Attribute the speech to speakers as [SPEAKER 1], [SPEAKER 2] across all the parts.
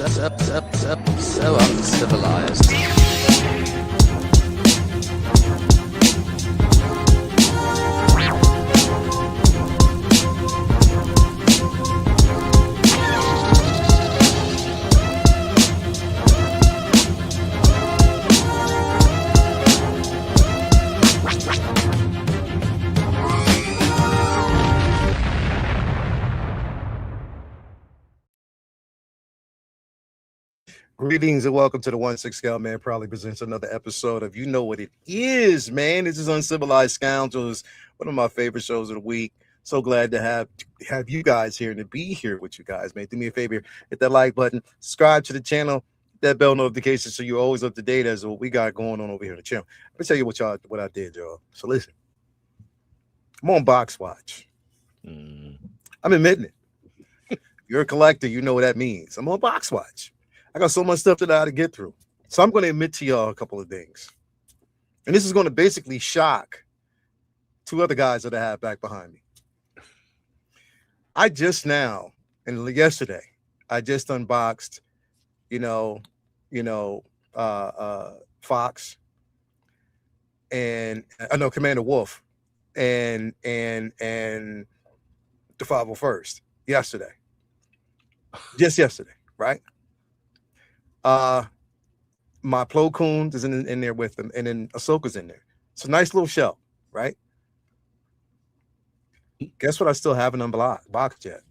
[SPEAKER 1] So uncivilized.
[SPEAKER 2] Greetings and welcome to the 1-6 Scout Man proudly presents another episode of You Know What It Is, man. This is Uncivilized Scoundrels, one of my favorite shows of the week. So glad to have you guys here and to be here with you guys, man. Do me a favor, hit that like button, subscribe to the channel, that bell notification so you're always up to date as to what we got going on over here on the channel. Let me tell you what I did, y'all. So listen, I'm on Box Watch. I'm admitting it. If you're a collector, you know what that means. I'm on Box Watch. I got so much stuff that I had to get through. So I'm going to admit to y'all a couple of things. And this is going to basically shock two other guys that I have back behind me. I just now, and yesterday, I just unboxed, Fox and I know Commander Wolf and the 501st yesterday. Just yesterday, right? My Plo Koon is in there with them, and then Ahsoka's in there. It's a nice little show, right? Guess what? I still haven't unboxed yet.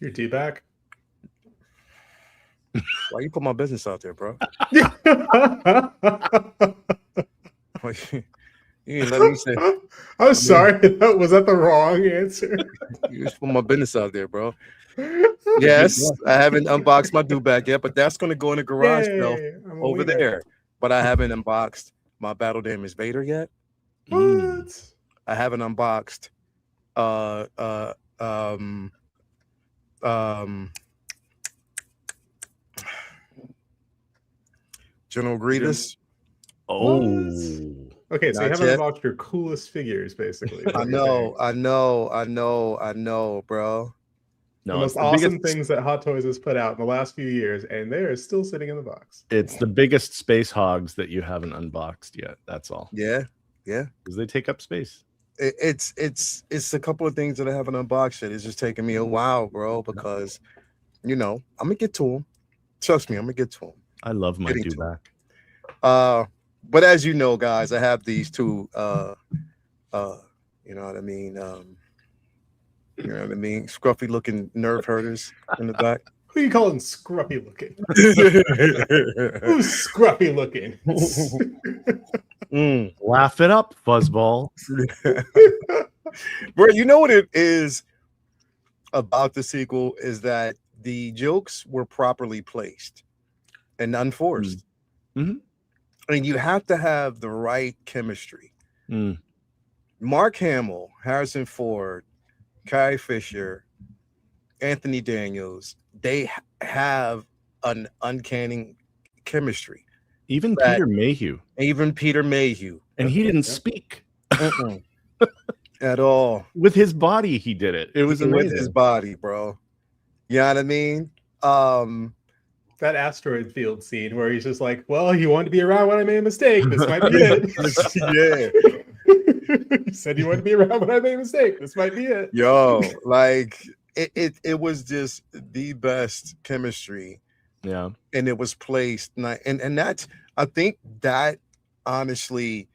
[SPEAKER 3] Your D-back?
[SPEAKER 2] Why you put my business out there, bro? You didn't let me say.
[SPEAKER 3] I'm sorry. Was that the wrong answer?
[SPEAKER 2] You just put my business out there, bro. Yes, I haven't unboxed my do-back yet, but that's going to go in the garage shelf over there. But I haven't unboxed my Battle Damage Vader yet.
[SPEAKER 3] What?
[SPEAKER 2] I haven't unboxed General Grievous.
[SPEAKER 3] Oh. Okay, so
[SPEAKER 2] Not
[SPEAKER 3] you haven't
[SPEAKER 2] yet.
[SPEAKER 3] unboxed your coolest figures, basically.
[SPEAKER 2] I know, bro.
[SPEAKER 3] The most awesome things that Hot Toys has put out in the last few years, and they're still sitting in the box.
[SPEAKER 4] It's the biggest space hogs that you haven't unboxed yet. That's all.
[SPEAKER 2] Yeah.
[SPEAKER 4] Because they take up space.
[SPEAKER 2] It's a couple of things that I haven't unboxed yet. It's just taking me a while, bro, because I'm gonna get to them. Trust me, I'm gonna get to them.
[SPEAKER 4] I love my do-back.
[SPEAKER 2] But as you know, guys, I have these two you know what I mean? Scruffy looking nerve herders in the back.
[SPEAKER 3] Who are you calling scruffy looking? Who's scruffy looking?
[SPEAKER 4] Laugh it up, fuzzball.
[SPEAKER 2] Bro, you know what it is about the sequel is that the jokes were properly placed and unforced.
[SPEAKER 4] Mm-hmm.
[SPEAKER 2] I mean, you have to have the right chemistry. Mark Hamill, Harrison Ford, Carrie Fisher, Anthony Daniels, they have an uncanny chemistry.
[SPEAKER 4] Even Peter Mayhew.
[SPEAKER 2] And
[SPEAKER 4] he didn't speak.
[SPEAKER 2] At all.
[SPEAKER 4] With his body, he did it. It was amazing.
[SPEAKER 2] With his body, bro. You know what I mean?
[SPEAKER 3] That asteroid field scene where he's just like, well, you wanted to be around when I made a mistake. This might be it.
[SPEAKER 2] Yeah.
[SPEAKER 3] He said you wanted to be around when I made a mistake. This might be it.
[SPEAKER 2] Yo, like it was just the best chemistry.
[SPEAKER 4] Yeah.
[SPEAKER 2] And it was placed. And that's, I think that honestly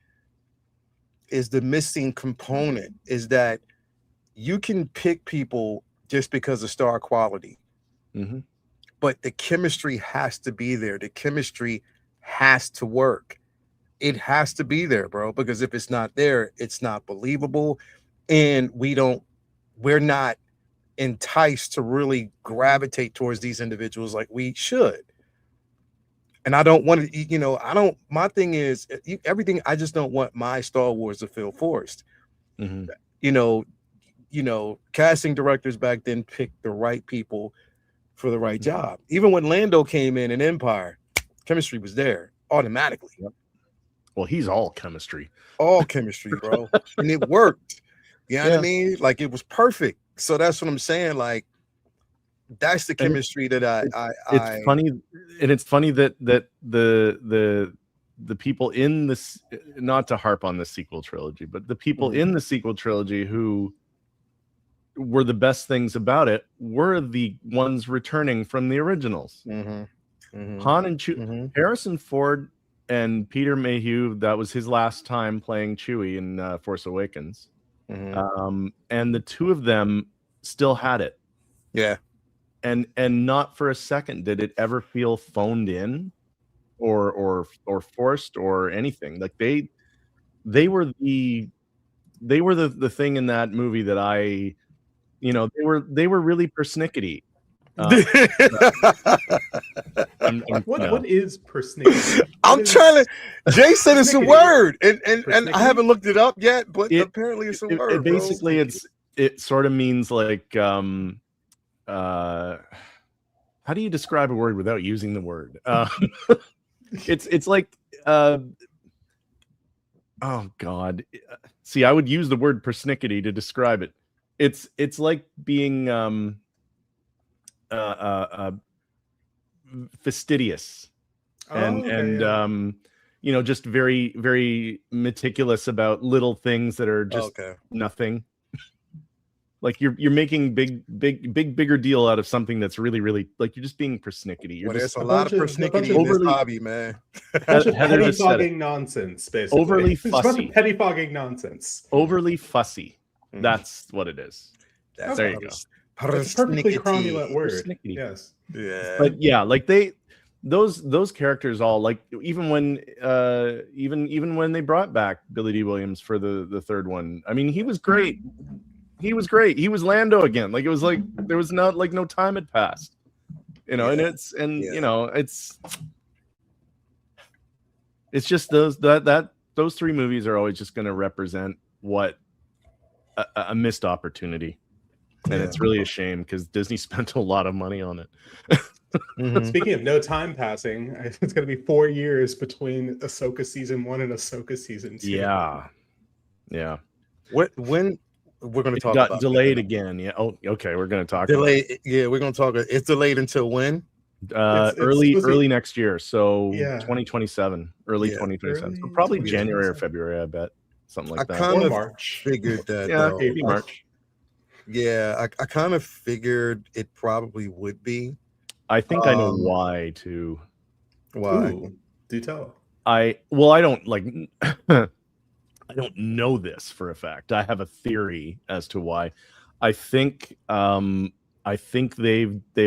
[SPEAKER 2] is the missing component, is that you can pick people just because of star quality.
[SPEAKER 4] Mm-hmm.
[SPEAKER 2] But the chemistry has to be there. The chemistry has to work. It has to be there, bro, because if it's not there, it's not believable. And we're not enticed to really gravitate towards these individuals like we should. And I don't want to, my thing is everything. I just don't want my Star Wars to feel forced.
[SPEAKER 4] Mm-hmm.
[SPEAKER 2] Casting directors back then picked the right people for the right job. Even when Lando came in Empire, chemistry was there automatically.
[SPEAKER 4] Yep. Well, he's all chemistry.
[SPEAKER 2] All chemistry, bro. And it worked. You know what I mean? Like, it was perfect. So that's what I'm saying. Like, that's the chemistry that
[SPEAKER 4] it's funny, and it's funny that the people in this, not to harp on the sequel trilogy, but the people in the sequel trilogy who were the best things about it were the ones returning from the originals. Han and Chewie, Harrison Ford and Peter Mayhew, that was his last time playing Chewie in Force Awakens. And the two of them still had it.
[SPEAKER 2] Yeah.
[SPEAKER 4] And not for a second did it ever feel phoned in or forced or anything. Like they were the thing in that movie that I, you know, they were really persnickety.
[SPEAKER 3] What is persnickety?
[SPEAKER 2] I'm trying to. Jay said it's a word, and I haven't looked it up yet, but apparently it's a word.
[SPEAKER 4] Basically, it sort of means like how do you describe a word without using the word? It's like oh god. See, I would use the word persnickety to describe it. It's like being fastidious and you know, just very, very meticulous about little things that are just nothing. Like you're making bigger deal out of something that's really, really, like, you're just being persnickety. You're
[SPEAKER 2] there's
[SPEAKER 4] just
[SPEAKER 2] a lot of persnickety in this hobby, man.
[SPEAKER 3] Pettifogging nonsense, basically.
[SPEAKER 4] Overly fussy.
[SPEAKER 3] It's a bunch of pettifogging nonsense.
[SPEAKER 4] Overly fussy. That's what it is. There you go.
[SPEAKER 3] That's a perfectly cromulent word. Yes.
[SPEAKER 2] Yeah.
[SPEAKER 4] But yeah, like those characters all, like, even when they brought back Billy D. Williams for the third one, I mean, he was great. He was great. He was Lando again. Like, it was like there was not, like, no time had passed. You know, you know, it's just those three movies are always just going to represent what a missed opportunity. And it's really a shame because Disney spent a lot of money on it.
[SPEAKER 3] Speaking of no time passing, it's going to be 4 years between Ahsoka season 1 and Ahsoka season 2.
[SPEAKER 4] Yeah.
[SPEAKER 2] When we're going to talk
[SPEAKER 4] got
[SPEAKER 2] about
[SPEAKER 4] delayed again. Yeah. Oh, okay. We're going to talk
[SPEAKER 2] delayed. Yeah, we're going to talk. It's delayed until when?
[SPEAKER 4] Early next year. So 2027, early
[SPEAKER 3] Yeah,
[SPEAKER 4] 2027. So probably January or February, I bet. Something like that.
[SPEAKER 2] I kind
[SPEAKER 3] Or
[SPEAKER 2] of
[SPEAKER 3] March.
[SPEAKER 2] figured that.
[SPEAKER 4] Yeah, maybe March.
[SPEAKER 2] Yeah, I kind of figured it probably would be.
[SPEAKER 4] I think I know why too.
[SPEAKER 2] Why?
[SPEAKER 3] Ooh, do tell.
[SPEAKER 4] I don't like I don't know this for a fact. I have a theory as to why. I think they've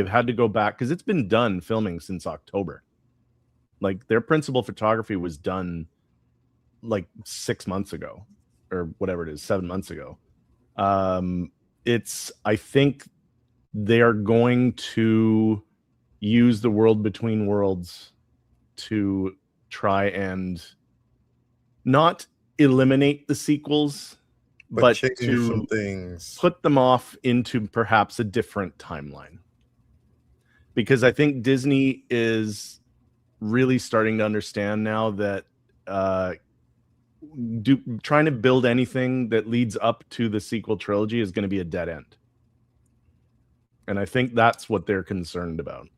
[SPEAKER 4] had to go back because it's been done filming since October. Like, their principal photography was done like 6 months ago or whatever it is, 7 months ago. I think they are going to use the World Between Worlds to try and not eliminate the sequels, but to
[SPEAKER 2] some things,
[SPEAKER 4] put them off into perhaps a different timeline. Because I think Disney is really starting to understand now that trying to build anything that leads up to the sequel trilogy is going to be a dead end. And I think that's what they're concerned about.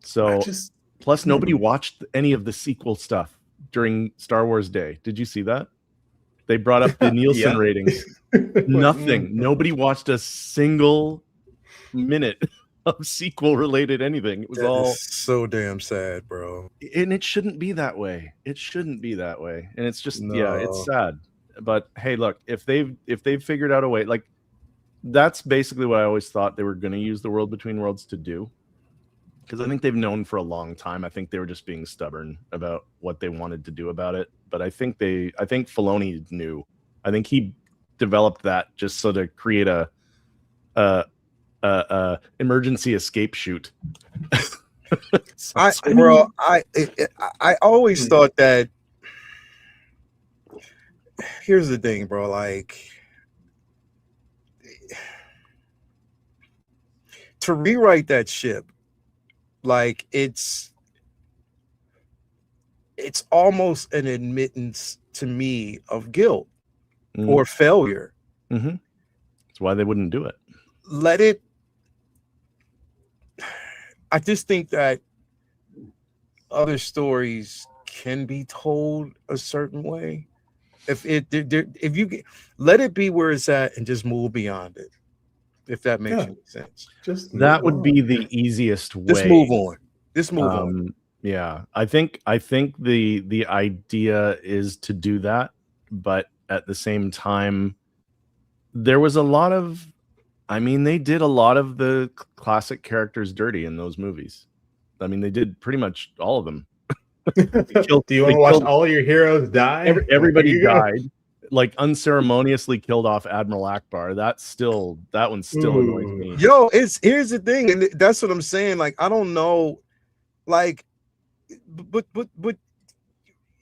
[SPEAKER 4] So, plus nobody watched any of the sequel stuff during Star Wars Day. Did you see that? They brought up the Nielsen ratings. Nothing. Nobody watched a single minute of sequel related anything. It was all
[SPEAKER 2] so damn sad, bro.
[SPEAKER 4] And it shouldn't be that way. It shouldn't be that way. And it's just it's sad. But hey, look, if they've figured out a way, like, that's basically what I always thought they were going to use the World Between Worlds to do. Because I think they've known for a long time. I think they were just being stubborn about what they wanted to do about it. But I think Filoni knew. I think he developed that just so to create a emergency escape chute.
[SPEAKER 2] I always thought that. Here's the thing, bro. Like, to rewrite that ship, like, it's almost an admittance to me of guilt or failure.
[SPEAKER 4] That's why they wouldn't do it.
[SPEAKER 2] Let it I just think that other stories can be told a certain way. If you let it be where it's at and just move beyond it, if that makes any sense.
[SPEAKER 3] Just
[SPEAKER 4] that would be the easiest way.
[SPEAKER 2] Just move on. Just move on.
[SPEAKER 4] Yeah, I think the idea is to do that, but at the same time, there was a lot of, I mean, they did a lot of the classic characters dirty in those movies. I mean, they did pretty much all of them.
[SPEAKER 3] Do you want to watch all your heroes die?
[SPEAKER 4] Everybody died, like unceremoniously killed off Admiral Akbar. That one still annoys me.
[SPEAKER 2] Yo, here's the thing, and that's what I'm saying. Like, I don't know, like, but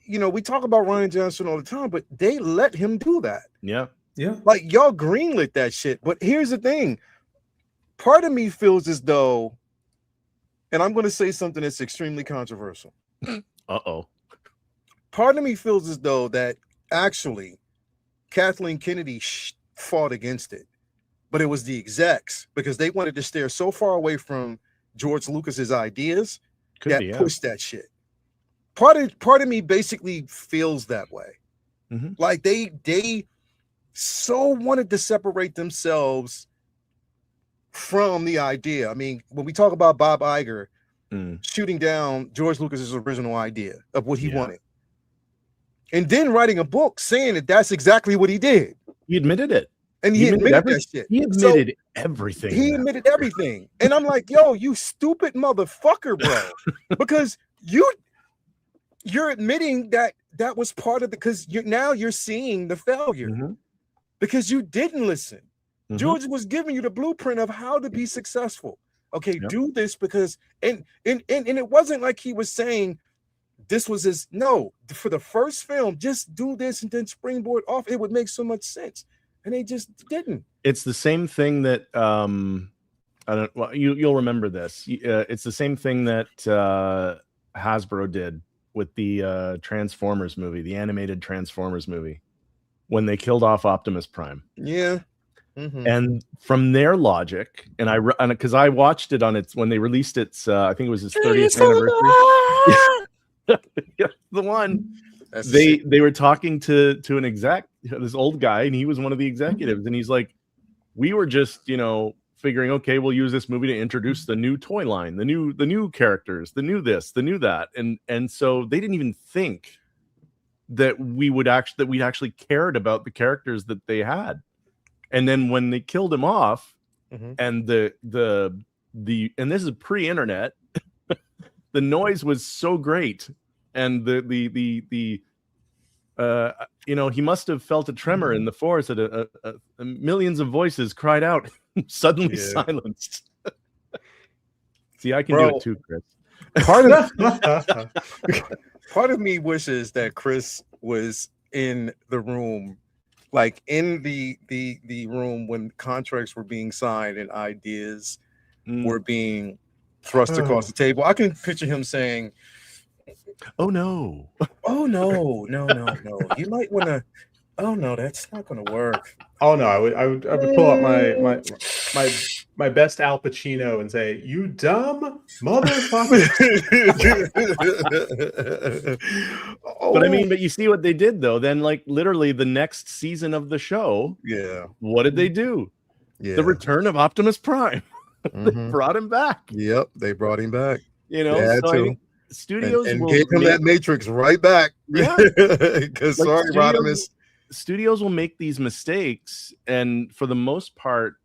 [SPEAKER 2] you know, we talk about Rian Johnson all the time, but they let him do that.
[SPEAKER 4] Yeah.
[SPEAKER 2] Like, y'all greenlit that shit. But here's the thing. Part of me feels as though, and I'm going to say something that's extremely controversial.
[SPEAKER 4] Uh-oh.
[SPEAKER 2] Part of me feels as though that actually Kathleen Kennedy fought against it, but it was the execs, because they wanted to steer so far away from George Lucas's ideas pushed that shit. Part of me basically feels that way.
[SPEAKER 4] Mm-hmm.
[SPEAKER 2] Like they so wanted to separate themselves from the idea. I mean, when we talk about Bob Iger shooting down George Lucas's original idea of what he wanted, and then writing a book saying that that's exactly what he did.
[SPEAKER 4] He admitted it.
[SPEAKER 2] And he admitted that shit.
[SPEAKER 4] He admitted everything.
[SPEAKER 2] He admitted everything. And I'm like, yo, you stupid motherfucker, bro. Because you're admitting that was part of the, because you're seeing the failure because you didn't listen. George was giving you the blueprint of how to be successful. Okay, do this because and it wasn't like he was saying this was his, no, for the first film, just do this and then springboard off. It would make so much sense. And they just didn't. It's
[SPEAKER 4] the same thing that I don't. Well, you'll remember this. It's the same thing that Hasbro did with the Transformers movie, the animated Transformers movie, when they killed off Optimus Prime.
[SPEAKER 2] Yeah.
[SPEAKER 4] And from their logic, and because I watched it on its when they released its, I think it was its 30th anniversary. Yeah, the one. They were talking to an exec, this old guy, and he was one of the executives, and he's like, we were just, figuring, okay, we'll use this movie to introduce the new toy line, the new characters, the new this, the new that, and so they didn't even think that we'd actually cared about the characters that they had. And then when they killed him off, and the and this is pre-internet, the noise was so great. And he must have felt a tremor in the forest that millions of voices cried out, suddenly silenced. See, I can do it too, Chris.
[SPEAKER 2] Part of me wishes that Chris was in the room, like in the room when contracts were being signed and ideas were being thrust across the table. I can picture him saying,
[SPEAKER 4] oh no,
[SPEAKER 2] no, you might want to, oh no, that's not going to work.
[SPEAKER 3] Oh no, I would pull out my best Al Pacino and say, you dumb motherfucker.
[SPEAKER 4] But you see what they did though. Then, like, literally the next season of the show, what did they do? The return of Optimus Prime. They brought him back.
[SPEAKER 2] Yep, they brought him back.
[SPEAKER 4] Studios
[SPEAKER 2] and gave him that Matrix right back.
[SPEAKER 4] Yeah,
[SPEAKER 2] because sorry, Rodimus.
[SPEAKER 4] Studios will make these mistakes, and for the most part,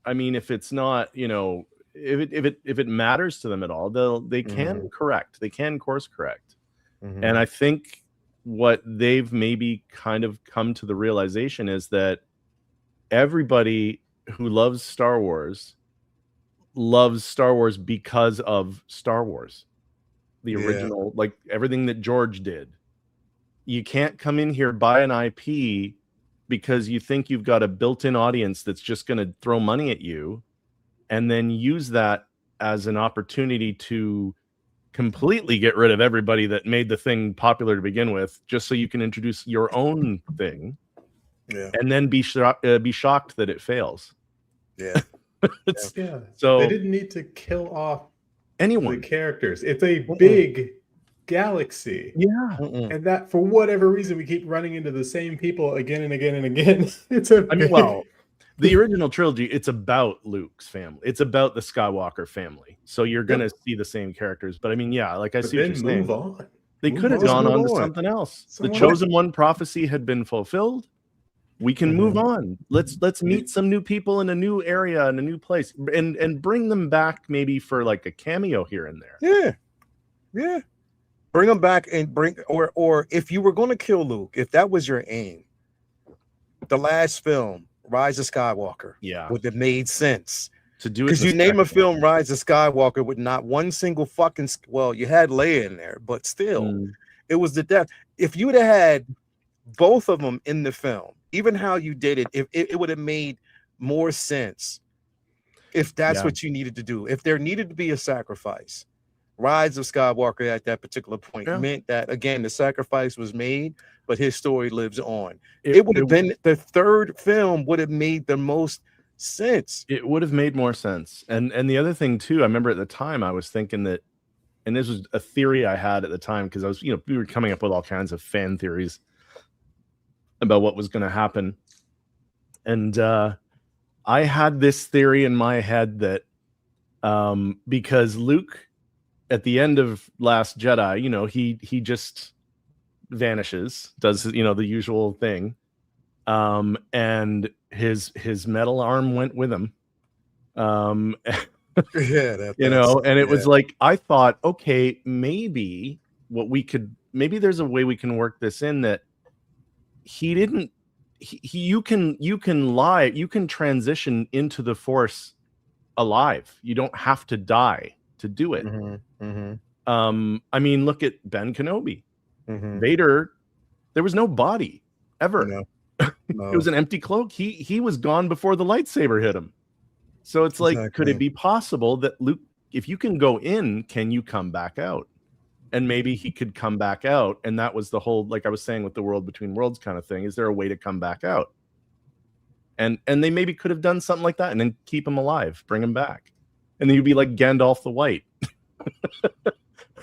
[SPEAKER 4] I mean, if it's not, if it matters to them at all, they can correct. They can course correct. And I think what they've maybe kind of come to the realization is that everybody who loves Star Wars because of Star Wars. The original, like everything that George did. You can't come in here, buy an IP because you think you've got a built-in audience that's just going to throw money at you, and then use that as an opportunity to completely get rid of everybody that made the thing popular to begin with, just so you can introduce your own thing, and then be shocked that it fails.
[SPEAKER 3] So they didn't need to kill off
[SPEAKER 4] anyone.
[SPEAKER 3] The characters. It's a big galaxy.
[SPEAKER 4] Yeah.
[SPEAKER 3] And that, for whatever reason, we keep running into the same people again and again and again.
[SPEAKER 4] The original trilogy, it's about Luke's family. It's about the Skywalker family. So you're going to see the same characters. But I mean, yeah, like I see what you're saying.
[SPEAKER 3] Move on.
[SPEAKER 4] They could have gone on to something else. The Chosen One prophecy had been fulfilled. We can move on. Let's meet some new people in a new area, in a new place, and bring them back maybe for like a cameo here and there.
[SPEAKER 2] Yeah. Bring them back and or if you were going to kill Luke, if that was your aim, the last film, Rise of Skywalker, would have made sense
[SPEAKER 4] to do it.
[SPEAKER 2] Because you name a film Rise of Skywalker with not one single fucking, well, you had Leia in there, but still, it was the death. If you would have had both of them in the film, even how you did it, if it would have made more sense. If that's what you needed to do, if there needed to be a sacrifice. Rise of Skywalker at that particular point meant that, again, the sacrifice was made, but his story lives on. It would have been, the third film would have made the most sense.
[SPEAKER 4] It would have made more sense. And the other thing too, I remember at the time I was thinking that, and this was a theory I had at the time, because I was, we were coming up with all kinds of fan theories about what was going to happen. And I had this theory in my head that because Luke, at the end of Last Jedi, he just vanishes, does the usual thing, and his metal arm went with him, and it was like, I thought, okay, maybe there's a way we can work this in, that you can lie, you can transition into the Force alive. You don't have to die to do it. I mean, look at Ben Kenobi. Vader, there was no body ever.
[SPEAKER 2] No.
[SPEAKER 4] It was an empty cloak. He was gone before the lightsaber hit him. So it's like, could it be possible that Luke, if you can go in, can you come back out? And maybe he could come back out. And that was the whole, like I was saying, with the world between worlds kind of thing. Is there a way to come back out? And they maybe could have done something like that and then keep him alive, bring him back. And then you'd be like Gandalf the White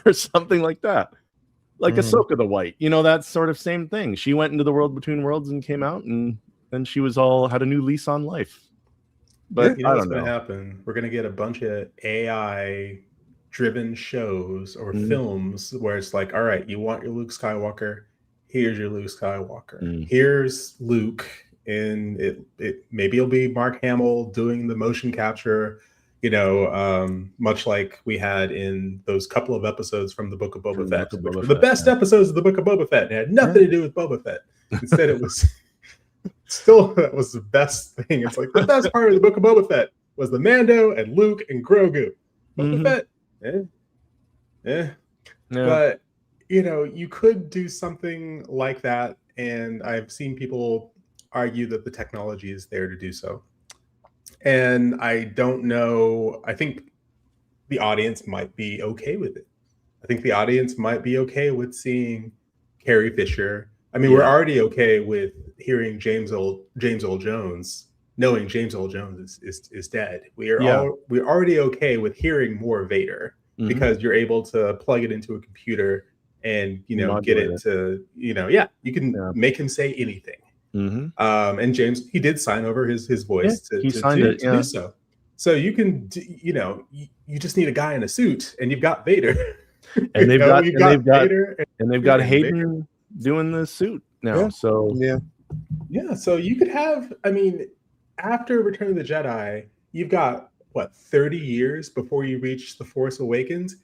[SPEAKER 4] or something like that. Like Ahsoka the White, that sort of same thing. She went into the world between worlds and came out, and then she had a new lease on life. But I don't know what's
[SPEAKER 3] going to happen. We're going to get a bunch of AI driven shows or films where it's like, all right, you want your Luke Skywalker, here's your Luke Skywalker. Here's Luke, and it maybe it'll be Mark Hamill doing the motion capture, much like we had in those couple of episodes from the Book of Boba Fett, which were the best episodes of the Book of Boba Fett. It had nothing to do with Boba Fett. Instead, it was still, that was the best thing. It's like, the best part of the Book of Boba Fett was the Mando and Luke and Grogu. Boba Fett, But you could do something like that, and I've seen people argue that the technology is there to do so. And I don't know, I think the audience might be okay with it. I think the audience might be okay with seeing Carrie Fisher. I mean, we're already okay with hearing James Earl Jones, knowing James Earl Jones is dead. We're already okay with hearing more Vader, because you're able to plug it into a computer and get it to you can make him say anything. And James, he did sign over his voice to do so. So you can you just need a guy in a suit, and you've got Vader.
[SPEAKER 4] And they've got Hayden doing the suit now. So
[SPEAKER 3] so you could have, I mean, after Return of the Jedi, you've got 30 years before you reach The Force Awakens.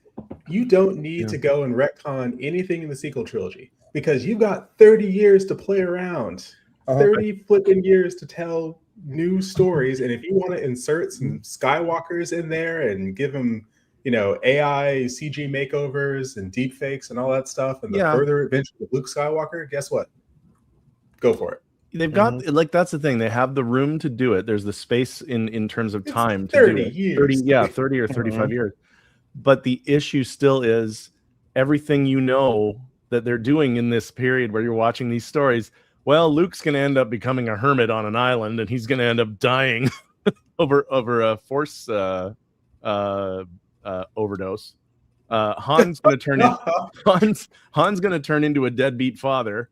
[SPEAKER 3] You don't need to go and retcon anything in the sequel trilogy, because you've got 30 years to play around. 30 flipping years to tell new stories. And if you want to insert some Skywalkers in there and give them, AI CG makeovers and deep fakes and all that stuff, and the further adventure of Luke Skywalker, guess what? Go for it.
[SPEAKER 4] They've got that's the thing. They have the room to do it. There's the space in terms of time to
[SPEAKER 3] 30
[SPEAKER 4] do it.
[SPEAKER 3] years.
[SPEAKER 4] 30 or 35 years. But the issue still is everything that they're doing in this period where you're watching these stories. Well, Luke's going to end up becoming a hermit on an island, and he's going to end up dying over a Force overdose overdose. Han's gonna turn in, Han's gonna turn into a deadbeat father.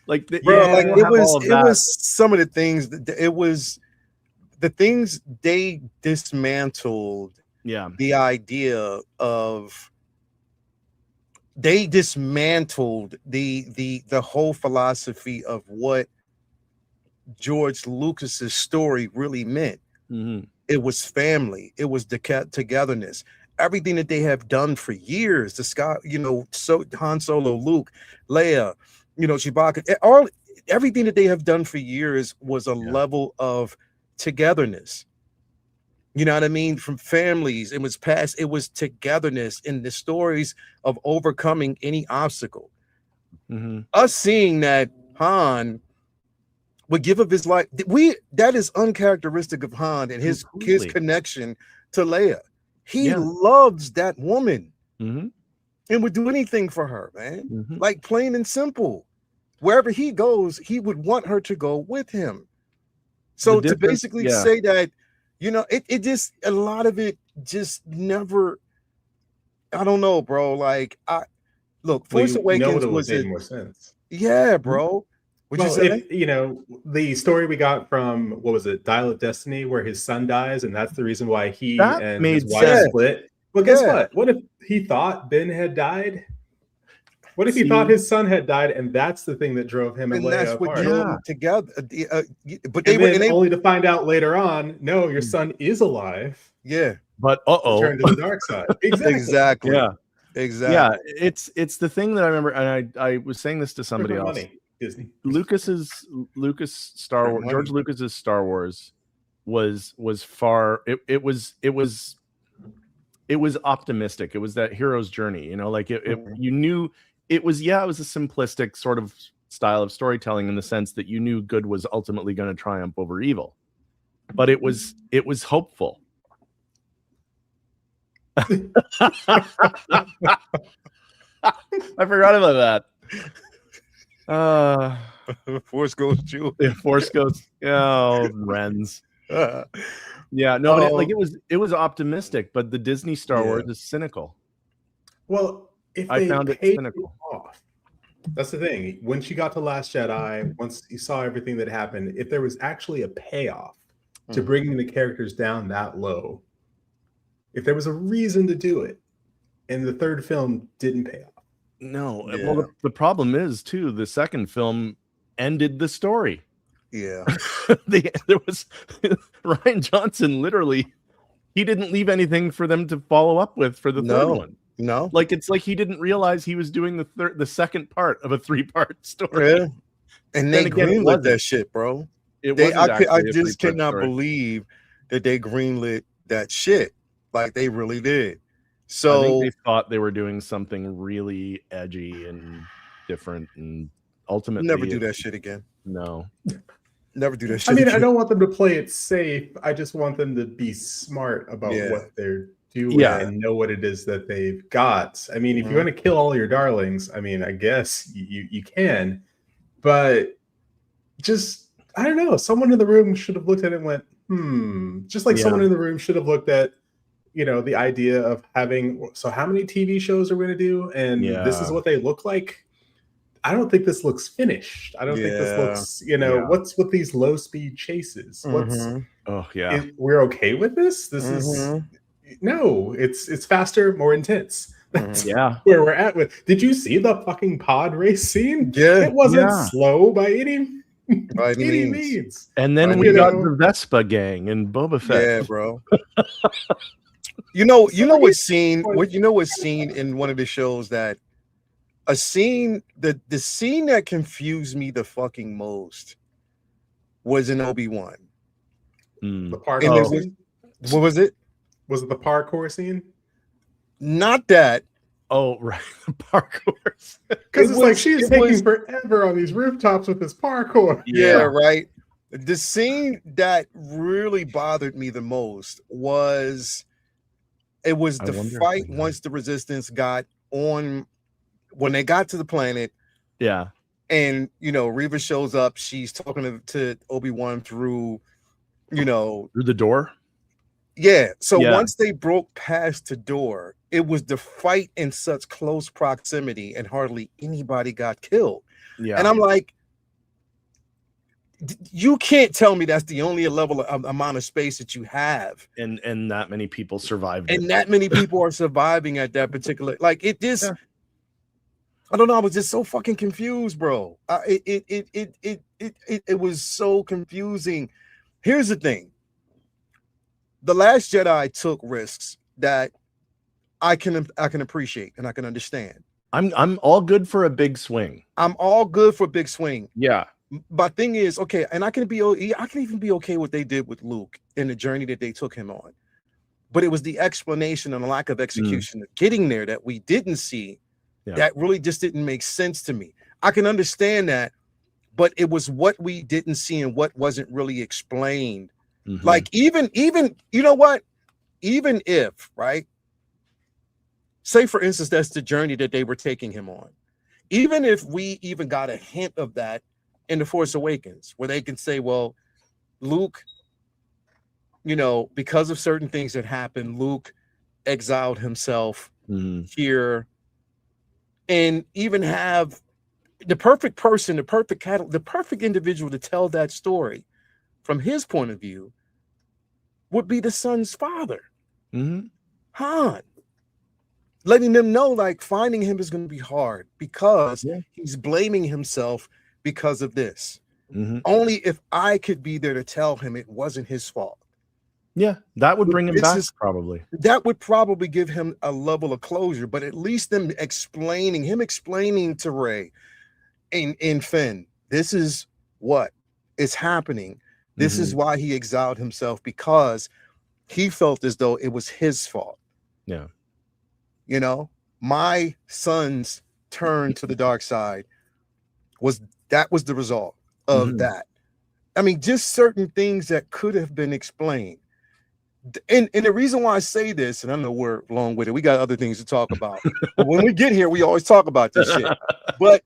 [SPEAKER 4] Like
[SPEAKER 2] Bro, like
[SPEAKER 4] it
[SPEAKER 2] was some of the things it was the things they dismantled.
[SPEAKER 4] Yeah,
[SPEAKER 2] the idea of they dismantled the whole philosophy of what George Lucas's story really meant.
[SPEAKER 4] mm-hmm.
[SPEAKER 2] It was family. It was the togetherness. Everything that they have done for years, the Scott, so Han Solo, Luke, Leia, Chewbacca, everything that they have done for years was a level of togetherness. You know what I mean? From families, it was togetherness in the stories of overcoming any obstacle.
[SPEAKER 4] Mm-hmm.
[SPEAKER 2] Us seeing that Han would give up his life, that is uncharacteristic of Han and his connection to Leia. He loves that woman and would do anything for her, man. Like plain and simple. Wherever he goes, he would want her to go with him. So to basically say that, it just, a lot of it just never, I don't know, bro. Like, Force Awakens
[SPEAKER 3] was made more sense.
[SPEAKER 2] Yeah, bro.
[SPEAKER 3] The story we got from, what was it, Dial of Destiny, where his son dies, and that's the reason why he and his wife split. Well, guess what? What if he thought Ben had died? What if he thought his son had died, and that's the thing that drove him and Leia apart?
[SPEAKER 2] What drove them together. But
[SPEAKER 3] only to find out later on, no, your son is alive.
[SPEAKER 2] Yeah,
[SPEAKER 4] but
[SPEAKER 3] turn to the dark side.
[SPEAKER 2] Exactly.
[SPEAKER 4] Yeah,
[SPEAKER 2] exactly.
[SPEAKER 4] Yeah, it's the thing that I remember, and I was saying this to somebody else.
[SPEAKER 3] Disney.
[SPEAKER 4] George Lucas's Star Wars was far. It was optimistic. It was that hero's journey. You knew. It was a simplistic sort of style of storytelling in the sense that you knew good was ultimately going to triumph over evil, but it was hopeful. I forgot about that.
[SPEAKER 2] Force Ghost Jew.
[SPEAKER 4] Force Ghost. Oh, Wrens. Yeah, no, but it was optimistic, but the Disney Star Wars is cynical.
[SPEAKER 3] Well, if
[SPEAKER 4] I found it cynical.
[SPEAKER 3] Off, that's the thing. When she got to Last Jedi, once you saw everything that happened, if there was actually a payoff to bringing the characters down that low, if there was a reason to do it, and the third film didn't pay off.
[SPEAKER 4] No, well, the problem is too. The second film ended the story.
[SPEAKER 2] Yeah,
[SPEAKER 4] there was Rian Johnson. Literally, he didn't leave anything for them to follow up with for the third one.
[SPEAKER 2] No,
[SPEAKER 4] it's like he didn't realize he was doing the second part of a 3-part story.
[SPEAKER 2] Yeah. And they greenlit that shit, bro. I just cannot believe that they greenlit that shit. Like they really did. So
[SPEAKER 4] I think they thought they were doing something really edgy and different, and ultimately
[SPEAKER 2] never do that shit again.
[SPEAKER 4] No.
[SPEAKER 2] Never do that shit.
[SPEAKER 3] I mean, I don't want them to play it safe. I just want them to be smart about what they're doing and know what it is that they've got. I mean, if you want to kill all your darlings, I mean, I guess you can, but just, I don't know. Someone in the room should have looked at it and went, just like someone in the room should have looked at, the idea of having, so how many TV shows are we going to do? And this is what they look like. I don't think this looks finished. I don't think this looks, what's with these low speed chases? We're okay with this? This is, no, it's faster, more intense. That's where we're at with. Did you see the fucking pod race scene?
[SPEAKER 2] Yeah.
[SPEAKER 3] It wasn't slow by any means.
[SPEAKER 4] And then we got the Vespa gang and Boba Fett.
[SPEAKER 2] Yeah, bro. you know what's seen in one of the shows that the scene that confused me the fucking most was in Obi-Wan.
[SPEAKER 3] The parkour scene?
[SPEAKER 2] What was it?
[SPEAKER 3] Was it the parkour scene?
[SPEAKER 2] Not that.
[SPEAKER 4] Oh, right. The parkour.
[SPEAKER 3] Because it's like she's taking forever on these rooftops with this parkour.
[SPEAKER 2] Yeah, right. The scene that really bothered me the most was the fight once the Resistance got on, when they got to the planet.
[SPEAKER 4] Yeah.
[SPEAKER 2] And, Reva shows up. She's talking to Obi-Wan through the door. Yeah. So
[SPEAKER 4] Yeah.
[SPEAKER 2] once they broke past the door, it was the fight in such close proximity, and hardly anybody got killed.
[SPEAKER 4] Yeah.
[SPEAKER 2] And I'm like, you can't tell me that's the only level of amount of space that you have,
[SPEAKER 4] and that many people survived
[SPEAKER 2] and
[SPEAKER 4] it.
[SPEAKER 2] that many people are surviving at that particular. Like it just,
[SPEAKER 4] Yeah.
[SPEAKER 2] I don't know. I was just so fucking confused, bro. It was so confusing. Here's the thing: The Last Jedi took risks that I can appreciate and I can understand.
[SPEAKER 4] I'm all good for a big swing.
[SPEAKER 2] I'm all good for a big swing.
[SPEAKER 4] Yeah.
[SPEAKER 2] My thing is, okay, and I can even be okay with what they did with Luke in the journey that they took him on. But it was the explanation and the lack of execution of getting there that we didn't see.
[SPEAKER 4] Yeah.
[SPEAKER 2] That really just didn't make sense to me. I can understand that, but it was what we didn't see and what wasn't really explained.
[SPEAKER 4] Mhm.
[SPEAKER 2] Like even you know what? Even if, right? Say for instance, that's the journey that they were taking him on. Even if we even got a hint of that in The Force Awakens, where they can say, well, Luke, you know, because of certain things that happened, Luke exiled himself here, and even have the perfect person, the perfect individual to tell that story from his point of view would be the son's father, Han. Letting them know, like, finding him is going to be hard because he's blaming himself because of this. Only if I could be there to tell him it wasn't his fault.
[SPEAKER 4] Yeah, that would bring him back, probably.
[SPEAKER 2] That would probably give him a level of closure, but at least them explaining to Rey and Finn, this is what is happening. This is why he exiled himself, because he felt as though it was his fault.
[SPEAKER 4] Yeah.
[SPEAKER 2] You know, my son's turn to the dark side was the result of that. I mean, just certain things that could have been explained. And the reason why I say this, and I know we're long with it, we got other things to talk about. But when we get here, we always talk about this shit. But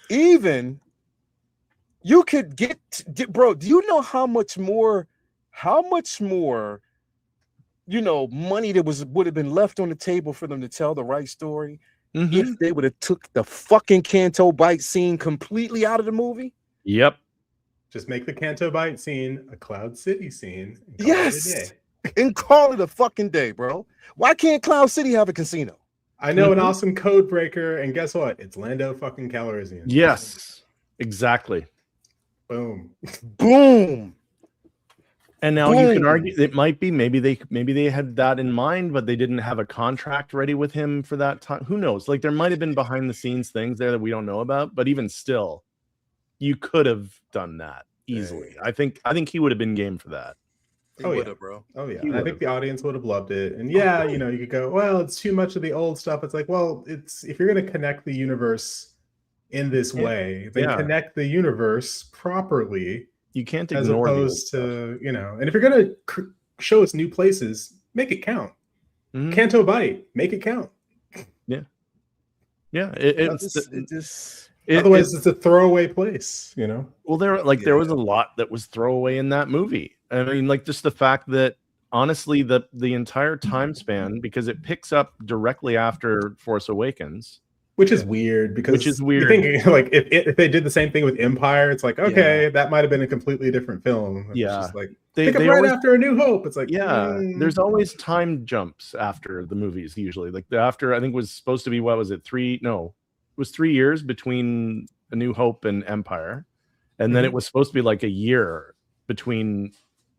[SPEAKER 2] even you could get, bro, do you know how much more, you know, money that would have been left on the table for them to tell the right story if they would have took the fucking Canto Bite scene completely out of the movie?
[SPEAKER 4] Yep.
[SPEAKER 3] Just make the Canto Bite scene a Cloud City scene.
[SPEAKER 2] And call it a fucking day, bro. Why can't Cloud City have a casino?
[SPEAKER 3] I know an awesome code breaker, and guess what? It's Lando fucking Calrissian.
[SPEAKER 4] Yes, exactly.
[SPEAKER 3] Boom.
[SPEAKER 2] Boom.
[SPEAKER 4] And now you can argue it might be maybe they had that in mind, but they didn't have a contract ready with him for that time. Who knows? Like, there might have been behind the scenes things there that we don't know about, but even still, you could have done that easily. I think he would have been game for that.
[SPEAKER 2] He would have, bro.
[SPEAKER 3] Oh yeah. I think the audience would have loved it. And yeah, you know, you could go, well, it's too much of the old stuff. It's like, well, it's, if you're going to connect the universe in this way, then connect the universe properly.
[SPEAKER 4] You can't
[SPEAKER 3] as
[SPEAKER 4] ignore
[SPEAKER 3] opposed to, you know, and if you're going to show us new places, make it count. Canto Bite, make it count.
[SPEAKER 4] Yeah.
[SPEAKER 3] Otherwise it's a throwaway place, you know.
[SPEAKER 4] Well, there was a lot that was throwaway in that movie. I mean, like, just the fact that honestly the entire time span, because it picks up directly after Force Awakens,
[SPEAKER 3] which is weird, because you're thinking, like, if they did the same thing with Empire, it's like, okay, that might have been a completely different film. It's just like pick up right after A New Hope. It's like,
[SPEAKER 4] there's always time jumps after the movies, usually. Like, after, I think it was supposed to be, what was it, 3 years between A New Hope and Empire, and then it was supposed to be like a year between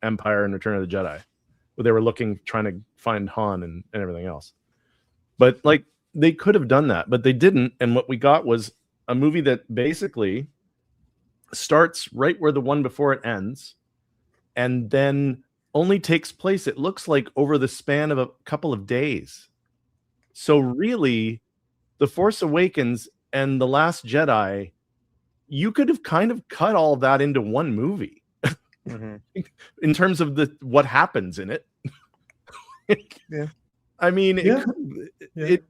[SPEAKER 4] Empire and Return of the Jedi, where they were trying to find Han and everything else. But like, they could have done that, but they didn't. And what we got was a movie that basically starts right where the one before it ends, and then only takes place, it looks like, over the span of a couple of days. So really, The Force Awakens and The Last Jedi, you could have kind of cut all of that into one movie in terms of what happens in it. I mean, it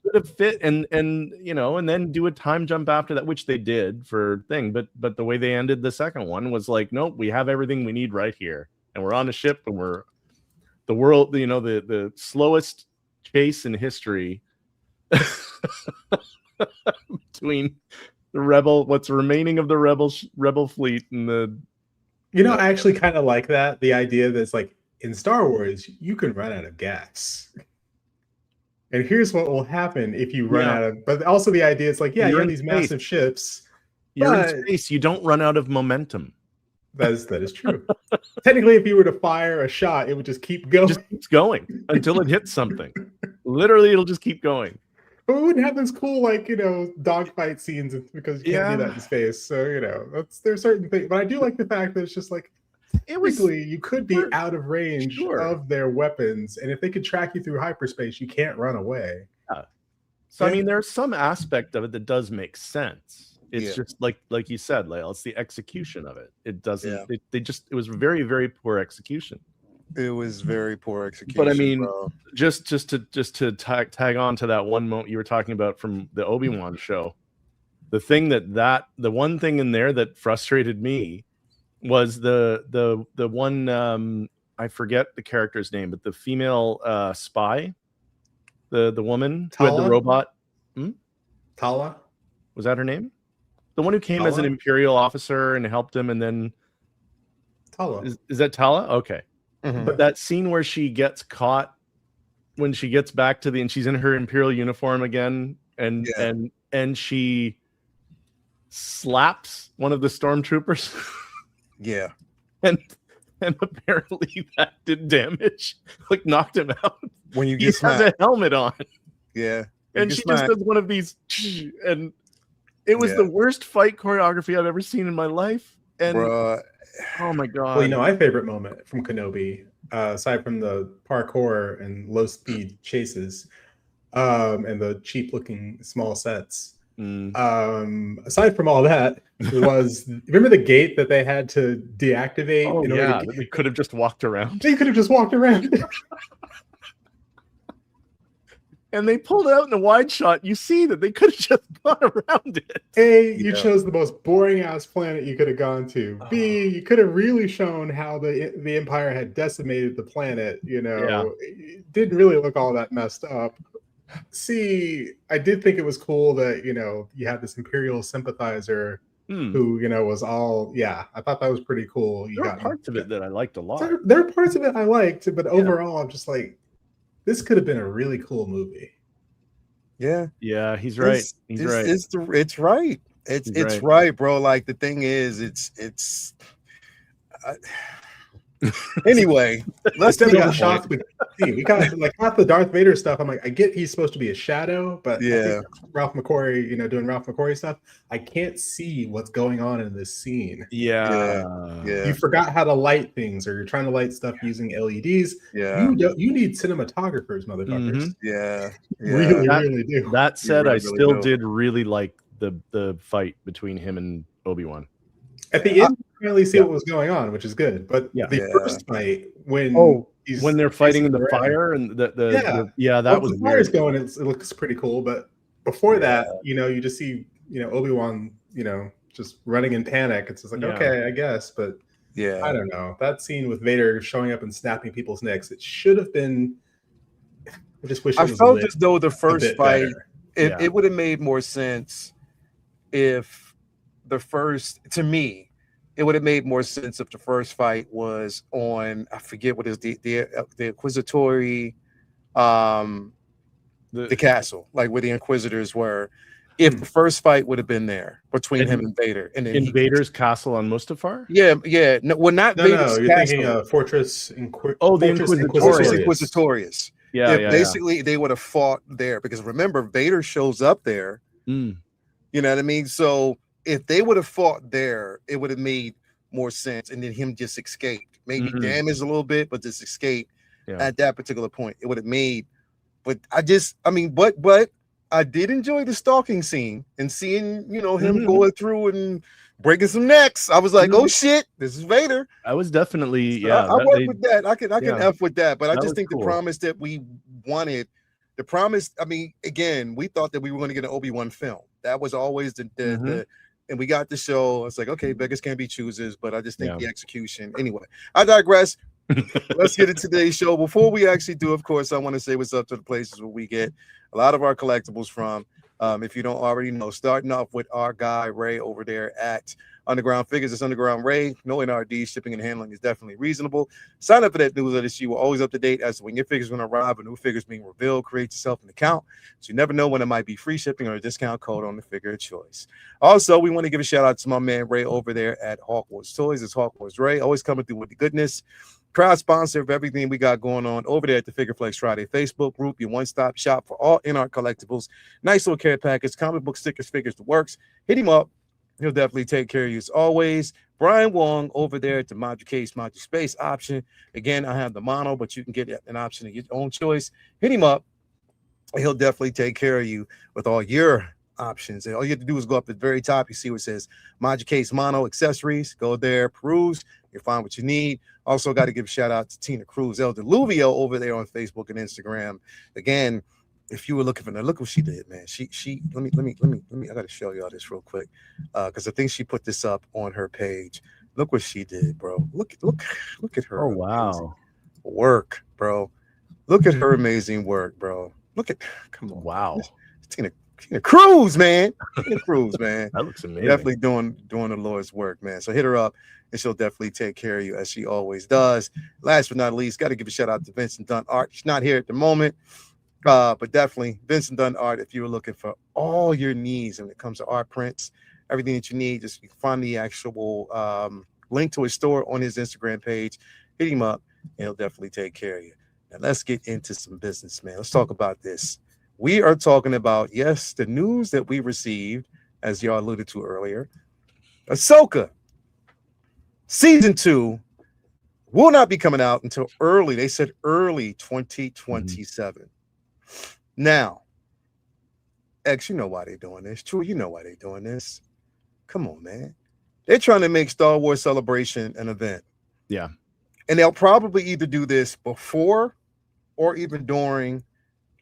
[SPEAKER 4] could have fit, and you know, and then do a time jump after that, which they did for thing. But the way they ended the second one was like, nope, we have everything we need right here, and we're on a ship, and we're the world, the slowest chase in history between what's remaining of the rebel fleet and the.
[SPEAKER 3] I actually kind of like that. The idea that's like in Star Wars, you can run out of gas. And here's what will happen if you run out of, but also the idea is like, you have these massive ships.
[SPEAKER 4] You're in space, you don't run out of momentum.
[SPEAKER 3] That is true. Technically, if you were to fire a shot, it would just keep going.
[SPEAKER 4] It just keeps going until it hits something. Literally, it'll just keep going.
[SPEAKER 3] But we wouldn't have those cool, dogfight scenes because you can't do that in space. So, there's certain things. But I do like the fact that it's just like, you could be out of range of their weapons. And if they could track you through hyperspace, you can't run away.
[SPEAKER 4] Yeah. So, I mean, there's some aspect of it that does make sense. It's just like you said, Lael, it's the execution of it. It doesn't, it was very, very poor execution.
[SPEAKER 2] It was very poor execution.
[SPEAKER 4] But I mean, just to tag on to that one moment you were talking about from the Obi-Wan show, the one thing in there that frustrated me was the one I forget the character's name, but the female spy, the woman who had the robot.
[SPEAKER 3] Tala?
[SPEAKER 4] Was that her name? The one who came as an Imperial officer and helped him, and then
[SPEAKER 3] Tala.
[SPEAKER 4] Is that Tala? Okay.
[SPEAKER 2] Mm-hmm.
[SPEAKER 4] But that scene where she gets caught when she gets back to and she's in her Imperial uniform again, and she slaps one of the stormtroopers.
[SPEAKER 2] Yeah.
[SPEAKER 4] And apparently that did damage, knocked him out.
[SPEAKER 2] When you
[SPEAKER 4] he
[SPEAKER 2] get
[SPEAKER 4] has a helmet on.
[SPEAKER 2] Yeah.
[SPEAKER 4] And she just does one of these, and it was the worst fight choreography I've ever seen in my life. And
[SPEAKER 2] Bruh.
[SPEAKER 4] Oh my god!
[SPEAKER 3] Well, my favorite moment from Kenobi, aside from the parkour and low speed chases, and the cheap looking small sets, aside from all that, was remember the gate that they had to deactivate?
[SPEAKER 4] Oh yeah, they could have just walked around.
[SPEAKER 3] They could have just walked around.
[SPEAKER 4] And they pulled it out in a wide shot. You see that they could have just gone around it.
[SPEAKER 3] You chose the most boring ass planet you could have gone to. B, you could have really shown how the Empire had decimated the planet. It didn't really look all that messed up. C, I did think it was cool that you had this Imperial sympathizer who was all I thought that was pretty cool.
[SPEAKER 4] There are parts of it that I liked a lot.
[SPEAKER 3] There are parts of it I liked, but overall I'm just like, this could have been a really cool movie.
[SPEAKER 2] Yeah.
[SPEAKER 4] Yeah, he's right. He's right.
[SPEAKER 2] It's right. It's right, bro. Like the thing is, it's anyway, let's
[SPEAKER 3] get the shots with we got half the Darth Vader stuff. I'm like, I get he's supposed to be a shadow, but I think Ralph McQuarrie, doing Ralph McQuarrie stuff, I can't see what's going on in this scene.
[SPEAKER 4] Yeah.
[SPEAKER 3] You forgot how to light things, or you're trying to light stuff using LEDs.
[SPEAKER 2] Yeah.
[SPEAKER 3] You need cinematographers, motherfuckers.
[SPEAKER 2] Yeah.
[SPEAKER 3] Really do.
[SPEAKER 4] That said, I still did really like the fight between him and Obi-Wan.
[SPEAKER 3] At the end, you really see what was going on, which is good. But the first fight,
[SPEAKER 4] when they're fighting in the fire and that was
[SPEAKER 3] the fire's going. It looks pretty cool. But before that, you just see Obi-Wan, just running in panic. It's just like okay, I guess, but I don't know. That scene with Vader showing up and snapping people's necks. It should have been. I just wish. I
[SPEAKER 2] felt as though the first fight, it would have made more sense if. To me, it would have made more sense if the first fight was on, I forget what is the Inquisitory, the castle, like where the Inquisitors were. If the first fight would have been there between him and Vader, and then
[SPEAKER 4] Vader's castle on Mustafar.
[SPEAKER 2] Yeah. No, well, not Vader's
[SPEAKER 3] you're
[SPEAKER 2] castle.
[SPEAKER 3] Thinking Fortress.
[SPEAKER 4] The
[SPEAKER 2] Inquisitorius. Basically, they would have fought there because remember, Vader shows up there. You know what I mean? So. If they would have fought there, it would have made more sense. And then him just escaped, maybe damaged a little bit, but just escaped at that particular point. It would have made. But I did enjoy the stalking scene and seeing, him going through and breaking some necks. I was like, oh shit, this is Vader.
[SPEAKER 4] I was definitely,
[SPEAKER 2] so I work with that. I can F with that. But I just think the promise that we wanted, again, we thought that we were going to get an Obi-Wan film. That was always the and we got the show. It's like, okay, beggars can't be choosers, but I just think the execution. Anyway, I digress. Let's get into today's show. Before we actually do, of course, I want to say what's up to the places where we get a lot of our collectibles from. If you don't already know, starting off with our guy Ray over there at Underground Figures. It's Underground Ray. No NRD, shipping and handling is definitely reasonable. Sign up for that newsletter so you are always up to date as to when your figure's going to arrive, a new figure's being revealed. Create yourself an account so you never know when it might be free shipping or a discount code on the figure of choice. Also, we want to give a shout out to my man Ray over there at Hawkwards Toys. It's Hawkwards Ray, always coming through with the goodness. Proud sponsor of everything we got going on over there at the Figure Flex Friday Facebook group, your one-stop shop for all in-art collectibles. Nice little care package, comic book stickers, figures, the works. Hit him up. He'll definitely take care of you as always. Brian Wong over there at the Module Case, Module Space option. Again, I have the mono, but you can get an option of your own choice. Hit him up. He'll definitely take care of you with all your options. And all you have to do is go up to the very top. You see what it says Module Case Mono Accessories. Go there, peruse. You'll find what you need. Also, got to give a shout out to Tina Cruz, El Deluvio over there on Facebook and Instagram. Again, if you were looking for her, look what she did, man. She let me. I got to show y'all this real quick because I think she put this up on her page. Look what she did, bro. Look at her.
[SPEAKER 4] Oh wow,
[SPEAKER 2] work, bro. Look at her amazing work, bro. Come on,
[SPEAKER 4] wow.
[SPEAKER 2] Tina Cruz, man. Tina Cruz, man.
[SPEAKER 4] That looks amazing.
[SPEAKER 2] Definitely doing the Lord's work, man. So hit her up, and she'll definitely take care of you as she always does. Last but not least, got to give a shout out to Vincent Dunn Art. She's not here at the moment, but definitely Vincent Dunn Art. If you were looking for all your needs when it comes to art prints, everything that you need, just find the actual link to his store on his Instagram page. Hit him up, and he'll definitely take care of you. Now let's get into some business, man. Let's talk about this. We are talking about, yes, the news that we received, as y'all alluded to earlier. Ahsoka Season 2 will not be coming out until they said early 2027. Now, X, you know why they're doing this. True, you know why they're doing this. Come on, man. They're trying to make Star Wars Celebration an event.
[SPEAKER 4] Yeah.
[SPEAKER 2] And they'll probably either do this before or even during,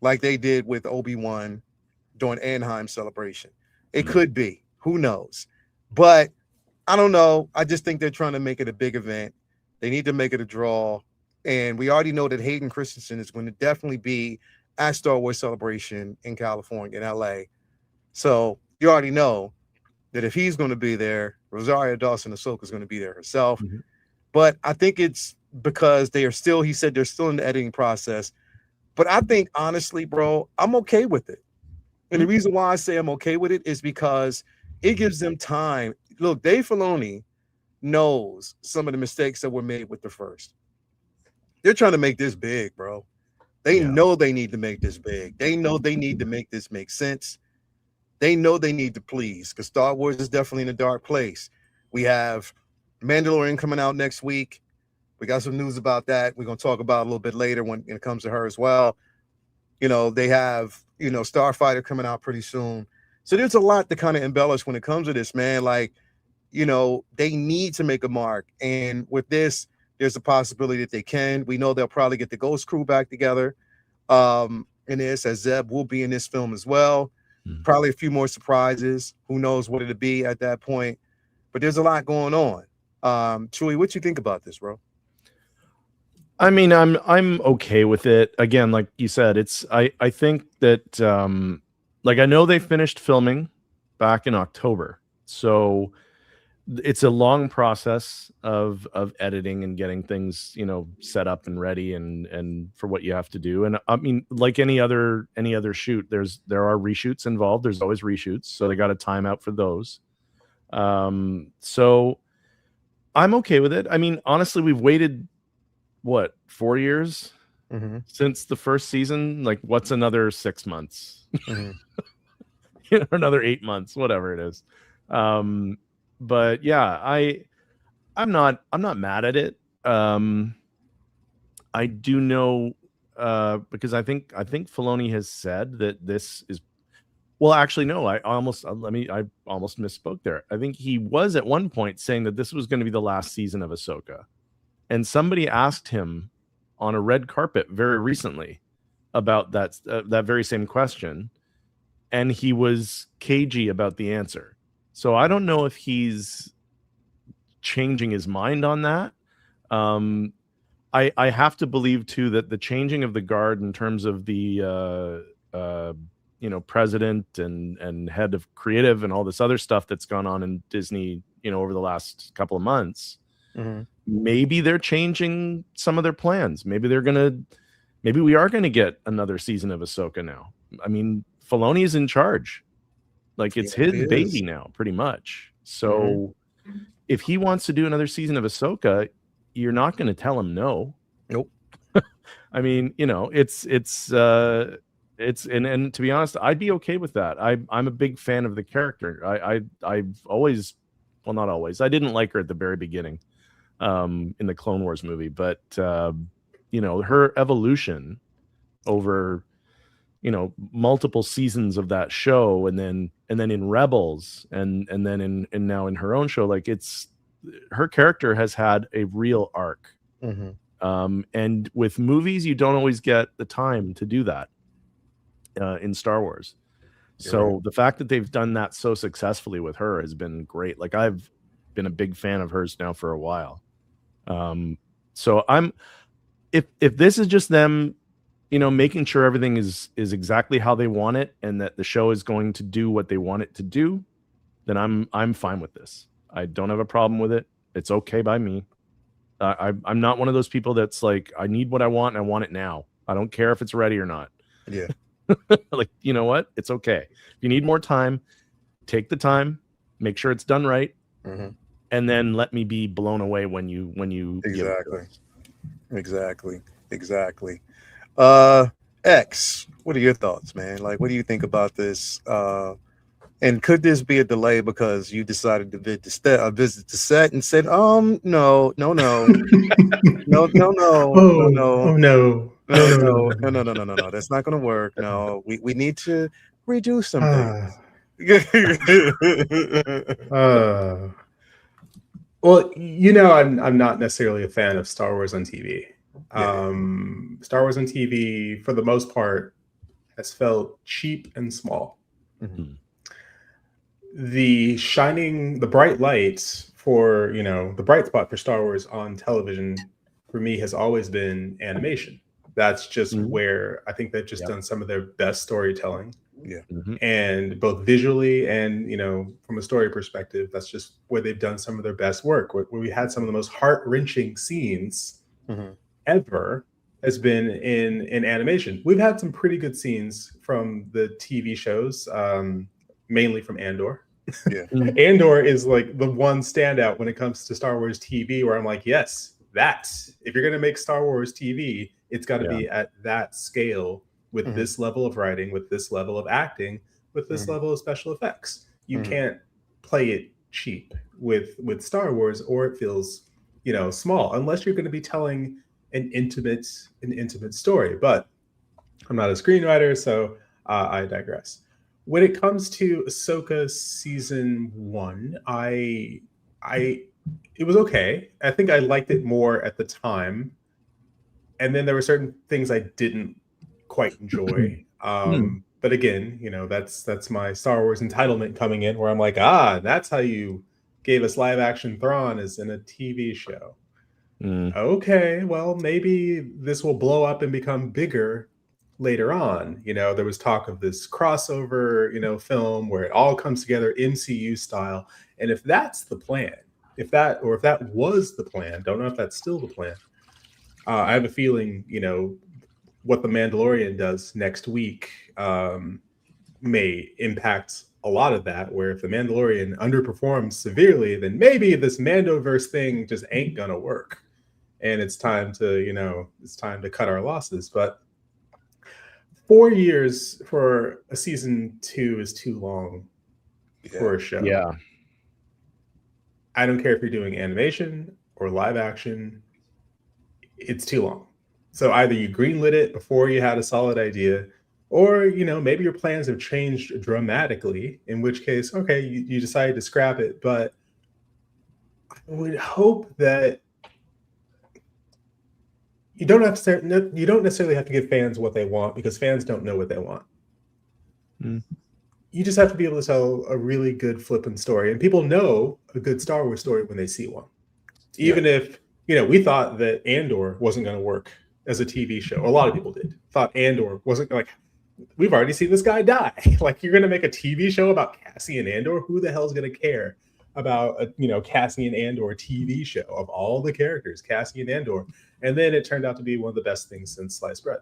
[SPEAKER 2] like they did with Obi-Wan during Anaheim Celebration. It could be. Who knows? But I don't know. I just think they're trying to make it a big event. They need to make it a draw. And we already know that Hayden Christensen is going to definitely be at Star Wars Celebration in California, in LA. So you already know that if he's going to be there, Rosario Dawson Ahsoka is going to be there herself. Mm-hmm. But I think it's because he said they're still in the editing process. But I think, honestly, bro, I'm okay with it. And the reason why I say I'm okay with it is because it gives them time. Look, Dave Filoni knows some of the mistakes that were made with the first. They're trying to make this big, bro. They know they need to make this big. They know they need to make this make sense. They know they need to please, because Star Wars is definitely in a dark place. We have Mandalorian coming out next week. We got some news about that. We're going to talk about a little bit later when it comes to her as well. You know, they have, Starfighter coming out pretty soon. So there's a lot to kind of embellish when it comes to this, man. Like, they need to make a mark. And with this, there's a possibility that they can. We know they'll probably get the Ghost crew back together in this, as Zeb will be in this film as well. Probably a few more surprises. Who knows what it'll be at that point. But there's a lot going on. Chewy, what you think about this, bro?
[SPEAKER 4] I mean, I'm okay with it. Again, like you said, I think that I know they finished filming back in October. So it's a long process of editing and getting things, set up and ready and for what you have to do. And I mean, like any other shoot, there are reshoots involved. There's always reshoots. So they got a timeout for those. So I'm okay with it. I mean, honestly, we've waited 4 years since the first season. Like, what's another 6 months? Another 8 months, whatever it is. But yeah, I'm not mad at it. I do know because I think Filoni has said that this is. Well, actually, no. I almost misspoke there. I think he was at one point saying that this was going to be the last season of Ahsoka. And somebody asked him on a red carpet very recently about that very same question, and he was cagey about the answer. So I don't know if he's changing his mind on that. I have to believe too that the changing of the guard in terms of the president and head of creative and all this other stuff that's gone on in Disney, over the last couple of months, maybe they're changing some of their plans. Maybe we are gonna get another season of Ahsoka now. I mean, Filoni is in charge. Like, it's his baby now, pretty much. So if he wants to do another season of Ahsoka, you're not going to tell him no.
[SPEAKER 2] Nope.
[SPEAKER 4] I mean, it's and to be honest, I'd be okay with that. I'm a big fan of the character. I've always, well, not always. I didn't like her at the very beginning, in the Clone Wars movie, but her evolution over multiple seasons of that show, and then in Rebels, and then now in her own show, like, her character has had a real arc. And with movies, you don't always get the time to do that in Star Wars. So the fact that they've done that so successfully with her has been great. Like, I've been a big fan of hers now for a while. So if this is just them making sure everything is exactly how they want it, and that the show is going to do what they want it to do, then I'm fine with this. I don't have a problem with it. It's okay by me. I'm not one of those people that's like, I need what I want and I want it now. I don't care if it's ready or not.
[SPEAKER 2] Yeah.
[SPEAKER 4] Like, you know what? It's okay. If you need more time, take the time, make sure it's done right, and then let me be blown away when you
[SPEAKER 2] Exactly. X, what are your thoughts, man? Like, what do you think about this? And could this be a delay because you decided to visit the set and said, no, no, no, no, no, no, no, no, that's not going to work. No, we need to redo some things.
[SPEAKER 3] Well, I'm not necessarily a fan of Star Wars on TV. Star Wars on TV, for the most part, has felt cheap and small. The bright lights for, the bright spot for Star Wars on television for me has always been animation. That's just where I think they've just done some of their best storytelling. And both visually and, from a story perspective, that's just where they've done some of their best work. Where we had some of the most heart-wrenching scenes ever has been in animation. We've had some pretty good scenes from the TV shows, mainly from Andor. Andor is like the one standout when it comes to Star Wars TV, where I'm like, yes, if you're going to make Star Wars TV, it's got to be at that scale, with this level of writing, with this level of acting, with this level of special effects. You can't play it cheap with Star Wars, or it feels, small, unless you're going to be telling an intimate story. But I'm not a screenwriter, so I digress. When it comes to Ahsoka season 1, it was okay. I think I liked it more at the time, and then there were certain things I didn't quite enjoy. But again, that's my Star Wars entitlement coming in, where I'm like, that's how you gave us live action Thrawn, is in a TV show. Okay, well, maybe this will blow up and become bigger later on. There was talk of this crossover, film where it all comes together MCU style. And if that's the plan, if that was the plan, don't know if that's still the plan. I have a feeling, what The Mandalorian does next week may impact a lot of that, where if The Mandalorian underperforms severely, then maybe this Mandoverse thing just ain't gonna work. And it's time to, cut our losses. But 4 years for a season 2 is too long for a show.
[SPEAKER 4] Yeah.
[SPEAKER 3] I don't care if you're doing animation or live action, it's too long. So either you greenlit it before you had a solid idea, or, maybe your plans have changed dramatically, in which case, okay, you decided to scrap it. But I would hope that you don't necessarily have to give fans what they want, because fans don't know what they want. You just have to be able to tell a really good flippant story, and people know a good Star Wars story when they see one. Even if we thought that Andor wasn't going to work as a TV show. A lot of people did. Thought Andor wasn't like, we've already seen this guy die. Like, you're going to make a TV show about Cassian Andor? Who the hell is going to care about a Cassian Andor TV show of all the characters, Cassian Andor? And then it turned out to be one of the best things since sliced bread.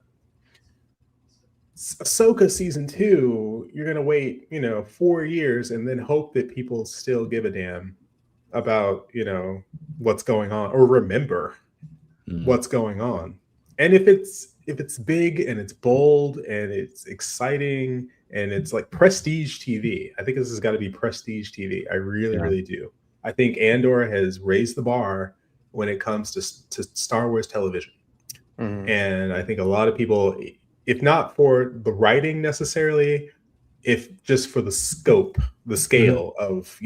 [SPEAKER 3] Ahsoka season 2, you're going to wait, 4 years and then hope that people still give a damn about, what's going on, or remember what's going on. And if it's big and it's bold and it's exciting and it's like prestige TV, I think this has got to be prestige TV. I really, really do. I think Andor has raised the bar when it comes to Star Wars television. And I think a lot of people, if not for the writing necessarily, if just for the scope, the scale of,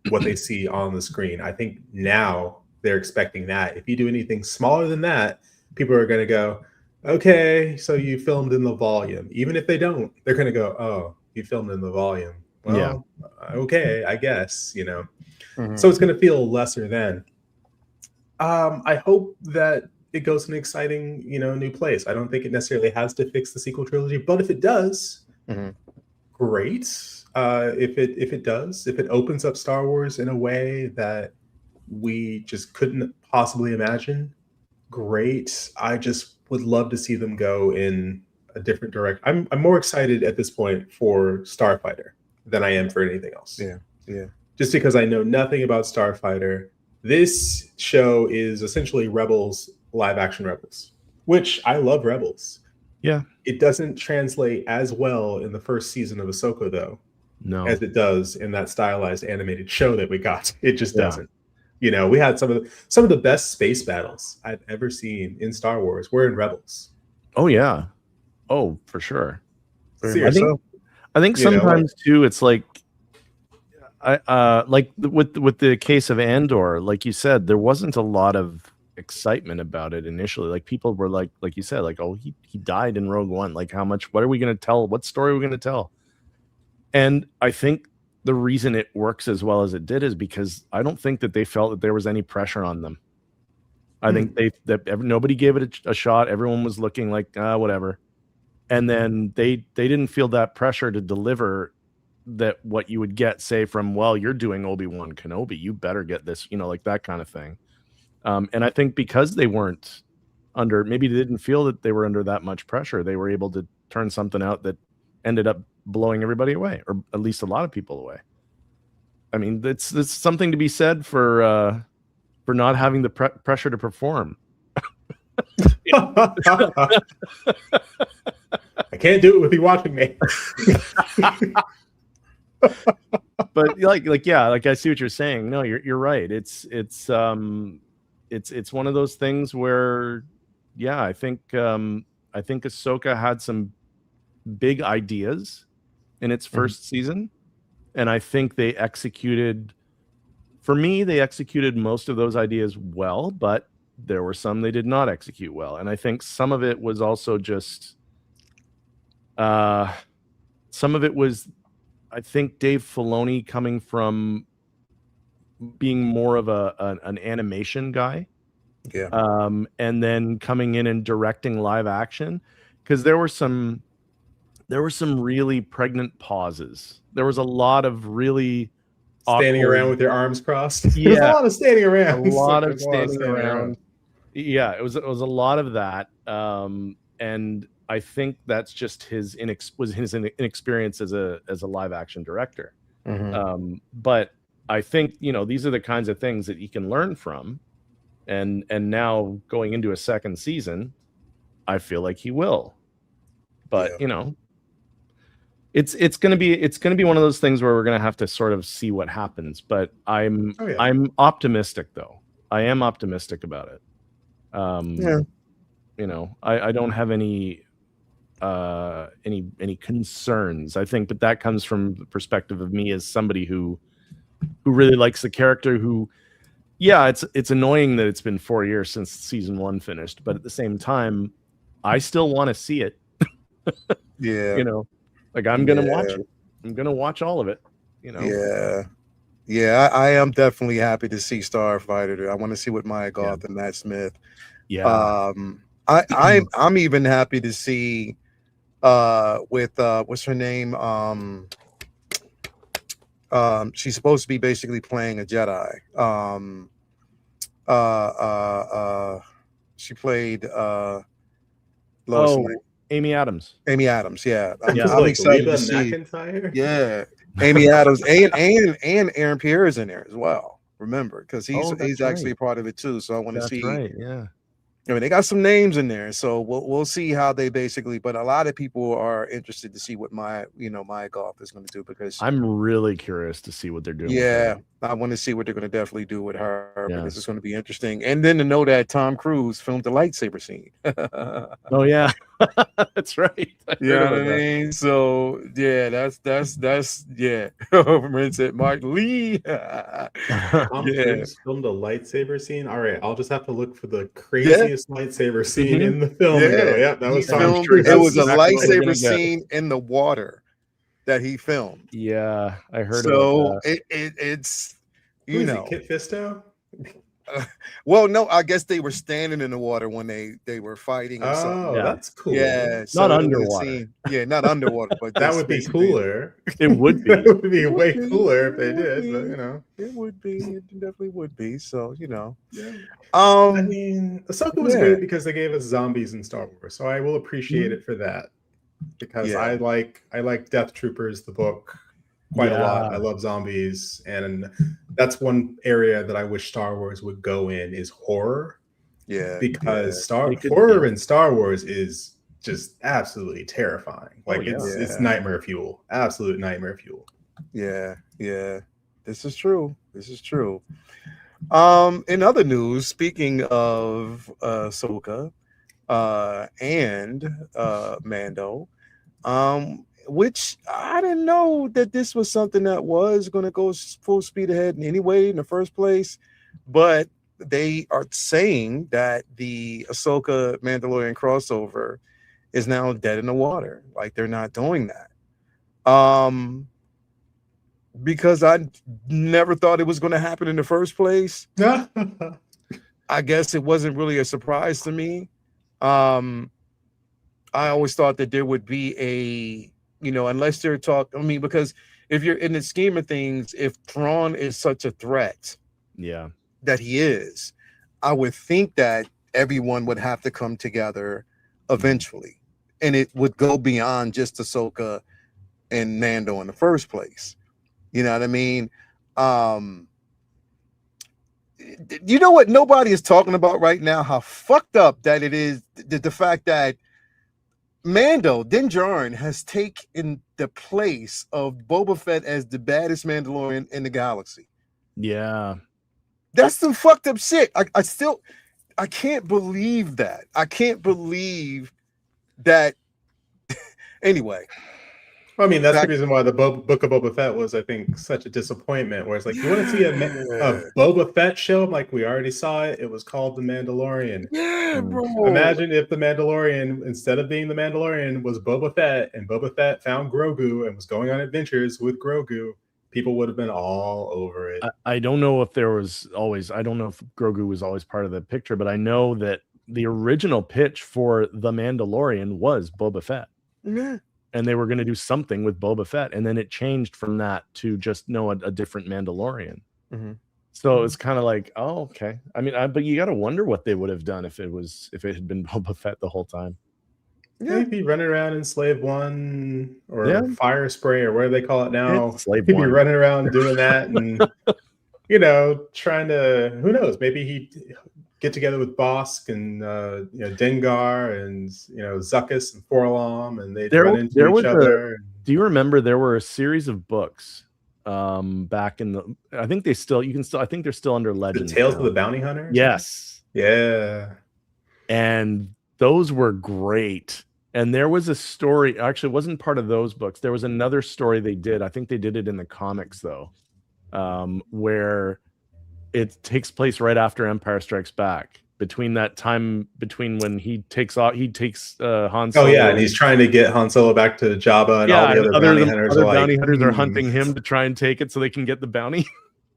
[SPEAKER 3] what they see on the screen, I think now they're expecting that. If you do anything smaller than that, people are going to go, okay, so you filmed in the volume. Even if they don't, they're going to go, oh, you filmed in the volume. Well, okay, I guess, So it's going to feel lesser then. I hope that it goes in an exciting, new place. I don't think it necessarily has to fix the sequel trilogy, but if it does, great. If it does, if it opens up Star Wars in a way that we just couldn't possibly imagine, great. I just would love to see them go in a different direction. I'm more excited at this point for Starfighter than I am for anything else.
[SPEAKER 2] Yeah.
[SPEAKER 3] Just because I know nothing about Starfighter. This show is essentially Rebels, live action Rebels, which I love Rebels.
[SPEAKER 4] Yeah.
[SPEAKER 3] It doesn't translate as well in the first season of Ahsoka, though, as it does in that stylized animated show that we got. It just doesn't. We had some of the best space battles I've ever seen in Star Wars were in Rebels.
[SPEAKER 4] Oh yeah. Oh, for sure.
[SPEAKER 3] I
[SPEAKER 4] think sometimes too, it's like, like with the case of Andor, like you said, there wasn't a lot of excitement about it initially. Like, people were like you said, like, oh, he died in Rogue One. Like, what are we going to tell? What story are we going to tell? And I think the reason it works as well as it did is because I don't think that they felt that there was any pressure on them. I think nobody gave it a shot. Everyone was looking like, whatever. And then they didn't feel that pressure to deliver that what you would get, say, from, well, you're doing Obi-Wan Kenobi, you better get this, like that kind of thing. And I think because they weren't maybe they didn't feel that they were under that much pressure, they were able to turn something out that ended up blowing everybody away, or at least a lot of people away. I mean, it's something to be said for not having the pressure to perform.
[SPEAKER 3] I can't do it with you watching me.
[SPEAKER 4] But like I see what you're saying. No, you're right. It's one of those things where, I think Ahsoka had some big ideas in its first season, and I think they executed most of those ideas well, but there were some they did not execute well. And I think some of it was also just some of it was, I think, Dave Filoni coming from being more of an animation guy, and then coming in and directing live action, because there were some really pregnant pauses. There was a lot of really
[SPEAKER 3] standing
[SPEAKER 4] awkward,
[SPEAKER 3] around with your arms crossed. There's a lot of standing around.
[SPEAKER 4] A lot of standing around. Yeah, it was a lot of that, and I think that's just his inexperience as a live action director. But I think these are the kinds of things that he can learn from, and now going into a second season, I feel like he will. But it's gonna be one of those things where we're gonna have to sort of see what happens. But I'm optimistic, though. I am optimistic about it. I don't have any concerns, I think, but that comes from the perspective of me as somebody who really likes the character, it's annoying that it's been 4 years since season 1 finished, but at the same time, I still want to see it. Like, I'm gonna watch it. I'm gonna watch all of it.
[SPEAKER 2] Yeah, I am definitely happy to see Starfighter. I want to see what Maya Goth and Matt Smith.
[SPEAKER 4] Yeah.
[SPEAKER 2] I'm even happy to see with what's her name? She's supposed to be basically playing a Jedi. She played Lois Lane.
[SPEAKER 4] Amy Adams.
[SPEAKER 2] Amy Adams, yeah. I'm
[SPEAKER 3] like
[SPEAKER 2] excited
[SPEAKER 3] Reba
[SPEAKER 2] to see.
[SPEAKER 3] McEntire?
[SPEAKER 2] Yeah, Amy Adams and Aaron Pierre is in there as well. Remember, because he's actually a part of it too. So I want to see.
[SPEAKER 4] Right. Yeah.
[SPEAKER 2] I mean, they got some names in there, so we'll see how they basically. But a lot of people are interested to see what Maya Goth is going to do, because
[SPEAKER 4] I'm really curious to see what they're doing.
[SPEAKER 2] Yeah, I want to see what they're going to definitely do with her, because it's going to be interesting. And then to know that Tom Cruise filmed the lightsaber scene.
[SPEAKER 4] Oh yeah, that's right.
[SPEAKER 2] You know what I mean? So yeah, that's yeah. Remember said Mark Lee.
[SPEAKER 3] Tom Cruise filmed a lightsaber scene. All right, I'll just have to look for the craziest lightsaber scene in the film.
[SPEAKER 2] Yeah,
[SPEAKER 3] that was
[SPEAKER 2] Tom
[SPEAKER 3] Cruise.
[SPEAKER 2] It was a lightsaber scene in the water that he filmed.
[SPEAKER 4] Yeah, I heard.
[SPEAKER 2] So
[SPEAKER 4] about that.
[SPEAKER 2] it's
[SPEAKER 3] Who is it, Kit Fisto?
[SPEAKER 2] Well, no, I guess they were standing in the water when they were fighting. Or something.
[SPEAKER 3] That's cool.
[SPEAKER 2] Yeah,
[SPEAKER 4] not underwater.
[SPEAKER 2] Not underwater, but
[SPEAKER 3] that would be cooler.
[SPEAKER 4] It would be.
[SPEAKER 3] It would be way cooler if they did, but you know,
[SPEAKER 2] it would be. It definitely would be. So you know,
[SPEAKER 3] I mean, Ahsoka was great because they gave us zombies in Star Wars, so I will appreciate it for that. Because I like Death Troopers, the book, quite a lot. I love zombies, and that's one area that I wish Star Wars would go in is horror. Yeah, because horror in Star Wars is just absolutely terrifying. Like it's nightmare fuel, absolute nightmare fuel. Yeah.
[SPEAKER 2] This is true. In other news, speaking of Ahsoka and Mando, which I didn't know that this was something that was going to go full speed ahead in any way in the first place, but they are saying that the Ahsoka Mandalorian crossover is now dead in the water. Like they're not doing that. Because I never thought it was going to happen in the first place. I guess it wasn't really a surprise to me. I always thought that there would be a, unless they're because if you're in the scheme of things, if Thrawn is such a threat, that he is, I would think that everyone would have to come together eventually, and it would go beyond just Ahsoka and Mando in the first place. You know what I mean? You know what nobody is talking about right now? How fucked up that it is, the fact that Mando, Din Djarin, has taken the place of Boba Fett as the baddest Mandalorian in the galaxy. Yeah. That's some fucked up shit. I can't believe that. I can't believe that. Anyway.
[SPEAKER 3] Well, I mean, that's the reason why the Book of Boba Fett was, I think, such a disappointment. Where it's like, you want to see a Boba Fett show? I'm like, we already saw it. It was called The Mandalorian.
[SPEAKER 2] Yeah, bro.
[SPEAKER 3] Imagine if the Mandalorian, instead of being the Mandalorian, was Boba Fett, and Boba Fett found Grogu and was going on adventures with Grogu. People would have been all over it.
[SPEAKER 4] I don't know if there was always. I don't know if Grogu was always part of the picture, but I know that the original pitch for The Mandalorian was Boba Fett.
[SPEAKER 2] Yeah.
[SPEAKER 4] And they were going to do something with Boba Fett, and then it changed from that to just a different Mandalorian.
[SPEAKER 2] Mm-hmm.
[SPEAKER 4] So it's kind of like, oh, okay. I mean, but you got to wonder what they would have done if it had been Boba Fett the whole time.
[SPEAKER 3] Yeah, he'd be running around in Slave One or Fire Spray or whatever they call it now. He'd be running around doing that, and trying to. Who knows? Maybe he'd get together with Bosk and Dengar and Zuckuss and Forlom, and they'd run into each other.
[SPEAKER 4] Do you remember there were a series of books back in the? I think they're still under Legends.
[SPEAKER 3] The Tales of the Bounty Hunter.
[SPEAKER 4] Yes.
[SPEAKER 3] Yeah.
[SPEAKER 4] And those were great. And there was a story. Actually, it wasn't part of those books. There was another story they did. I think they did it in the comics though, where it takes place right after Empire Strikes Back. Between when he takes Han Solo.
[SPEAKER 3] Oh yeah, and he's trying to get Han Solo back to Jabba, and all the other bounty hunters.
[SPEAKER 4] Bounty hunters are hunting him to try and take it so they can get the bounty.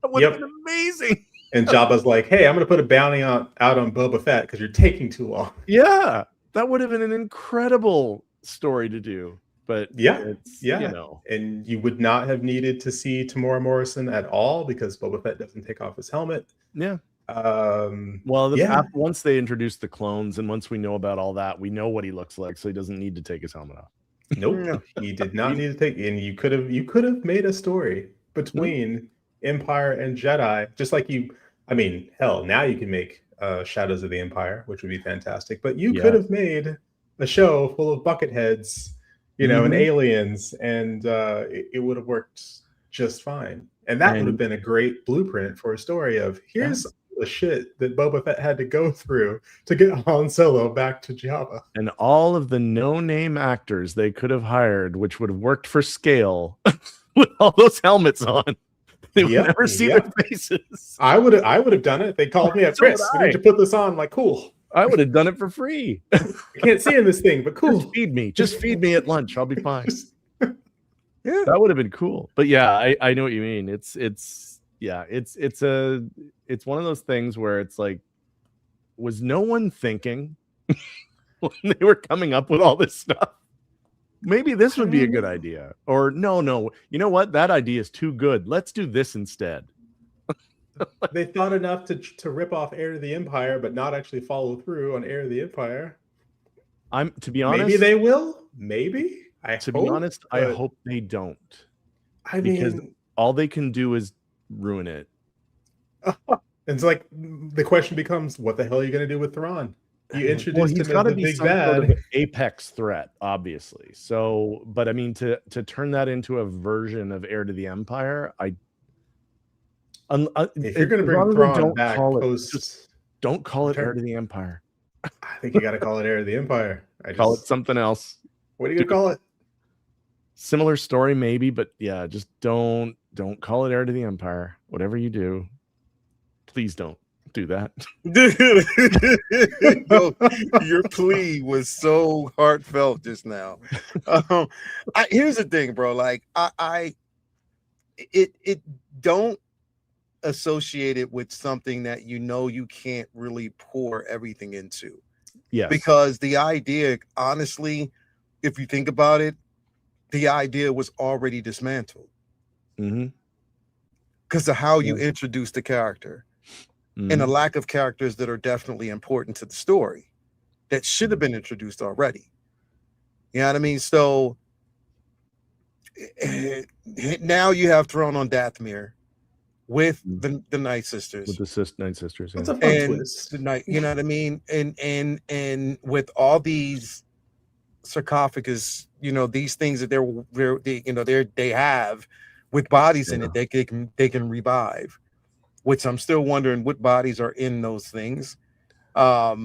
[SPEAKER 4] That would have been amazing.
[SPEAKER 3] And Jabba's like, "Hey, I'm going to put a bounty out on Boba Fett because you're taking too long."
[SPEAKER 4] Yeah, that would have been an incredible story to do. But
[SPEAKER 3] and you would not have needed to see Tamora Morrison at all because Boba Fett doesn't take off his helmet.
[SPEAKER 4] Yeah.
[SPEAKER 3] Well,
[SPEAKER 4] once they introduce the clones and once we know about all that, we know what he looks like, so he doesn't need to take his helmet off.
[SPEAKER 3] Nope, he did not need to take. And you could have made a story between Empire and Jedi, just like you. I mean, hell, now you can make Shadows of the Empire, which would be fantastic. But you could have made a show full of bucket heads, and aliens, and it would have worked just fine. And that would have been a great blueprint for a story of here's the shit that Boba Fett had to go through to get Han Solo back to Jabba.
[SPEAKER 4] And all of the no-name actors they could have hired, which would have worked for scale, with all those helmets on. They would never see their faces.
[SPEAKER 3] I would have done it. They called me up, Chris, we need to put this on. Like, cool.
[SPEAKER 4] I would have done it for free.
[SPEAKER 3] I can't see in this thing, but cool.
[SPEAKER 4] Just feed me at lunch. I'll be fine. That would have been cool. But yeah, I know what you mean. It's one of those things where it's like, was no one thinking when they were coming up with all this stuff? Maybe this would be a good idea. Or no, you know what? That idea is too good. Let's do this instead.
[SPEAKER 3] They thought enough to rip off Heir to the Empire, but not actually follow through on Heir to the Empire.
[SPEAKER 4] To be honest,
[SPEAKER 3] maybe they will. Maybe.
[SPEAKER 4] Be honest, I hope they don't. Because all they can do is ruin it.
[SPEAKER 3] It's like the question becomes, what the hell are you going to do with Thrawn? You introduced him as the big bad.
[SPEAKER 4] Sort of apex threat, obviously. So, but I mean, to turn that into a version of Heir to the Empire,
[SPEAKER 3] if you're going to bring Thrawn back,
[SPEAKER 4] don't call it Heir to the Empire.
[SPEAKER 3] I think you got to call it Heir to the Empire.
[SPEAKER 4] Call it something else.
[SPEAKER 3] What are you going to call it?
[SPEAKER 4] Similar story, maybe, but yeah, just don't call it Heir to the Empire. Whatever you do, please don't do that.
[SPEAKER 2] Your plea was so heartfelt just now. Here's the thing, bro. Like it don't associate it with something that you can't really pour everything into.
[SPEAKER 4] Yeah,
[SPEAKER 2] because the idea, honestly, if you think about it, the idea was already dismantled. Because of how you introduce the character. And a lack of characters that are definitely important to the story that should have been introduced already. You know what I mean? So now you have Thrawn on Dathomir with the Night Sisters.
[SPEAKER 4] With the Night Sisters.
[SPEAKER 3] That's a fun twist.
[SPEAKER 2] You know what I mean? And with all these sarcophagus, these things that they have with bodies in it, they can revive. Which I'm still wondering what bodies are in those things. But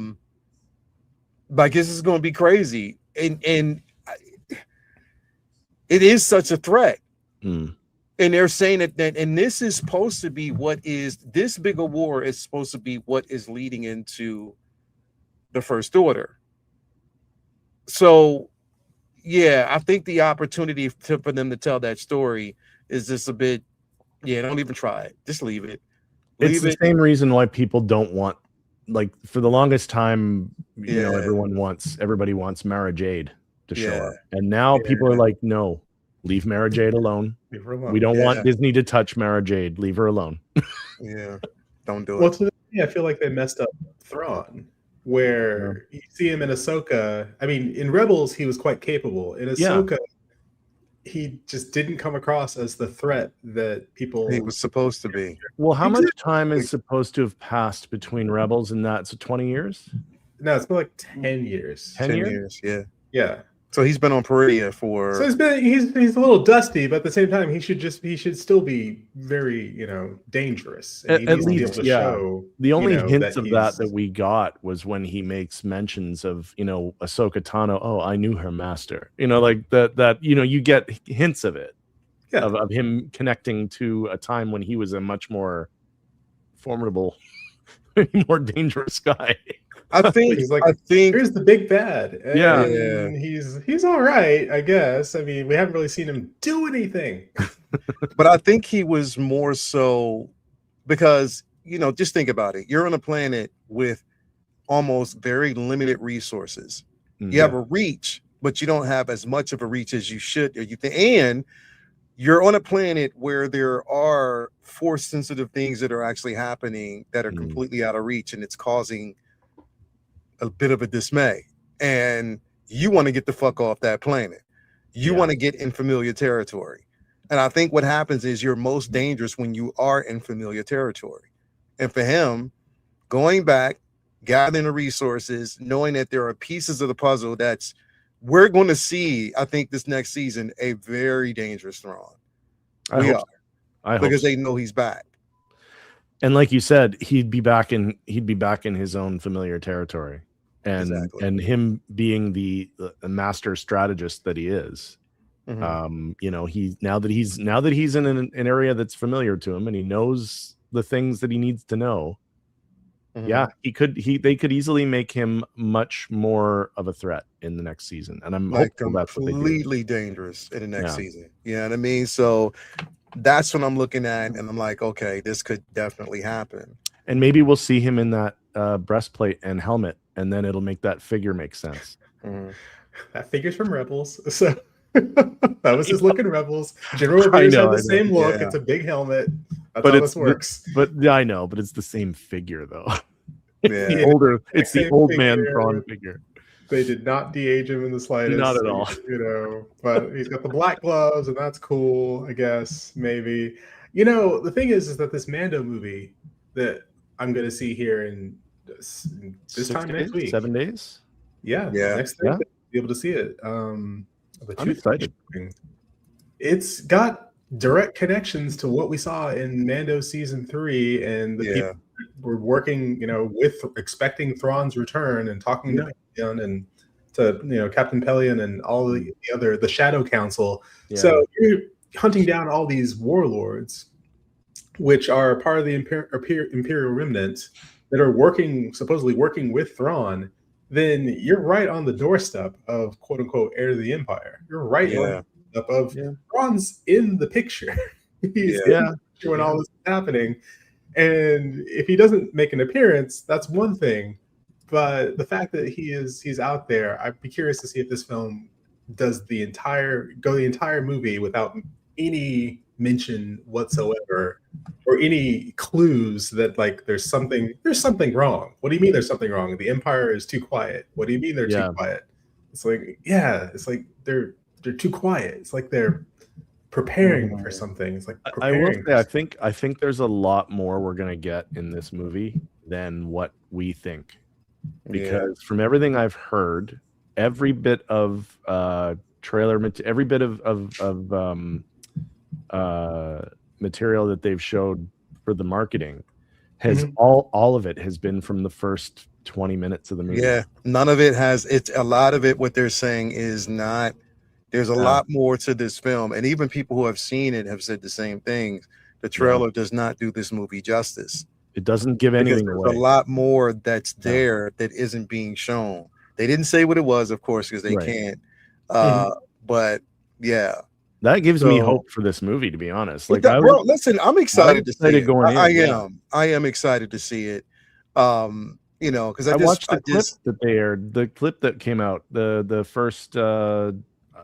[SPEAKER 2] I guess it's going to be crazy. And it is such a threat. And they're saying that and this is supposed to be this bigger war is supposed to be what is leading into the First Order. So, yeah, I think the opportunity for them to tell that story is just a bit, don't even try it. Just leave it.
[SPEAKER 4] It's the same reason why people don't want, like, for the longest time, everybody wants Mara Jade to show up. And now people are like, no, leave Mara Jade alone.
[SPEAKER 3] Leave her alone.
[SPEAKER 4] We don't want Disney to touch Mara Jade. Leave her alone.
[SPEAKER 2] Don't do it.
[SPEAKER 3] Well, to me, I feel like they messed up Thrawn, where you see him in Ahsoka. I mean, in Rebels, he was quite capable. In Ahsoka, he just didn't come across as the threat that he
[SPEAKER 2] was supposed to be.
[SPEAKER 4] Well, how much time is supposed to have passed between Rebels and that? So 20 years?
[SPEAKER 3] No, it's been like 10 years.
[SPEAKER 2] 10 years, yeah.
[SPEAKER 3] Yeah.
[SPEAKER 2] So he's been on Peridea for.
[SPEAKER 3] So he's a little dusty, but at the same time, he should still be very dangerous. And
[SPEAKER 4] at least, show, the only hints of that we got was when he makes mentions of Ahsoka Tano. Oh, I knew her master. Like that. You get hints of it, of him connecting to a time when he was a much more formidable, more dangerous guy.
[SPEAKER 3] I think here's the big bad. And he's all right, I guess. I mean, we haven't really seen him do anything.
[SPEAKER 2] But I think he was more so because just think about it. You're on a planet with almost very limited resources. You have a reach, but you don't have as much of a reach as you should, or you think. And you're on a planet where there are force sensitive things that are actually happening that are completely out of reach, and it's causing a bit of a dismay. And you want to get the fuck off that planet. You want to get in familiar territory. And I think what happens is you're most dangerous when you are in familiar territory. And for him, going back, gathering the resources, knowing that there are pieces of the puzzle we're going to see, I think, this next season, a very dangerous Thrawn. Because they know he's back.
[SPEAKER 4] And like you said, he'd be back in his own familiar territory. And him being the master strategist that he is, he now that he's in an area that's familiar to him and he knows the things that he needs to know. They could easily make him much more of a threat in the next season, and I'm hopeful that's what they do.
[SPEAKER 2] Completely dangerous in the next season. You know what I mean? So that's what I'm looking at, and I'm like, okay, this could definitely happen.
[SPEAKER 4] And maybe we'll see him in that breastplate and helmet, and then it'll make that figure make sense.
[SPEAKER 3] That figure's from Rebels, so that was his look in Rebels. General Revere's have the same look. It's a big helmet. That's how this works.
[SPEAKER 4] But I know, but it's the same figure though.
[SPEAKER 2] Yeah.
[SPEAKER 4] Older. It's the old man Thrawn figure.
[SPEAKER 3] They did not de-age him in the slightest.
[SPEAKER 4] Not at all.
[SPEAKER 3] But he's got the black gloves, and that's cool, I guess, maybe. The thing is that this Mando movie that I'm going to see here in this time next week.
[SPEAKER 4] 7 days?
[SPEAKER 3] Yeah. Next Thursday, be able to see it.
[SPEAKER 4] I'm excited.
[SPEAKER 3] It's got direct connections to what we saw in Mando season 3, and the people were working, with expecting Thrawn's return and talking to Pellaeon and to Captain Pellaeon and all the Shadow Council. Yeah. So you're hunting down all these warlords, which are part of the Imperial Remnant that are supposedly working with Thrawn. Then you're right on the doorstep of "quote unquote" heir to the Empire. You're right on the doorstep of Thrawn's in the picture. He's in the picture when all this is happening. And if he doesn't make an appearance, that's one thing. But the fact that he's out there, I'd be curious to see if this film does the entire movie without any mention whatsoever or any clues that there's something wrong. What do you mean there's something wrong? The Empire is too quiet. What do you mean they're too quiet? It's like they're too quiet. It's like they're preparing for something. It's like
[SPEAKER 4] I will say, I think there's a lot more we're gonna get in this movie than what we think, because from everything I've heard, every bit of trailer, every bit of material that they've showed for the marketing has all of it has been from the first 20 minutes of the movie.
[SPEAKER 2] Yeah, none of it has. It's a lot of it. What they're saying is not. There's a lot more to this film, and even people who have seen it have said the same thing. The trailer does not do this movie justice.
[SPEAKER 4] It doesn't give anything away.
[SPEAKER 2] There's a lot more that's there that isn't being shown. They didn't say what it was, of course, because they can't. But yeah,
[SPEAKER 4] that gives me hope for this movie, to be honest.
[SPEAKER 2] Listen, I'm excited to see it.
[SPEAKER 4] Going
[SPEAKER 2] I am excited to see it. Because I
[SPEAKER 4] watched the clip that they aired, the clip that came out, the first.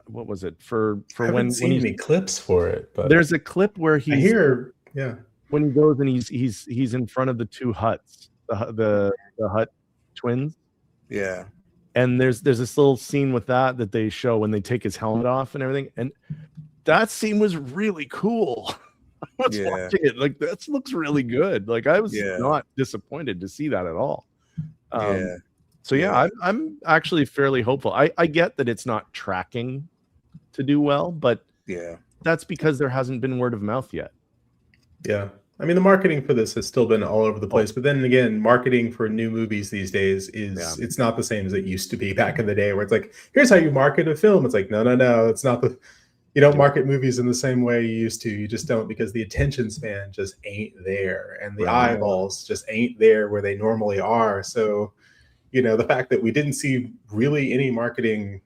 [SPEAKER 4] What was it for?
[SPEAKER 3] I haven't seen any clips for it, but
[SPEAKER 4] there's a clip where
[SPEAKER 3] I hear
[SPEAKER 4] when he goes and he's in front of the two huts, the Hut twins.
[SPEAKER 2] Yeah.
[SPEAKER 4] And there's this little scene with that they show when they take his helmet off and everything, and that scene was really cool. I was watching it, that looks really good. I was not disappointed to see that at all. So I'm actually fairly hopeful. I get that it's not tracking to do well, but that's because there hasn't been word of mouth yet.
[SPEAKER 3] Yeah. I mean, the marketing for this has still been all over the place, but then again, marketing for new movies these days it's not the same as it used to be back in the day, where it's like, here's how you market a film. It's like, no, it's not you don't market movies in the same way you used to. You just don't, because the attention span just ain't there, and the eyeballs just ain't there where they normally are. So, the fact that we didn't see really any marketing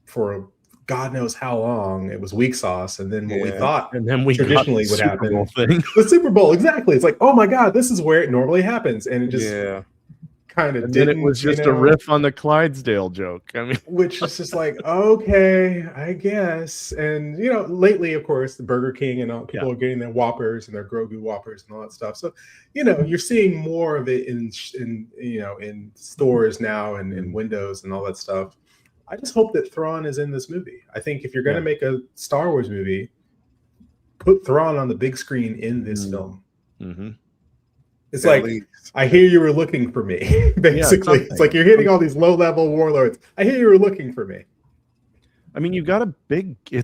[SPEAKER 3] for God knows how long it was weak sauce, and then what we thought
[SPEAKER 4] and then we
[SPEAKER 3] traditionally
[SPEAKER 4] got
[SPEAKER 3] would
[SPEAKER 4] Super
[SPEAKER 3] happen.
[SPEAKER 4] Bowl thing.
[SPEAKER 3] The Super Bowl, exactly. It's like, oh my God, this is where it normally happens, and it just kind of
[SPEAKER 4] And
[SPEAKER 3] didn't.
[SPEAKER 4] then it was just a riff on the Clydesdale joke. I mean,
[SPEAKER 3] which is just like, okay, I guess. And lately, of course, the Burger King and all people are getting their Whoppers and their Grogu Whoppers and all that stuff. So, you're seeing more of it in stores now and in windows and all that stuff. I just hope that Thrawn is in this movie. I think if you're going to make a Star Wars movie, put Thrawn on the big screen in this film.
[SPEAKER 4] Mm-hmm.
[SPEAKER 3] It's like, I hear you were looking for me, basically. It's like you're hitting all these low-level warlords. I hear you were looking for me.
[SPEAKER 4] I mean, it's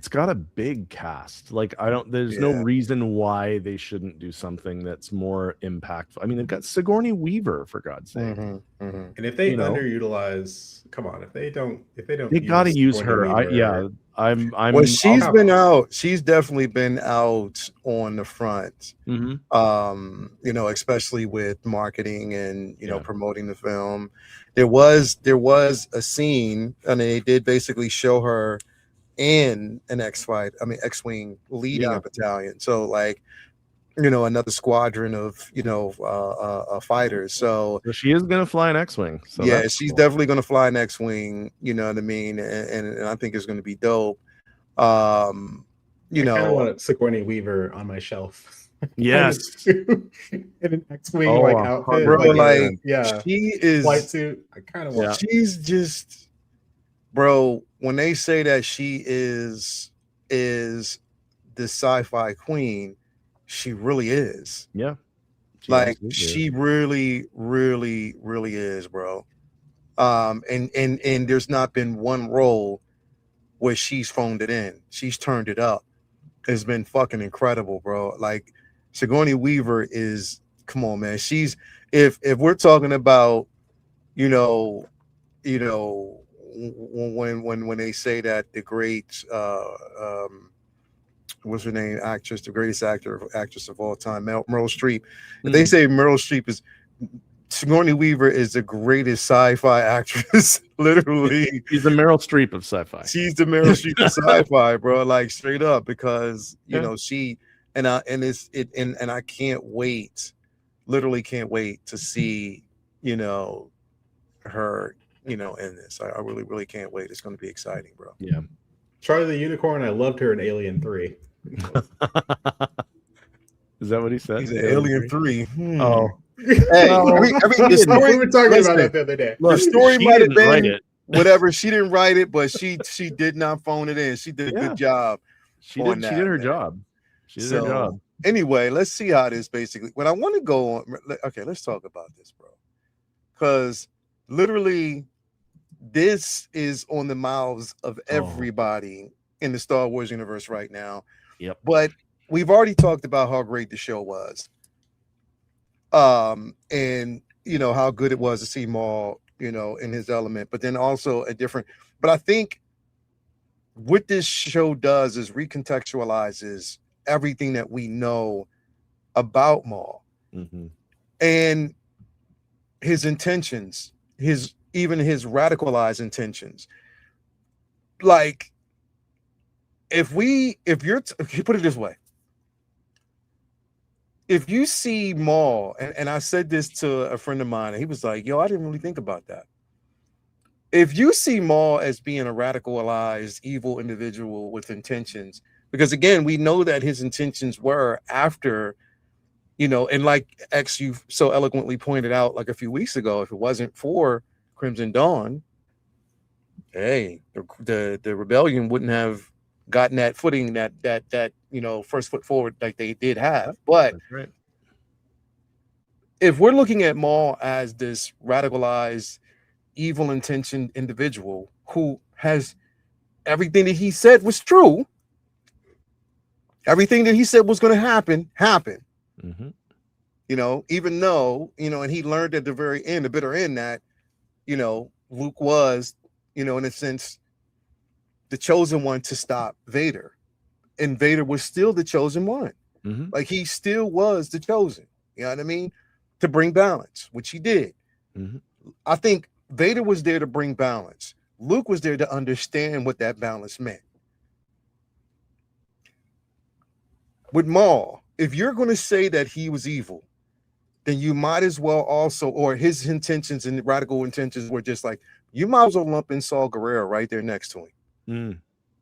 [SPEAKER 4] got a big cast. Like, there's no reason why they shouldn't do something that's more impactful. I mean, they've got Sigourney Weaver, for God's sake.
[SPEAKER 3] Mm-hmm. And if they underutilize, come on, if they don't,
[SPEAKER 4] they got to use her.
[SPEAKER 2] Well, she's definitely been out on the front.
[SPEAKER 4] Mm-hmm.
[SPEAKER 2] Especially with marketing and promoting the film. There was a scene, and they did basically show her in an X-wing leading a battalion. So like, another squadron of fighters. So
[SPEAKER 4] she is gonna fly an X-wing. So
[SPEAKER 2] she's definitely gonna fly an X-wing. You know what I mean? And I think it's gonna be dope. I
[SPEAKER 3] kind of want Sigourney Weaver on my shelf.
[SPEAKER 4] Yes,
[SPEAKER 3] in an X-wing outfit,
[SPEAKER 2] bro. She is
[SPEAKER 3] flight suit. I kind of want.
[SPEAKER 2] She's just, bro. When they say that she is the sci-fi queen, she really is.
[SPEAKER 4] Yeah,
[SPEAKER 2] she really, really, really is, bro. And there's not been one role where she's phoned it in. She's turned it up. It's been fucking incredible, bro. Like, Sigourney Weaver is, come on, man. She's, if we're talking about, when they say that the great what's her name, actress, the greatest actress of all time, Meryl Streep. If they say Meryl Streep is, Sigourney Weaver is the greatest sci-fi actress, literally.
[SPEAKER 4] She's the Meryl Streep of sci-fi.
[SPEAKER 2] She's the Meryl Streep of sci-fi, bro. Like, straight up, because she and I can't wait, literally can't wait to see, her, in this. I really, really can't wait. It's going to be exciting, bro.
[SPEAKER 4] Yeah.
[SPEAKER 3] Charlie the Unicorn, I loved her in Alien 3.
[SPEAKER 4] Is that what he said?
[SPEAKER 2] He's in Alien 3.
[SPEAKER 4] Oh.
[SPEAKER 2] Hey, the story,
[SPEAKER 3] we were talking about that the other day.
[SPEAKER 2] The story might have been whatever. She didn't write it, but she did not phone it in. She did a good job.
[SPEAKER 4] She did her job. She did her job.
[SPEAKER 2] Anyway, let's see how this basically. When I want to go on, okay, let's talk about this, bro. Because literally, this is on the mouths of everybody in the Star Wars universe right now.
[SPEAKER 4] Yep.
[SPEAKER 2] But we've already talked about how great the show was. And how good it was to see Maul, in his element, but then also but I think what this show does is recontextualizes everything that we know about Maul and his intentions, even his radicalized intentions. Like, if you put it this way, if you see Maul, and I said this to a friend of mine, and he was like, yo, I didn't really think about that. If you see Maul as being a radicalized, evil individual with intentions, because again, we know that his intentions were after, and like X, you so eloquently pointed out like a few weeks ago, if it wasn't for Crimson Dawn, hey, the rebellion wouldn't have gotten that footing, that first foot forward like they did have. But
[SPEAKER 4] right.
[SPEAKER 2] If we're looking at Maul as this radicalized, evil intentioned individual who has everything that he said was true, everything that he said was going to happen happened. Even though, and he learned at the very end, the bitter end, that Luke was, in a sense, the chosen one to stop Vader, and Vader was still the chosen one. Like, he still was the chosen, you know what I mean, to bring balance, which he did. I think Vader was there to bring balance. Luke was there to understand what that balance meant. with Maul, if you're going to say that he was evil, then you might as well also, or his intentions and radical intentions were just like, you might as well lump in Saul Guerrero right there next to him.
[SPEAKER 4] Mm.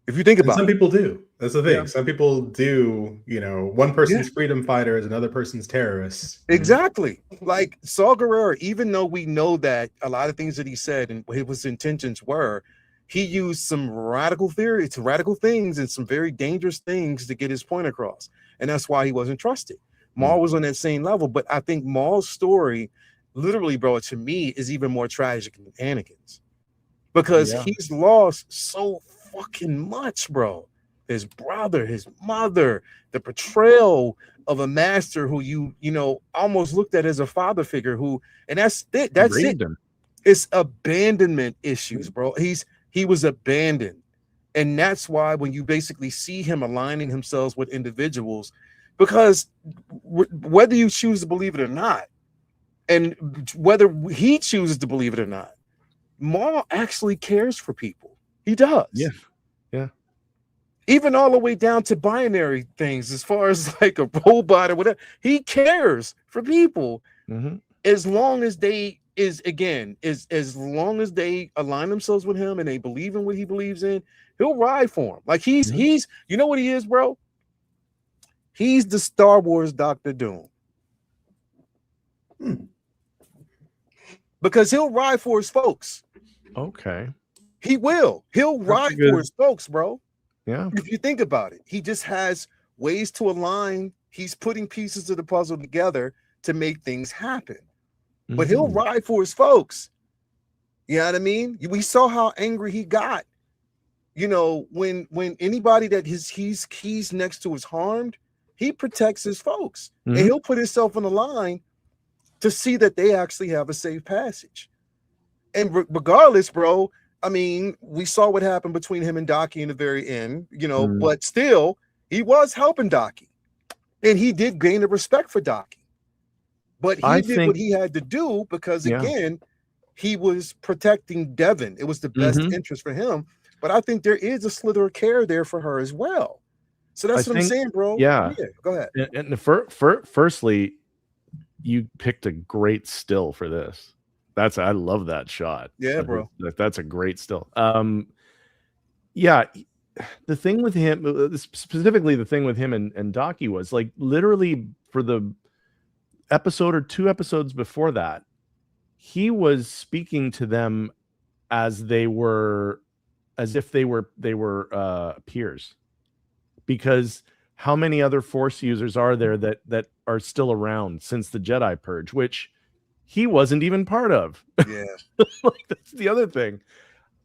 [SPEAKER 2] If you think about
[SPEAKER 3] some
[SPEAKER 2] it.
[SPEAKER 3] people do. That's the thing.
[SPEAKER 4] Yeah.
[SPEAKER 3] Some people do, one person's freedom fighter is another person's terrorist.
[SPEAKER 2] Exactly. Like Saul Guerrero, even though we know that a lot of things that he said and what his intentions were, he used some radical theories, radical things, and some very dangerous things to get his point across. And that's why he wasn't trusted. Maul was on that same level, but I think Maul's story, literally, bro, to me, is even more tragic than Anakin's. Because he's lost so fucking much, bro. His brother, his mother, the portrayal of a master who you almost looked at as a father figure and that's it. That's it. It's abandonment issues, bro. He was abandoned. And that's why when you basically see him aligning himself with individuals, because whether you choose to believe it or not, and whether he chooses to believe it or not, Maul actually cares for people. He does.
[SPEAKER 4] Yeah.
[SPEAKER 2] Even all the way down to binary things, as far as like a robot or whatever, he cares for people as long as they as long as they align themselves with him and they believe in what he believes in, he'll ride for him. Like he's you know what he is, bro? He's the Star Wars Doctor Doom. Because he'll ride for his folks.
[SPEAKER 4] Okay.
[SPEAKER 2] He will. He'll ride for his folks, bro.
[SPEAKER 4] Yeah.
[SPEAKER 2] If you think about it, he just has ways to align. He's putting pieces of the puzzle together to make things happen. But he'll ride for his folks. You know what I mean? We saw how angry he got. When anybody that he's next to is harmed, he protects his folks. And he'll put himself on the line to see that they actually have a safe passage. And regardless, bro, I mean, we saw what happened between him and Daki in the very end, but still, he was helping Daki. And he did gain the respect for Daki. But he did what he had to do because, again, he was protecting Devin. It was the best interest for him. But I think there is a slither of care there for her as well. So that's what I'm saying, bro.
[SPEAKER 4] Yeah.
[SPEAKER 2] Go ahead.
[SPEAKER 4] And firstly, you picked a great still for this. I love that shot.
[SPEAKER 2] Yeah, bro.
[SPEAKER 4] That's a great still. The thing with him, specifically the thing with him and Daki was like literally for the episode or 2 episodes before that, he was speaking to them as if they were peers. Because how many other Force users are there that are still around since the Jedi Purge, which he wasn't even part of?
[SPEAKER 2] Yeah.
[SPEAKER 4] Like that's the other thing.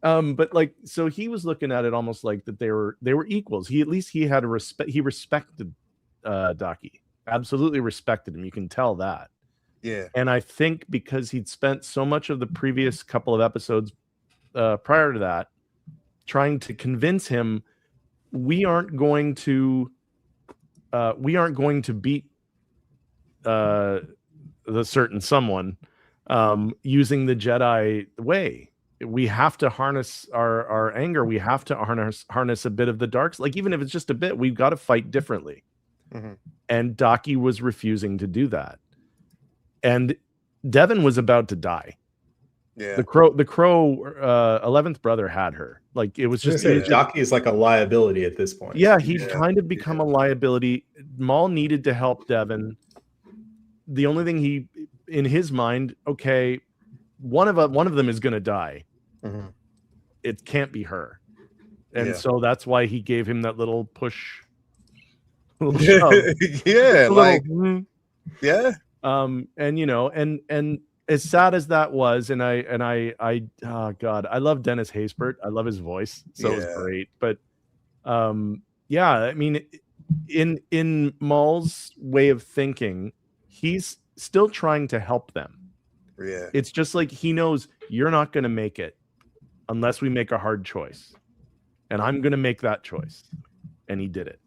[SPEAKER 4] But like, so he was looking at it almost like that they were equals. He had a respect. He respected Daki. Absolutely respected him. You can tell that.
[SPEAKER 2] Yeah.
[SPEAKER 4] And I think because he'd spent so much of the previous couple of episodes prior to that trying to convince him we aren't going to beat the certain someone using the Jedi way. We have to harness our anger. We have to harness a bit of the dark. Like even if it's just a bit, we've got to fight differently. And Daki was refusing to do that. And Devin was about to die.
[SPEAKER 2] Yeah.
[SPEAKER 4] The crow 11th brother had her. Like it was just
[SPEAKER 3] Daki is like a liability at this point.
[SPEAKER 4] Yeah, he'd kind of become a liability. Maul needed to help Devin. The only thing in his mind, okay, one of them is going to die. It can't be her. And so that's why he gave him that little push. Little shove. And as sad as that was, and I oh God, I love Dennis Haysbert. I love his voice. So it was great. But I mean, in Maul's way of thinking, he's still trying to help them.
[SPEAKER 2] Yeah.
[SPEAKER 4] It's just like he knows you're not going to make it unless we make a hard choice. And I'm going to make that choice. And he did it.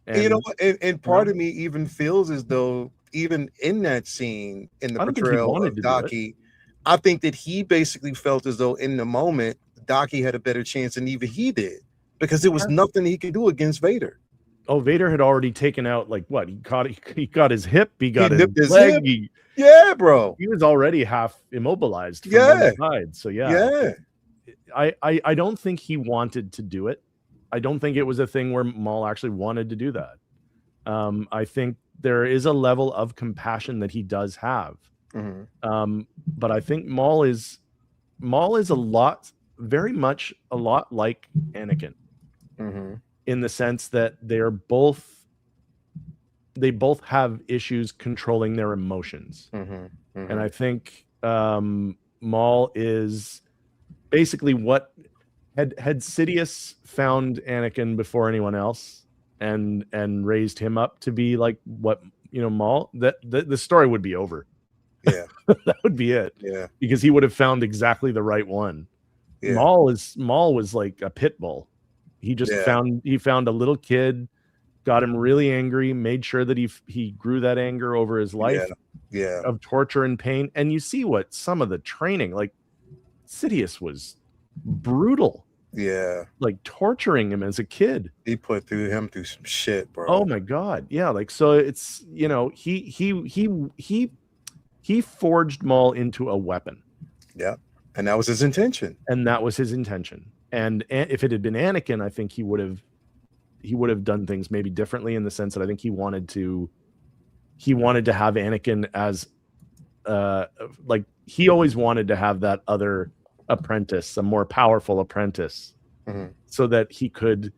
[SPEAKER 2] And you know what? And part of me even feels as though even in that scene, in the portrayal of Daki, I think that he basically felt as though in the moment, Daki had a better chance than even he did. Because there was nothing he could do against Vader.
[SPEAKER 4] Oh, Vader had already taken out, like, what? He got his hip, he got his
[SPEAKER 2] nipped his
[SPEAKER 4] leg.
[SPEAKER 2] hip. Yeah, bro.
[SPEAKER 4] He was already half immobilized from
[SPEAKER 2] Yeah.
[SPEAKER 4] one side. So
[SPEAKER 2] Yeah.
[SPEAKER 4] I don't think he wanted to do it. I don't think it was a thing where Maul actually wanted to do that. I think there is a level of compassion that he does have. But I think Maul is very much a lot like Anakin, in the sense that they both have issues controlling their emotions. And I think Maul is basically what had Sidious found Anakin before anyone else and raised him up to be like what, Maul, that the story would be over.
[SPEAKER 2] Yeah.
[SPEAKER 4] That would be it.
[SPEAKER 2] Yeah.
[SPEAKER 4] Because he would have found exactly the right one.
[SPEAKER 2] Yeah.
[SPEAKER 4] Maul was like a pit bull. He just found a little kid, got him really angry, made sure that he grew that anger over his life of torture and pain. And you see what some of the training, like Sidious was brutal.
[SPEAKER 2] Yeah.
[SPEAKER 4] Like torturing him as a kid.
[SPEAKER 2] He put him through some shit, bro.
[SPEAKER 4] Oh my God. Yeah. Like, so it's, he forged Maul into a weapon.
[SPEAKER 2] Yeah. And that was his intention.
[SPEAKER 4] And if it had been Anakin, I think he would have done things maybe differently, in the sense that I think he wanted to have Anakin as like, he always wanted to have that other apprentice, a more powerful apprentice, so that he could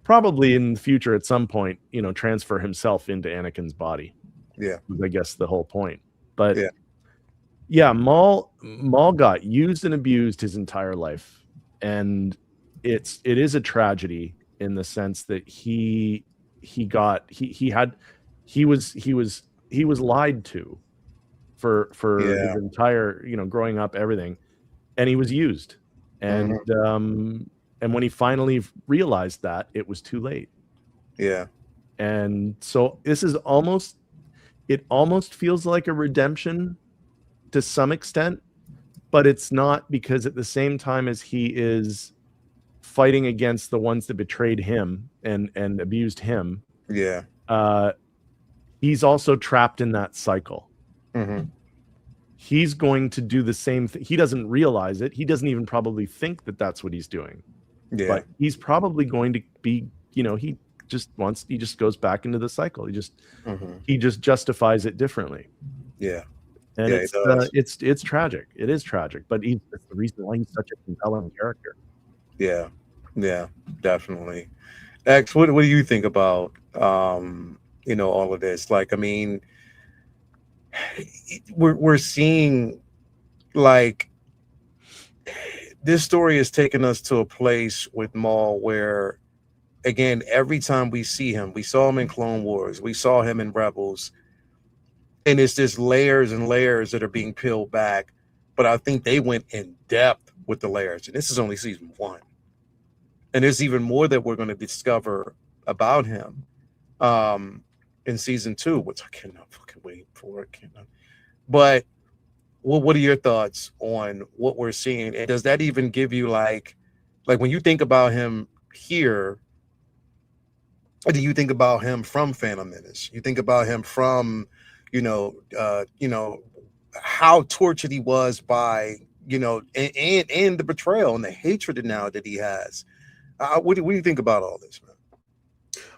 [SPEAKER 4] probably in the future at some point, transfer himself into Anakin's body.
[SPEAKER 2] Yeah.
[SPEAKER 4] I guess the whole point. But Maul got used and abused his entire life. And it is a tragedy in the sense that he was lied to for his entire, growing up, everything. And he was used. And and when he finally realized that, it was too late.
[SPEAKER 2] Yeah.
[SPEAKER 4] And so this is almost feels like a redemption to some extent, but it's not, because at the same time as he is fighting against the ones that betrayed him and abused him, he's also trapped in that cycle. He's going to do the same thing. He doesn't realize it. He doesn't even probably think that that's what he's doing. Yeah. But he's probably going to be, he just goes back into the cycle. He just justifies it differently.
[SPEAKER 2] Yeah.
[SPEAKER 4] And it's tragic. It is tragic, but that's the reason why he's such a compelling character.
[SPEAKER 2] Yeah. Yeah, definitely. X, what do you think about all of this? Like, I mean, we're seeing, like, this story has taken us to a place with Maul where, again, every time we see him, we saw him in Clone Wars, we saw him in Rebels, and it's just layers and layers that are being peeled back. But I think they went in depth with the layers, and this is only season 1. And there's even more that we're going to discover about him in season 2, which I cannot fucking wait for. But what are your thoughts on what we're seeing? And does that even give you like when you think about him here, do you think about him from Phantom Menace? You think about him from, how tortured he was by, and the betrayal and the hatred now that he has. What do you think about all this, man?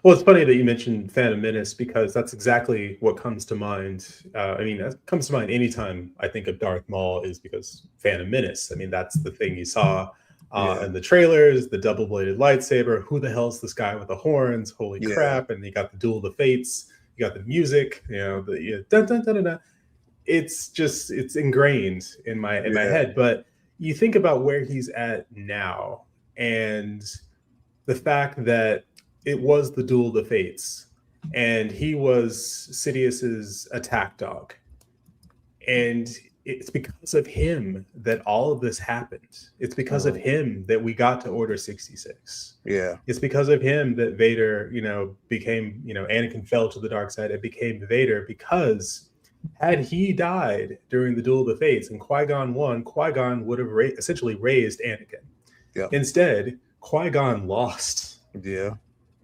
[SPEAKER 3] Well, it's funny that you mentioned Phantom Menace, because that's exactly what comes to mind. That comes to mind anytime I think of Darth Maul, is because Phantom Menace. I mean, that's the thing you saw in the trailers, the double-bladed lightsaber. Who the hell's this guy with the horns? Holy crap. And you got the Duel of the Fates. You got the music, the dun, dun, dun, dun, dun. It's ingrained in my head. But you think about where he's at now, and the fact that it was the Duel of the Fates, and he was Sidious's attack dog. And it's because of him that all of this happened. It's because of him that we got to Order 66.
[SPEAKER 2] Yeah.
[SPEAKER 3] It's because of him that Vader, became, Anakin fell to the dark side and became Vader, because had he died during the Duel of the Fates and Qui-Gon won, Qui-Gon would have essentially raised Anakin.
[SPEAKER 2] Yeah.
[SPEAKER 3] Instead, Qui-Gon lost.
[SPEAKER 2] Yeah.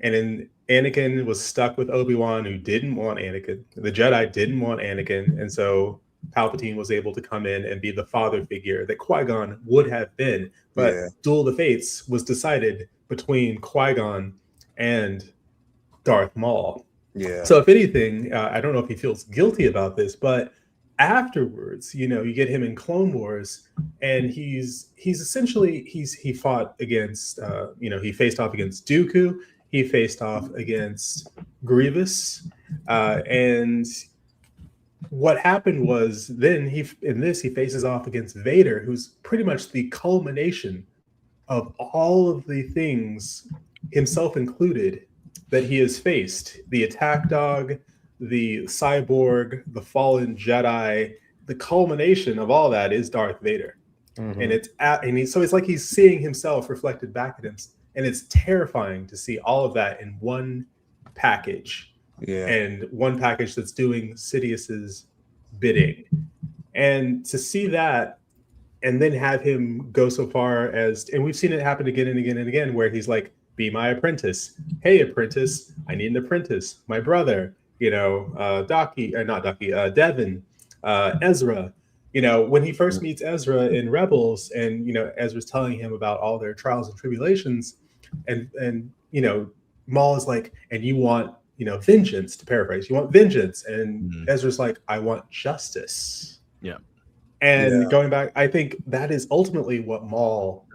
[SPEAKER 3] And Anakin was stuck with Obi-Wan, who didn't want Anakin. The Jedi didn't want Anakin, and so Palpatine was able to come in and be the father figure that Qui-Gon would have been. But Duel of the Fates was decided between Qui-Gon and Darth Maul.
[SPEAKER 2] Yeah.
[SPEAKER 3] So if anything, I don't know if he feels guilty about this, but afterwards, you know, you get him in Clone Wars, and he's essentially he fought against, you know, he faced off against Dooku, he faced off against Grievous, and what happened was then he faces off against Vader, who's pretty much the culmination of all of the things, himself included, that he has faced: the attack dog, the cyborg, the fallen Jedi. The culmination of all that is Darth Vader. And so it's like he's seeing himself reflected back at him, and it's terrifying to see all of that in one package. And one package that's doing Sidious's bidding. And to see that, and then have him go so far as, and we've seen it happen again and again and again, where he's like, be my apprentice. Hey, apprentice, I need an apprentice. My brother, you know, Devin, Ezra. You know, when he first meets Ezra in Rebels, and, you know, Ezra's telling him about all their trials and tribulations, and you know, Maul is like, and you want, you know, vengeance, to paraphrase, you want vengeance. And Ezra's like, I want justice. And going back, I think that is ultimately what Maul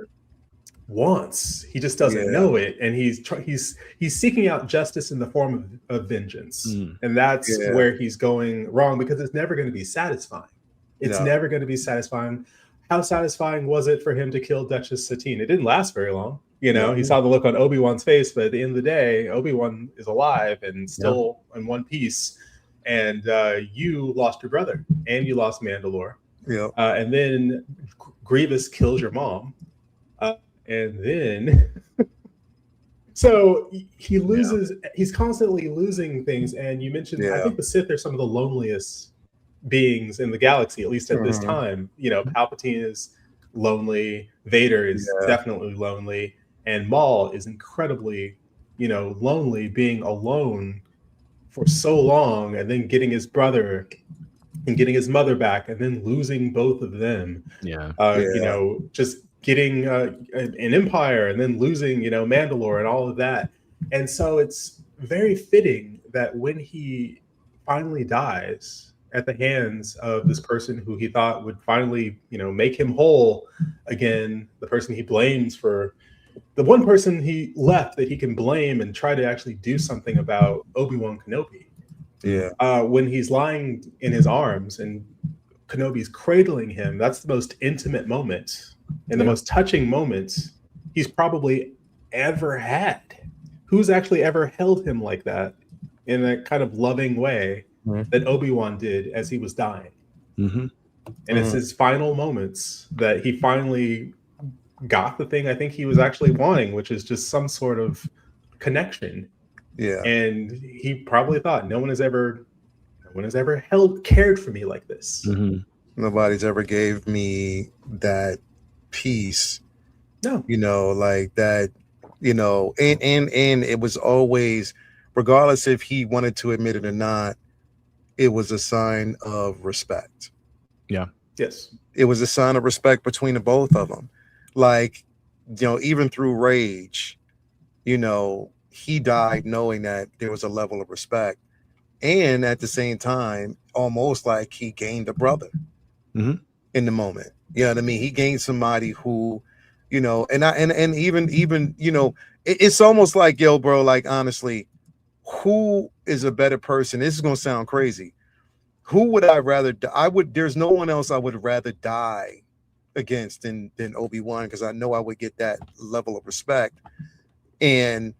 [SPEAKER 3] wants. He just doesn't know it, and he's seeking out justice in the form of vengeance. And that's where he's going wrong, because it's never going to be satisfying. It's never going to be satisfying. How satisfying was it for him to kill Duchess Satine? It didn't last very long. You know, he saw the look on Obi-Wan's face, but at the end of the day, Obi-Wan is alive and still in one piece. And you lost your brother, and you lost Mandalore. And then Grievous kills your mom. And then, so he loses, he's constantly losing things. And you mentioned, I think the Sith are some of the loneliest beings in the galaxy, at least at this time. You know, Palpatine is lonely, Vader is definitely lonely, and Maul is incredibly, you know, lonely, being alone for so long, and then getting his brother and getting his mother back, and then losing both of them. You know, just getting an empire, and then losing, you know, Mandalore and all of that. And so it's very fitting that when he finally dies at the hands of this person who he thought would finally, you know, make him whole again, the person he blames for, the one person he left that he can blame and try to actually do something about, Obi-Wan Kenobi. When he's lying in his arms and Kenobi's cradling him, that's the most intimate moment and the most touching moment he's probably ever had. Who's actually ever held him like that in a kind of loving way that Obi-Wan did as he was dying? And it's his final moments that he finally got the thing I think he was actually wanting, which is just some sort of connection. And he probably thought, no one has ever cared for me like this.
[SPEAKER 2] Nobody's ever gave me that peace. You know, like that, you know, and it was always, regardless if he wanted to admit it or not, it was a sign of respect. It was a sign of respect between the both of them. Like, you know, even through rage, you know, he died knowing that there was a level of respect, and at the same time, almost like he gained a brother in the moment. You know what I mean? He gained somebody who, you know, and even you know, it's almost like, yo, bro, like, honestly, who is a better person? This is gonna sound crazy. Who would I rather? There's no one else I would rather die against than Obi-Wan, because I know I would get that level of respect, and,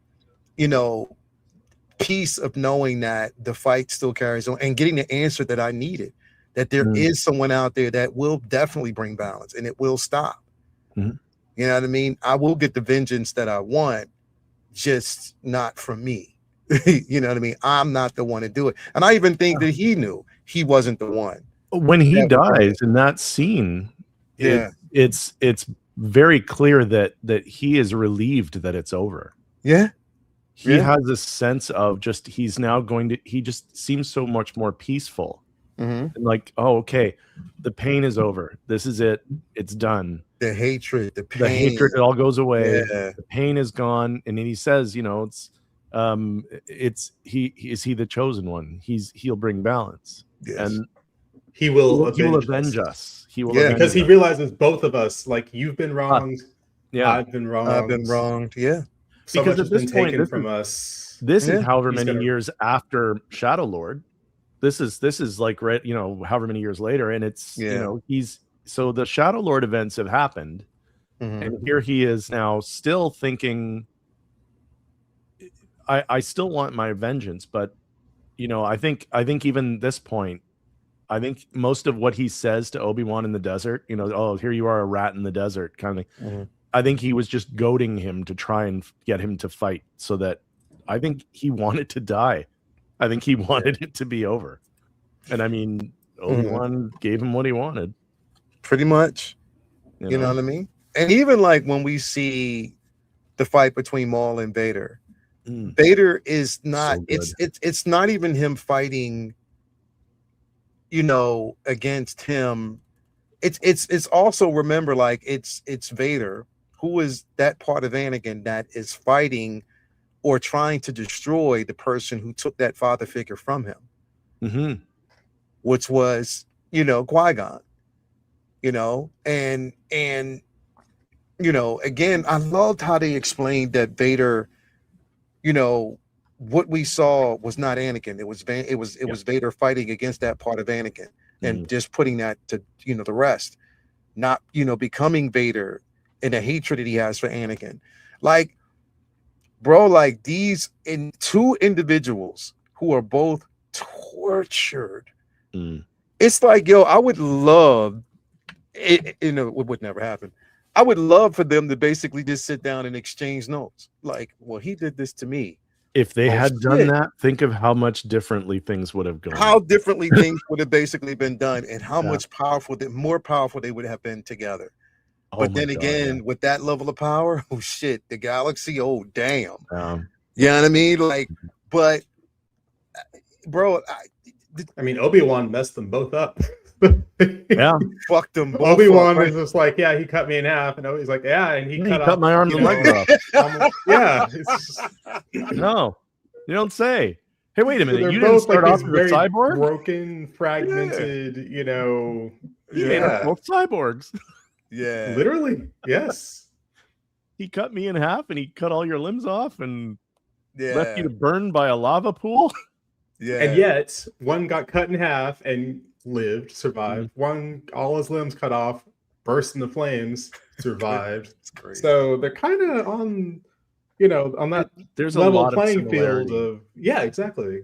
[SPEAKER 2] you know, peace of knowing that the fight still carries on, and getting the answer that I needed, that there is someone out there that will definitely bring balance, and it will stop. You know what I mean? I will get the vengeance that I want, just not from me. You know what I mean? I'm not the one to do it. And I even think that he knew he wasn't the one.
[SPEAKER 4] When he dies in that scene, it's very clear that he is relieved that it's over. he has a sense of just he's now going to. He just seems so much more peaceful. And like, oh, okay, the pain is over. This is it. It's done.
[SPEAKER 2] The hatred, the pain,
[SPEAKER 4] it all goes away.
[SPEAKER 2] Yeah.
[SPEAKER 4] The pain is gone. And then he says, you know, it's he is he the chosen one? He'll bring balance, and
[SPEAKER 3] he will
[SPEAKER 4] avenge us. He will,
[SPEAKER 3] because he realizes both of us, like, you've been wronged. I've been wronged.
[SPEAKER 2] I've been wronged. Yeah,
[SPEAKER 3] so because much has been taken from us.
[SPEAKER 4] This is however many years after Shadow Lord. This is like, right, you know, however many years later, and it's you know, so the Shadow Lord events have happened, and here he is now still thinking, I still want my vengeance, but you know, I think even this point, I think most of what he says to Obi-Wan in the desert, you know, oh, here you are, a rat in the desert kind of thing. I think he was just goading him to try and get him to fight, so that I think he wanted to die. I think he wanted it to be over. And I mean, Obi-Wan gave him what he wanted.
[SPEAKER 2] Pretty much. You know what I mean? And even like when we see the fight between Maul and Vader, Vader is not, it's not even him fighting, you know, against him. It's also, remember, like it's Vader, who is that part of Anakin that is fighting or trying to destroy the person who took that father figure from him, which was, you know, Qui-Gon, you know, and you know, again, I loved how they explained that Vader, you know, what we saw was not Anakin. It was Vader fighting against that part of Anakin and just putting that to, you know, the rest, not, you know, becoming Vader and the hatred that he has for Anakin. Like, bro, like these two individuals who are both tortured. It's like, yo, I would love it, you know, it would never happen. I would love for them to basically just sit down and exchange notes. Like, well, he did this to me.
[SPEAKER 4] If they had done that, think of how much differently things would have gone.
[SPEAKER 2] How differently things would have basically been done, and how much more powerful they would have been together. But then again, with that level of power, oh shit, the galaxy, oh damn. You know what I mean? Like, but bro,
[SPEAKER 3] I mean, Obi-Wan messed them both up.
[SPEAKER 2] Fucked them both.
[SPEAKER 3] Obi-Wan was just like, yeah, he cut me in half, and he's like, yeah, and he cut
[SPEAKER 4] my arms and legs off.
[SPEAKER 3] Yeah.
[SPEAKER 4] No, you don't say. Hey, wait a minute.
[SPEAKER 3] So
[SPEAKER 4] you didn't start
[SPEAKER 3] like
[SPEAKER 4] off with a cyborg?
[SPEAKER 3] Broken, fragmented, you know.
[SPEAKER 4] You made us both cyborgs.
[SPEAKER 2] Yeah.
[SPEAKER 3] Literally, yes.
[SPEAKER 4] He cut me in half, and he cut all your limbs off, and left you to burn by a lava pool.
[SPEAKER 2] Yeah.
[SPEAKER 3] And yet, one got cut in half and lived, survived. One, all his limbs cut off, burst into flames, survived. So they're kind of on, you know, on that
[SPEAKER 4] there's
[SPEAKER 3] level
[SPEAKER 4] a lot
[SPEAKER 3] playing
[SPEAKER 4] of
[SPEAKER 3] field of exactly.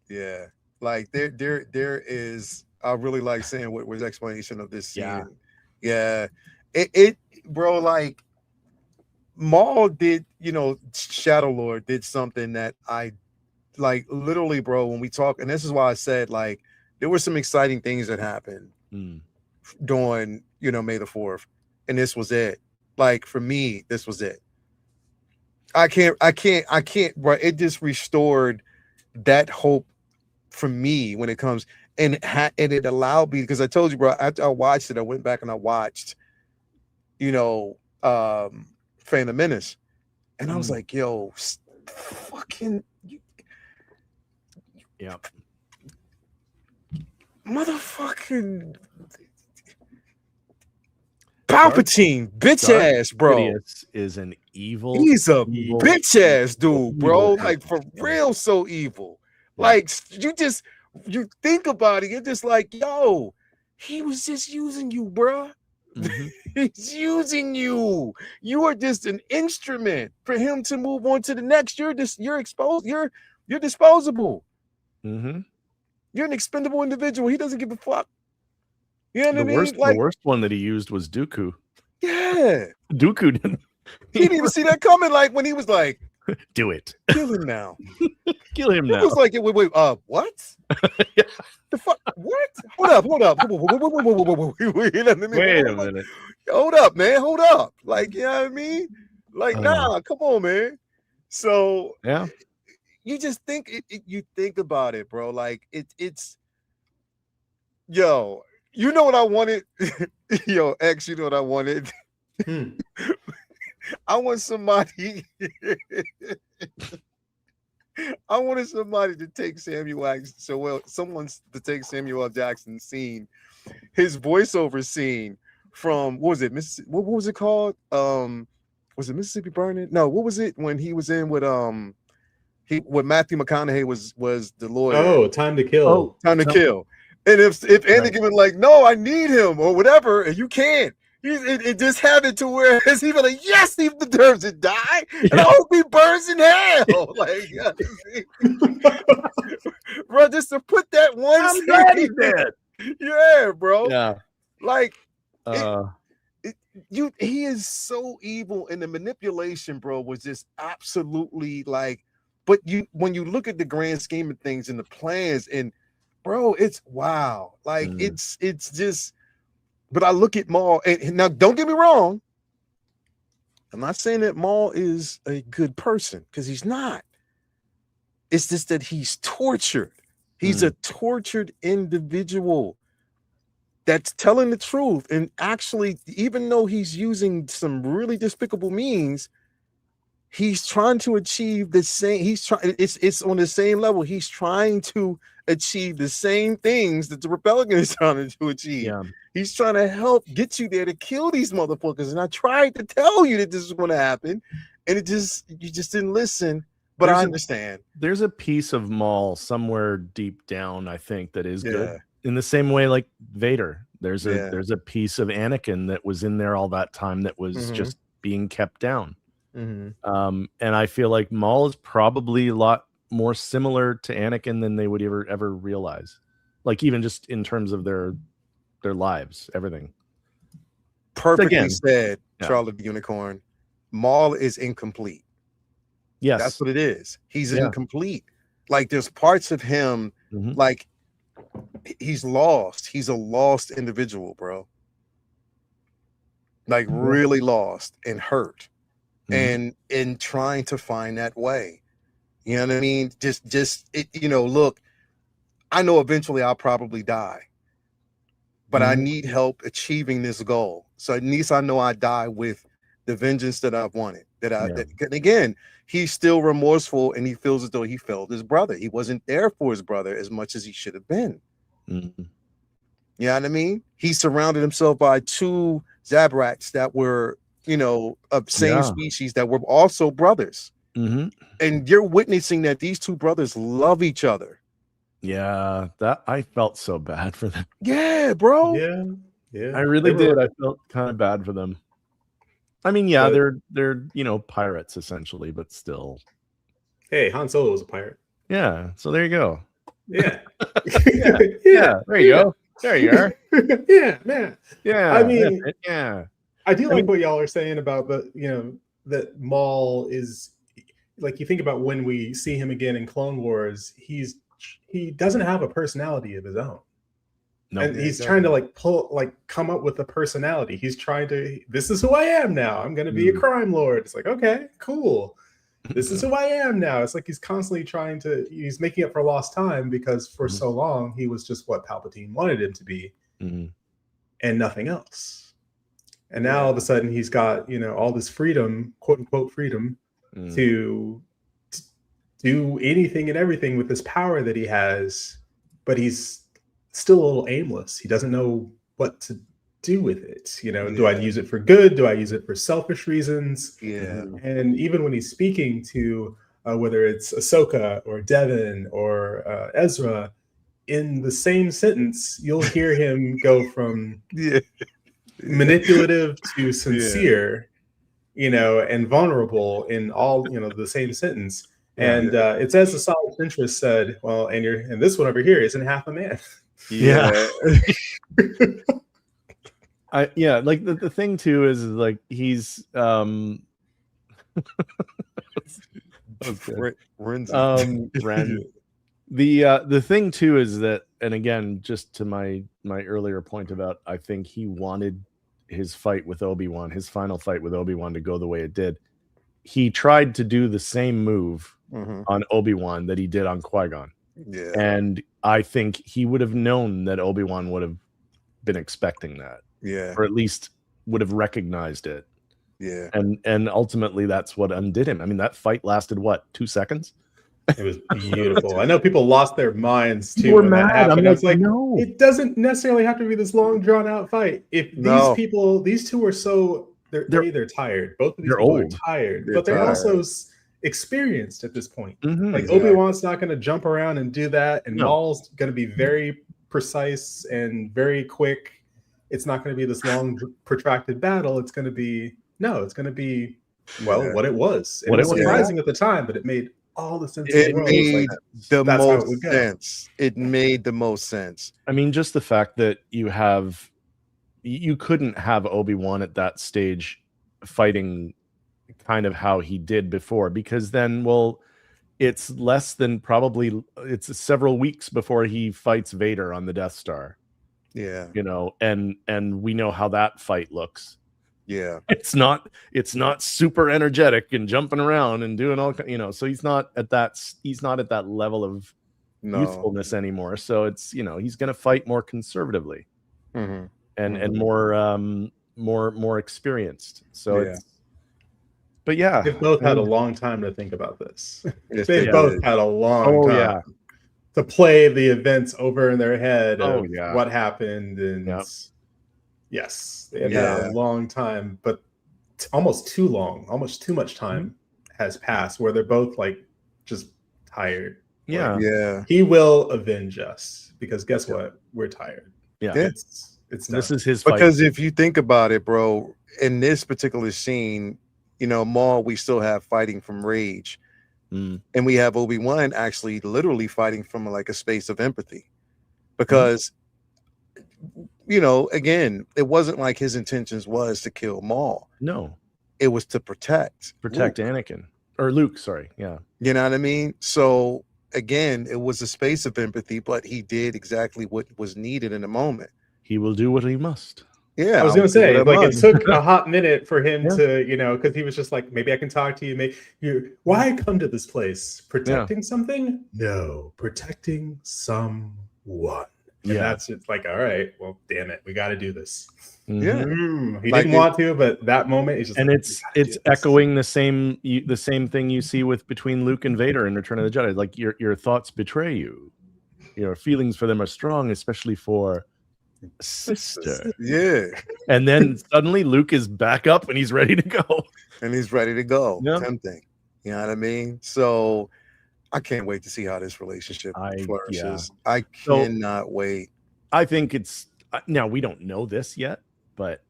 [SPEAKER 2] Yeah, like there is. I really like saying what was explanation of this scene. Yeah, it bro, like Maul did, you know, Shadow Lord did something that I like, literally, bro. When we talk, and this is why I said, like, there were some exciting things that happened during, you know, May the 4th, and this was it. Like, for me, this was it. I can't, bro. It just restored that hope for me when it comes, and it allowed me, because I told you, bro, after I watched it, I went back and I watched, you know, Phantom Menace, and I was like, yo, fucking, motherfucking Palpatine, bitch ass, bro.
[SPEAKER 4] Sidious is an evil.
[SPEAKER 2] He's a bitch ass dude, bro. Like, for real, so evil. Like, you think about it, you're just like, yo, he was just using you, bro. He's using you. You are just an instrument for him to move on to the next. You're exposed. You're disposable. You're an expendable individual. He doesn't give a fuck. You know what I mean?
[SPEAKER 4] The worst one that he used was Dooku.
[SPEAKER 2] Yeah.
[SPEAKER 4] Dooku didn't.
[SPEAKER 2] He didn't even see that coming. Like, when he was like,
[SPEAKER 4] do it.
[SPEAKER 2] Kill him now.
[SPEAKER 4] Kill him now.
[SPEAKER 2] It was like, wait, what? The fuck? What? Hold up. Wait a minute. Hold up, man. Hold up. Like, you know what I mean? Like, nah, come on, man. So
[SPEAKER 4] Yeah.
[SPEAKER 2] you just think you think about it, bro. Like it's yo, you know what I wanted? Yo, X, you know what I wanted? I want somebody I wanted somebody to take someone's to take Samuel L. Jackson's scene, his voiceover scene from what was it? What was it called? Was it Mississippi Burning? No, what was it when he was in with Matthew McConaughey was the lawyer.
[SPEAKER 3] Oh, Time to Kill.
[SPEAKER 4] Oh,
[SPEAKER 2] Time to Kill. And if Anakin was like, no, I need him or whatever, and you can't. It just happened to where he's even like, yes, he deserves to die, and I hope he burns in hell. Like, bro, just to put that one.
[SPEAKER 4] I'm glad he did.
[SPEAKER 2] Yeah, bro.
[SPEAKER 4] Yeah.
[SPEAKER 2] Like,
[SPEAKER 4] he
[SPEAKER 2] is so evil, and the manipulation, bro, was just absolutely like. But when you look at the grand scheme of things and the plans, and bro, it's wow. Like it's just. But I look at Maul, and now don't get me wrong. I'm not saying that Maul is a good person, because he's not. It's just that he's tortured. He's a tortured individual that's telling the truth. And actually, even though he's using some really despicable means, he's trying to achieve the same. It's on the same level. He's trying to achieve the same things that the rebellion is trying to achieve.
[SPEAKER 4] Yeah.
[SPEAKER 2] He's trying to help get you there to kill these motherfuckers. And I tried to tell you that this is going to happen, and you just didn't listen. But I understand.
[SPEAKER 4] There's a piece of Maul somewhere deep down, I think, that is good. In the same way, like Vader, there's a piece of Anakin that was in there all that time that was just being kept down. And I feel like Maul is probably a lot more similar to Anakin than they would ever realize. Like even just in terms of their lives, everything.
[SPEAKER 2] Perfectly said, Charlie the Unicorn. Maul is incomplete.
[SPEAKER 4] Yes,
[SPEAKER 2] that's what it is. He's incomplete. Like there's parts of him, like he's lost. He's a lost individual, bro. Like really lost and hurt, and in trying to find that way. You know what I mean? Just look, I know eventually I'll probably die, but I need help achieving this goal. So at least I know I die with the vengeance that I've wanted. Again, he's still remorseful, and he feels as though he failed his brother. He wasn't there for his brother as much as he should have been. You know what I mean? He surrounded himself by two Zabraks that were, of same species that were also brothers. And you're witnessing that these two brothers love each other.
[SPEAKER 4] Yeah, that I felt so bad for them.
[SPEAKER 2] Yeah, bro.
[SPEAKER 3] Yeah.
[SPEAKER 4] I really did. I felt kind of bad for them. I mean, they're pirates essentially, but still.
[SPEAKER 3] Hey, Han Solo was a pirate.
[SPEAKER 4] Yeah, so there you go.
[SPEAKER 3] Yeah.
[SPEAKER 4] There you go. There you are.
[SPEAKER 3] Yeah, man.
[SPEAKER 4] Yeah.
[SPEAKER 3] I mean, I do like
[SPEAKER 4] mean,
[SPEAKER 3] what y'all are saying about that Maul is, like, you think about when we see him again in Clone Wars, he doesn't have a personality of his own. No, and he's trying to come up with a personality. He's trying to, this is who I am now. I'm going to be a crime lord. It's like, okay, cool. This is who I am now. It's like he's constantly he's making up for lost time, because for so long he was just what Palpatine wanted him to be and nothing else. And now all of a sudden he's got, all this freedom, quote unquote freedom, to do anything and everything with this power that he has, but he's still a little aimless. He doesn't know what to do with it. Do I use it for good? Do I use it for selfish reasons? And even when he's speaking to whether it's Ahsoka or Devin or Ezra, in the same sentence, you'll hear him go from manipulative to sincere, and vulnerable in all, the same sentence. And it's as the solid centrist said, well, and this one over here isn't half a man.
[SPEAKER 4] Like the thing too is like he's Ren. The thing too is that, and again, just to my earlier point about, I think he wanted his fight with Obi-Wan, his final fight with Obi-Wan, to go the way it did. he tried to do the same move
[SPEAKER 2] Mhm.
[SPEAKER 4] on Obi-Wan that he did on Qui-Gon.
[SPEAKER 2] Yeah.
[SPEAKER 4] And I think he would have known that Obi-Wan would have been expecting that,
[SPEAKER 2] Yeah.
[SPEAKER 4] or at least would have recognized it.
[SPEAKER 2] Yeah.
[SPEAKER 4] And ultimately that's what undid him. I mean, that fight lasted what, 2 seconds?
[SPEAKER 3] It was beautiful. I know people lost their minds too
[SPEAKER 4] People were
[SPEAKER 3] when that
[SPEAKER 4] mad.
[SPEAKER 3] happened.
[SPEAKER 4] I'm
[SPEAKER 3] I was like,
[SPEAKER 4] no.
[SPEAKER 3] it doesn't necessarily have to be this long, drawn out fight. If
[SPEAKER 2] No.
[SPEAKER 3] these two are so they're tired. Both of these
[SPEAKER 4] They're
[SPEAKER 3] people
[SPEAKER 4] old.
[SPEAKER 3] are tired,
[SPEAKER 2] They're
[SPEAKER 3] but they're
[SPEAKER 2] tired.
[SPEAKER 3] also experienced at this point.
[SPEAKER 4] Mhm.
[SPEAKER 3] Like
[SPEAKER 2] Exactly.
[SPEAKER 3] Obi-Wan's not going to jump around and do that, and
[SPEAKER 4] No.
[SPEAKER 3] Maul's going to be very precise and very quick. It's not going to be this long, protracted battle. It's going to be
[SPEAKER 2] Yeah.
[SPEAKER 3] what it was. And
[SPEAKER 4] What
[SPEAKER 3] it was
[SPEAKER 4] it was.
[SPEAKER 3] surprising at the time, but it made all the sense in
[SPEAKER 2] It
[SPEAKER 3] the world. It was
[SPEAKER 2] made
[SPEAKER 3] like,
[SPEAKER 2] the
[SPEAKER 3] that's how it
[SPEAKER 2] most
[SPEAKER 3] would go.
[SPEAKER 2] sense. It made the most sense.
[SPEAKER 4] I mean, just the fact that you couldn't have Obi-Wan at that stage fighting kind of how he did before, because then, well, it's less than it's several weeks before he fights Vader on the Death Star,
[SPEAKER 2] Yeah.
[SPEAKER 4] you know, and we know how that fight looks.
[SPEAKER 2] Yeah.
[SPEAKER 4] It's not super energetic and jumping around and doing all, you know, so he's not at that level of
[SPEAKER 2] No.
[SPEAKER 4] youthfulness anymore. So it's, you know, he's going to fight more conservatively
[SPEAKER 2] Mhm.
[SPEAKER 4] and
[SPEAKER 2] Mhm.
[SPEAKER 4] more experienced. So
[SPEAKER 2] Yeah.
[SPEAKER 4] but yeah,
[SPEAKER 3] They've both had a long time to think about this.
[SPEAKER 2] Yes,
[SPEAKER 3] They've
[SPEAKER 2] they
[SPEAKER 3] both
[SPEAKER 2] did.
[SPEAKER 3] had a long
[SPEAKER 4] Oh,
[SPEAKER 3] time
[SPEAKER 4] yeah.
[SPEAKER 3] to play the events over in their head
[SPEAKER 4] Oh,
[SPEAKER 3] of
[SPEAKER 4] yeah.
[SPEAKER 3] what happened. And
[SPEAKER 4] Yep.
[SPEAKER 3] yes, they have
[SPEAKER 2] Yeah.
[SPEAKER 3] had a long time, but almost too long, almost too much time has passed where they're both like just tired.
[SPEAKER 4] Yeah.
[SPEAKER 3] Like,
[SPEAKER 2] Yeah.
[SPEAKER 3] he will avenge us because guess what? We're tired.
[SPEAKER 4] Yeah.
[SPEAKER 2] Yeah.
[SPEAKER 3] It's
[SPEAKER 4] This
[SPEAKER 3] done.
[SPEAKER 4] is his fight.
[SPEAKER 2] Because if you think about it, bro, in this particular scene, you know, Maul, we still have fighting from rage.
[SPEAKER 4] Mm.
[SPEAKER 2] And we have Obi-Wan actually literally fighting from like a space of empathy. Because, you know, again, it wasn't like his intentions was to kill Maul.
[SPEAKER 4] No.
[SPEAKER 2] It was to protect Luke.
[SPEAKER 4] Anakin. Or Luke, sorry. Yeah.
[SPEAKER 2] You know what I mean? So again, it was a space of empathy, but he did exactly what was needed in the moment.
[SPEAKER 4] He will do what he must.
[SPEAKER 2] Yeah,
[SPEAKER 3] I was gonna say, like, it
[SPEAKER 2] must.
[SPEAKER 3] took a hot minute for him
[SPEAKER 4] Yeah.
[SPEAKER 3] to, you know, because he was just like, maybe I can talk to you. Maybe why come to this place? Protecting something? No, protecting someone. And
[SPEAKER 4] Yeah.
[SPEAKER 3] that's it's like, all right, well, damn it, we got to do this.
[SPEAKER 2] Yeah.
[SPEAKER 3] He
[SPEAKER 2] Like
[SPEAKER 3] didn't want to, but that moment is just,
[SPEAKER 4] And
[SPEAKER 3] like,
[SPEAKER 4] it's
[SPEAKER 3] we gotta do this.
[SPEAKER 4] echoing the same thing you see between Luke and Vader in Return of the Jedi. Like your thoughts betray you. Your feelings for them are strong, especially for sister.
[SPEAKER 2] Yeah.
[SPEAKER 4] And then suddenly Luke is back up and he's ready to go.
[SPEAKER 2] And he's ready to go.
[SPEAKER 4] Yeah.
[SPEAKER 2] Tempting. You know what I mean? So I can't wait to see how this relationship flourishes.
[SPEAKER 4] Yeah.
[SPEAKER 2] I cannot wait.
[SPEAKER 4] I think it's now we don't know this yet, but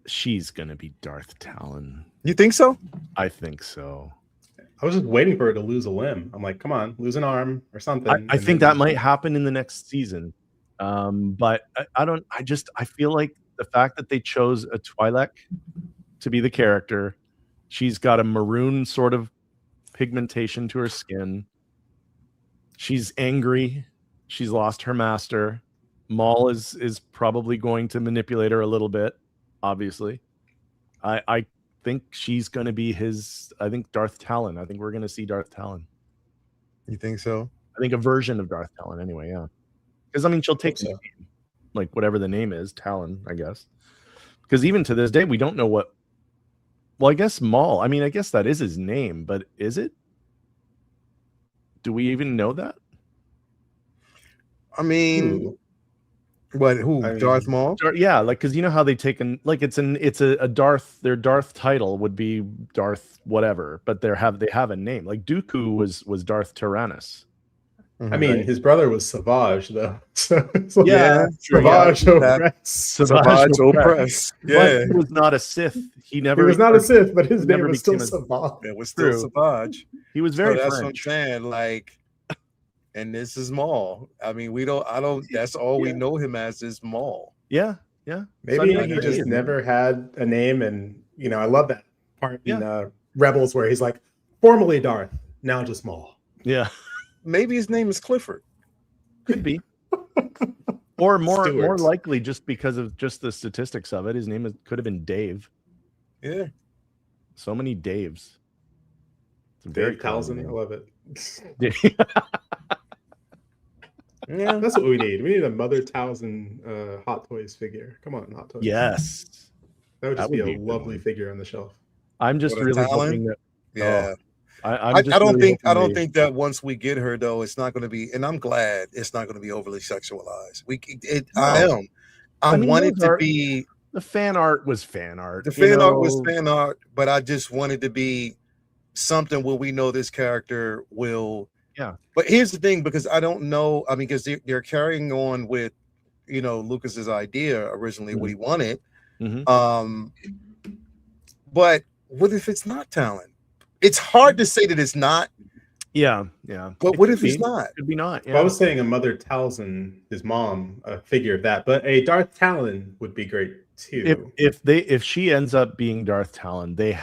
[SPEAKER 4] she's gonna be Darth Talon.
[SPEAKER 2] You think so?
[SPEAKER 4] I think so.
[SPEAKER 3] I was just waiting for her to lose a limb. I'm like, come on, lose an arm or something.
[SPEAKER 4] I think that might happen in the next season. But I feel like the fact that they chose a Twi'lek to be the character, she's got a maroon sort of pigmentation to her skin. She's angry. She's lost her master. Maul is probably going to manipulate her a little bit, obviously. I think she's going to be Darth Talon. I think we're going to see Darth Talon.
[SPEAKER 2] You think so?
[SPEAKER 4] I think a version of Darth Talon anyway, yeah. Because, I mean, she'll take the name, like whatever the name is, Talon, I guess. Because even to this day, we don't know what... Well, I guess Maul. I mean, I guess that is his name, but is it? Do we even know that?
[SPEAKER 2] I mean... Who? Darth Maul?
[SPEAKER 4] Yeah, like, because you know how they take it's a Darth. Their Darth title would be Darth whatever, but they have a name. Like Dooku was Darth Tyrannus.
[SPEAKER 3] I mean, his brother was Savage though. So
[SPEAKER 2] yeah,
[SPEAKER 3] Savage Opress.
[SPEAKER 2] Savage Opress. Yeah,
[SPEAKER 4] but he was not a Sith. He
[SPEAKER 3] was not a Sith, but his name was still Savage.
[SPEAKER 2] It was still Savage.
[SPEAKER 4] He was very
[SPEAKER 2] That's
[SPEAKER 4] French.
[SPEAKER 2] what I'm saying. Like. And this is Maul. I mean, that's all we know him as is Maul.
[SPEAKER 4] Yeah, yeah.
[SPEAKER 3] Maybe he just never had a name. And, you know, I love that part in Rebels where he's like, formerly Darth, now just Maul.
[SPEAKER 4] Yeah.
[SPEAKER 2] Maybe his name is Clifford.
[SPEAKER 4] Could be. Or more likely, just because of just the statistics of it, his name could have been Dave.
[SPEAKER 2] Yeah.
[SPEAKER 4] So many Daves. It's very
[SPEAKER 3] Dave Townsend, I love it.
[SPEAKER 2] Yeah.
[SPEAKER 3] That's what we need. We need a Mother Townsend Hot Toys figure. Come on, Hot Toys.
[SPEAKER 4] Yes.
[SPEAKER 3] That would just be a
[SPEAKER 4] good
[SPEAKER 3] lovely
[SPEAKER 4] one.
[SPEAKER 3] figure on the shelf.
[SPEAKER 4] I'm just
[SPEAKER 2] What a
[SPEAKER 4] really
[SPEAKER 2] talent.
[SPEAKER 4] hoping that.
[SPEAKER 2] Yeah.
[SPEAKER 4] I
[SPEAKER 2] don't think that once we get her though, it's not going to be, and I'm glad it's not going to be overly sexualized. I want it to be.
[SPEAKER 4] The fan art was fan art.
[SPEAKER 2] The fan art was fan art, but I just wanted to be something where we know this character will.
[SPEAKER 4] Yeah.
[SPEAKER 2] But here's the thing, because I don't know. I mean, because they're carrying on with, Lucas's idea originally, what he wanted. But what if it's not Talon? It's hard to say that it's not.
[SPEAKER 4] Yeah.
[SPEAKER 2] But what if it's not?
[SPEAKER 4] It could be not. Yeah.
[SPEAKER 3] Well, I was saying a Mother Talzin, his mom, a figure of that, but a Darth Talon would be great too.
[SPEAKER 4] If she ends up being Darth Talon, they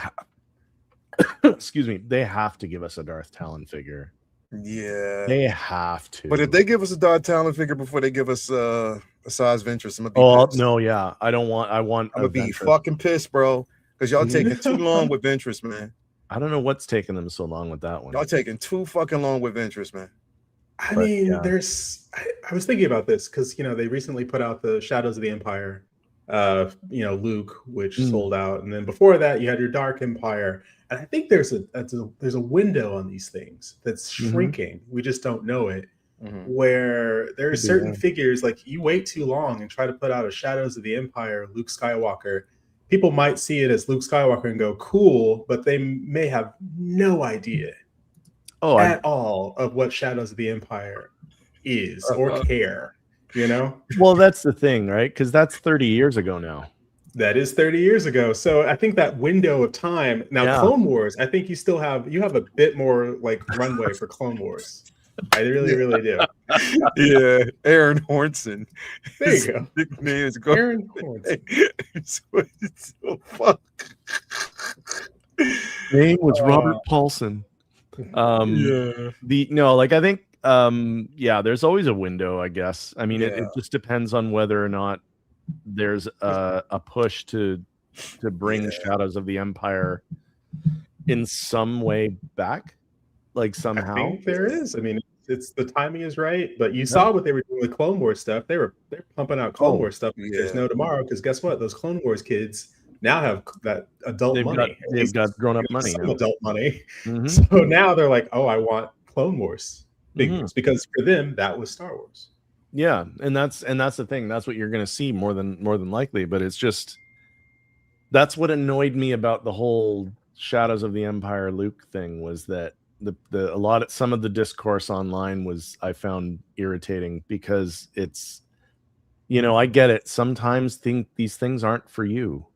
[SPEAKER 4] excuse me, they have to give us a Darth Talon figure.
[SPEAKER 2] Yeah,
[SPEAKER 4] they have to.
[SPEAKER 2] But if they give us a Darth Talon figure before they give us a size Ventress, I'm gonna be pissed.
[SPEAKER 4] No, yeah, I want. I'm
[SPEAKER 2] gonna be fucking pissed, bro, because y'all taking too long with Ventress, man.
[SPEAKER 4] I don't know what's taking them so long with that one.
[SPEAKER 2] Y'all taking too fucking long with Ventress, man.
[SPEAKER 3] I was thinking about this because they recently put out the Shadows of the Empire, Luke, which sold out, and then before that you had your Dark Empire, and I think there's a window on these things that's shrinking. We just don't know it. Where there are certain figures, like you wait too long and try to put out a Shadows of the Empire Luke Skywalker. People might see it as Luke Skywalker and go, cool, but they may have no idea at all of what Shadows of the Empire is or care,
[SPEAKER 4] Well, that's the thing, right? Because that's 30 years ago now.
[SPEAKER 3] That is 30 years ago. So I think that window of time, now Clone Wars, I think you have a bit more like runway for Clone Wars. I really, really do.
[SPEAKER 2] Yeah, Aaron Hornson.
[SPEAKER 3] There you go.
[SPEAKER 2] Nickname is
[SPEAKER 3] Aaron Hornson.
[SPEAKER 2] So fuck.
[SPEAKER 4] Name was Robert Paulson. I think there's always a window, I guess. I mean, it just depends on whether or not there's a push to bring Shadows of the Empire in some way back. Like somehow
[SPEAKER 3] I think there is. I mean, it's the timing is right, but you saw what they were doing with Clone Wars stuff. They're pumping out Clone Wars stuff. There's no tomorrow, because guess what? Those Clone Wars kids now have that adult money.
[SPEAKER 4] They've got grown up money.
[SPEAKER 3] Some adult money. So now they're like, oh, I want Clone Wars figures, because for them that was Star Wars.
[SPEAKER 4] Yeah, and that's the thing. That's what you're going to see more than likely. But it's just that's what annoyed me about the whole Shadows of the Empire Luke thing, was that some of the discourse online was, I found irritating, because it's, I get it. Sometimes these things aren't for you.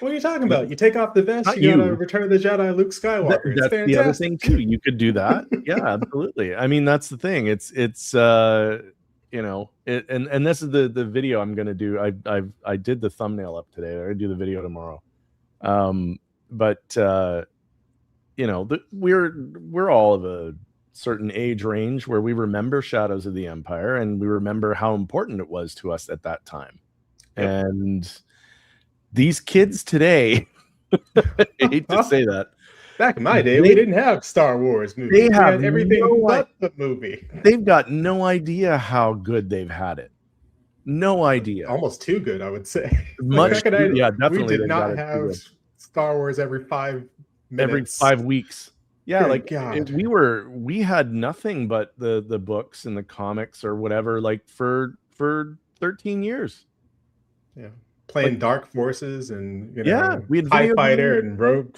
[SPEAKER 3] What are you talking about? You take off the vest, you gotta Return of the Jedi Luke Skywalker.
[SPEAKER 4] That's the other thing too. You could do that. Yeah, absolutely. I mean, that's the thing. It's and this is the video I'm gonna do. I did the thumbnail up today. I'm gonna do the video tomorrow. We're all of a certain age range where we remember Shadows of the Empire, and we remember how important it was to us at that time. Yep. And these kids today, I hate to say that.
[SPEAKER 3] Back in my day, we didn't have Star Wars movies.
[SPEAKER 4] They have
[SPEAKER 3] everything but the movie.
[SPEAKER 4] They've got no idea how good they've had it. No idea.
[SPEAKER 3] Almost too good, I would say.
[SPEAKER 4] Definitely.
[SPEAKER 3] We did not have Star Wars every 5 minutes.
[SPEAKER 4] Every 5 weeks. Yeah, we had nothing but the books and the comics or whatever, like for 13 years.
[SPEAKER 3] Yeah. Playing Dark Forces and
[SPEAKER 4] we had
[SPEAKER 3] TIE Fighter and Rogue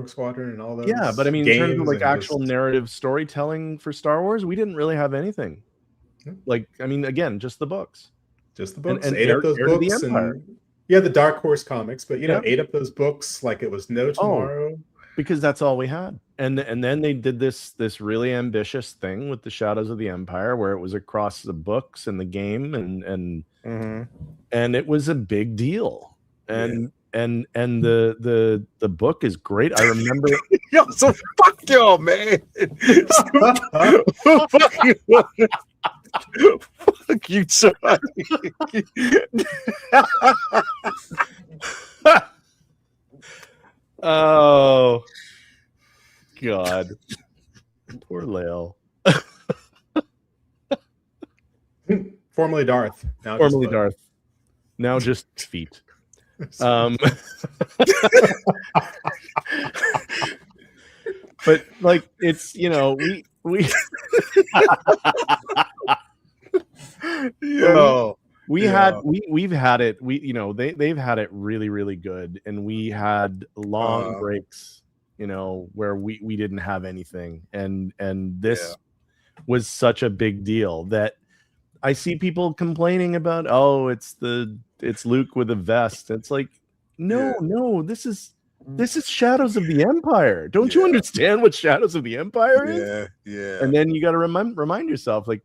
[SPEAKER 3] Squadron and all those.
[SPEAKER 4] Yeah, but I mean, in terms of like actual narrative storytelling for Star Wars, we didn't really have anything. Like, I mean, again, just the books.
[SPEAKER 3] Just the books. And ate up those books. And the Dark Horse comics, but ate up those books like it was no tomorrow.
[SPEAKER 4] Because that's all we had. And then they did this really ambitious thing with the Shadows of the Empire, where it was across the books and the game, and it was a big deal. And the book is great. I remember
[SPEAKER 2] so fuck y'all, man. Fuck you, Charlie.
[SPEAKER 4] Oh God, poor Lael.
[SPEAKER 3] Formerly Darth. Now
[SPEAKER 4] Formerly
[SPEAKER 3] just
[SPEAKER 4] Darth. Now just feet. But like it's we
[SPEAKER 2] Yo,
[SPEAKER 4] we've
[SPEAKER 2] yeah.
[SPEAKER 4] had it. They've had it really, really good, and we had long breaks, where we didn't have anything, and this was such a big deal that I see people complaining about. Oh, it's Luke with a vest. It's like, no, this is Shadows of the Empire. Don't you understand what Shadows of the Empire is?
[SPEAKER 2] Yeah.
[SPEAKER 4] And then you got to remind yourself, like,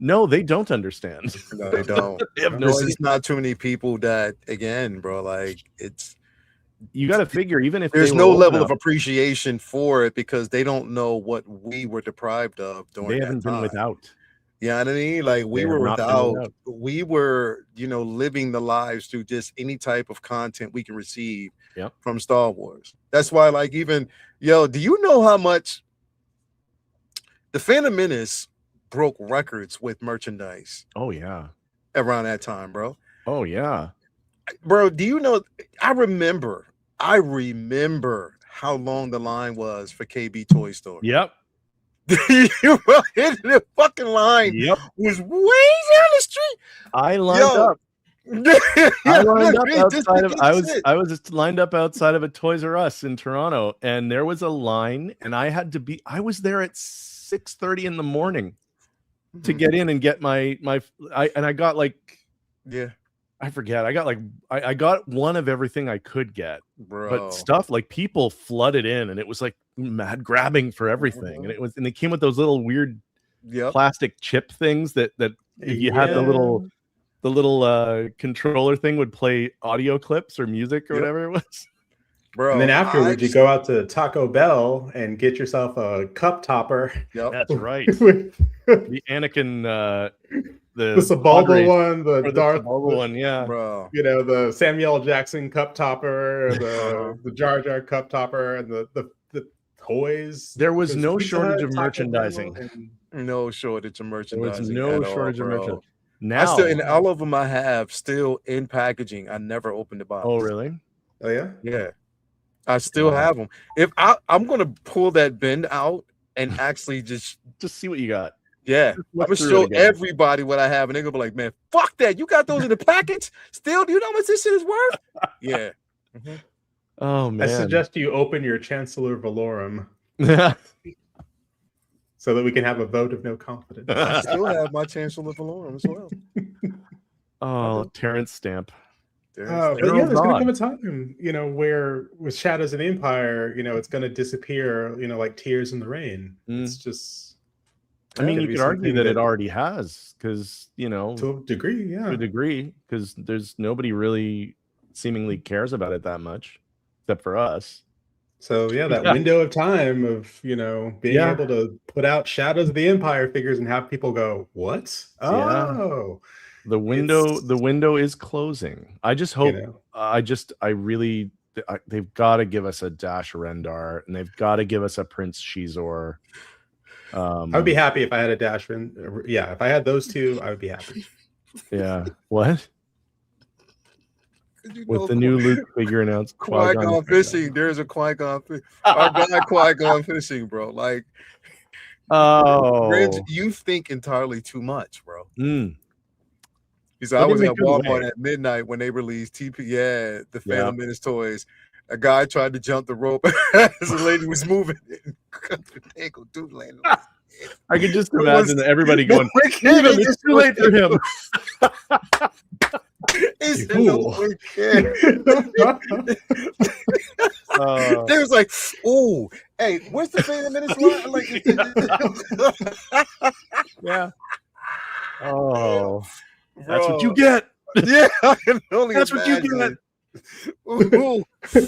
[SPEAKER 4] no, they don't understand.
[SPEAKER 2] No, they don't.
[SPEAKER 4] They have no
[SPEAKER 2] There's
[SPEAKER 4] idea.
[SPEAKER 2] just not too many people that, again, bro, like
[SPEAKER 4] You got to figure, even if
[SPEAKER 2] there's
[SPEAKER 4] they
[SPEAKER 2] no
[SPEAKER 4] were
[SPEAKER 2] level
[SPEAKER 4] enough,
[SPEAKER 2] of appreciation for it because they don't know what we were deprived of during
[SPEAKER 4] they
[SPEAKER 2] that
[SPEAKER 4] haven't
[SPEAKER 2] time.
[SPEAKER 4] been without.
[SPEAKER 2] You know what I mean? Like we
[SPEAKER 4] They
[SPEAKER 2] were
[SPEAKER 4] have not been
[SPEAKER 2] without,
[SPEAKER 4] without.
[SPEAKER 2] we were, living the lives through just any type of content we can receive from Star Wars. That's why, like, even, do you know how much the Phantom Menace broke records with merchandise?
[SPEAKER 4] Oh yeah.
[SPEAKER 2] Around that time, bro.
[SPEAKER 4] Oh yeah.
[SPEAKER 2] Bro, do you know, I remember how long the line was for KB Toy Store.
[SPEAKER 4] Yep.
[SPEAKER 2] You were in the fucking line.
[SPEAKER 4] Yep.
[SPEAKER 2] Was way down the street.
[SPEAKER 4] I lined up. I was just lined up outside of a Toys R Us in Toronto, and there was a line, and I was there at 6:30 in the morning to get in and get I got like, I forget. I got like, I got one of everything I could get,
[SPEAKER 2] bro.
[SPEAKER 4] But stuff like people flooded in, and it was like mad grabbing for everything, and it came with those little weird plastic chip things that if you had the little controller thing would play audio clips or music or whatever it was.
[SPEAKER 3] Bro, and then afterwards, you go out to Taco Bell and get yourself a cup topper.
[SPEAKER 2] Yep,
[SPEAKER 4] that's right. The Anakin. The
[SPEAKER 3] Sebulba one, the Darth
[SPEAKER 4] one, yeah,
[SPEAKER 2] bro.
[SPEAKER 3] The Samuel L. Jackson cup topper, the Jar Jar cup topper, and the toys.
[SPEAKER 4] There was no shortage of merchandising.
[SPEAKER 2] No shortage of merchandising.
[SPEAKER 4] There was no shortage of merchandising.
[SPEAKER 2] Now, and all of them I have still in packaging. I never opened the box.
[SPEAKER 4] Oh, really?
[SPEAKER 3] Oh, yeah?
[SPEAKER 2] Yeah. I still have them. If I'm going to pull that bin out and actually just
[SPEAKER 4] see what you got.
[SPEAKER 2] Yeah, I'm gonna show everybody what I have, and they're gonna be like, "Man, fuck that! You got those in the package? Still, do you know how much this shit is worth?" Yeah.
[SPEAKER 3] Mm-hmm.
[SPEAKER 4] Oh man!
[SPEAKER 3] I suggest you open your Chancellor Valorum, so that we can have a vote of no confidence.
[SPEAKER 2] I still have my Chancellor Valorum as well.
[SPEAKER 4] Oh, Terrence Stamp.
[SPEAKER 3] But yeah, there's gonna come a time, where with Shadows of the Empire, it's gonna disappear, like Tears in the Rain. It's just.
[SPEAKER 4] I mean, you could argue that it already has, because
[SPEAKER 3] to a degree,
[SPEAKER 4] because there's nobody really seemingly cares about it that much, except for us.
[SPEAKER 3] So yeah, that window of time of being able to put out Shadows of the Empire figures and have people go, "What? Oh,
[SPEAKER 4] the window is closing." I just hope. They've got to give us a Dash Rendar, and they've got to give us a Prince Shizor.
[SPEAKER 3] I would be happy if I had a Dash Rendar. Yeah, if I had those two, I would be happy.
[SPEAKER 4] Yeah. What? With the new Luke figure announced,
[SPEAKER 2] Qui-Gon fishing. There's a Qui-Gon fishing. Our guy Qui-Gon fishing, bro. Like, Reg, you think entirely too much, bro. He said, I was at Walmart at midnight when they released the Phantom Menace toys. A guy tried to jump the rope as the lady was moving.
[SPEAKER 4] I could just imagine everybody going, it's too late for him.
[SPEAKER 2] They was like, "Oh, hey, where's the Phantom Menace line?" Like,
[SPEAKER 4] yeah. Oh, that's what you get.
[SPEAKER 2] Yeah, I can only
[SPEAKER 4] that's
[SPEAKER 2] imagine.
[SPEAKER 4] What you get.
[SPEAKER 2] Ooh.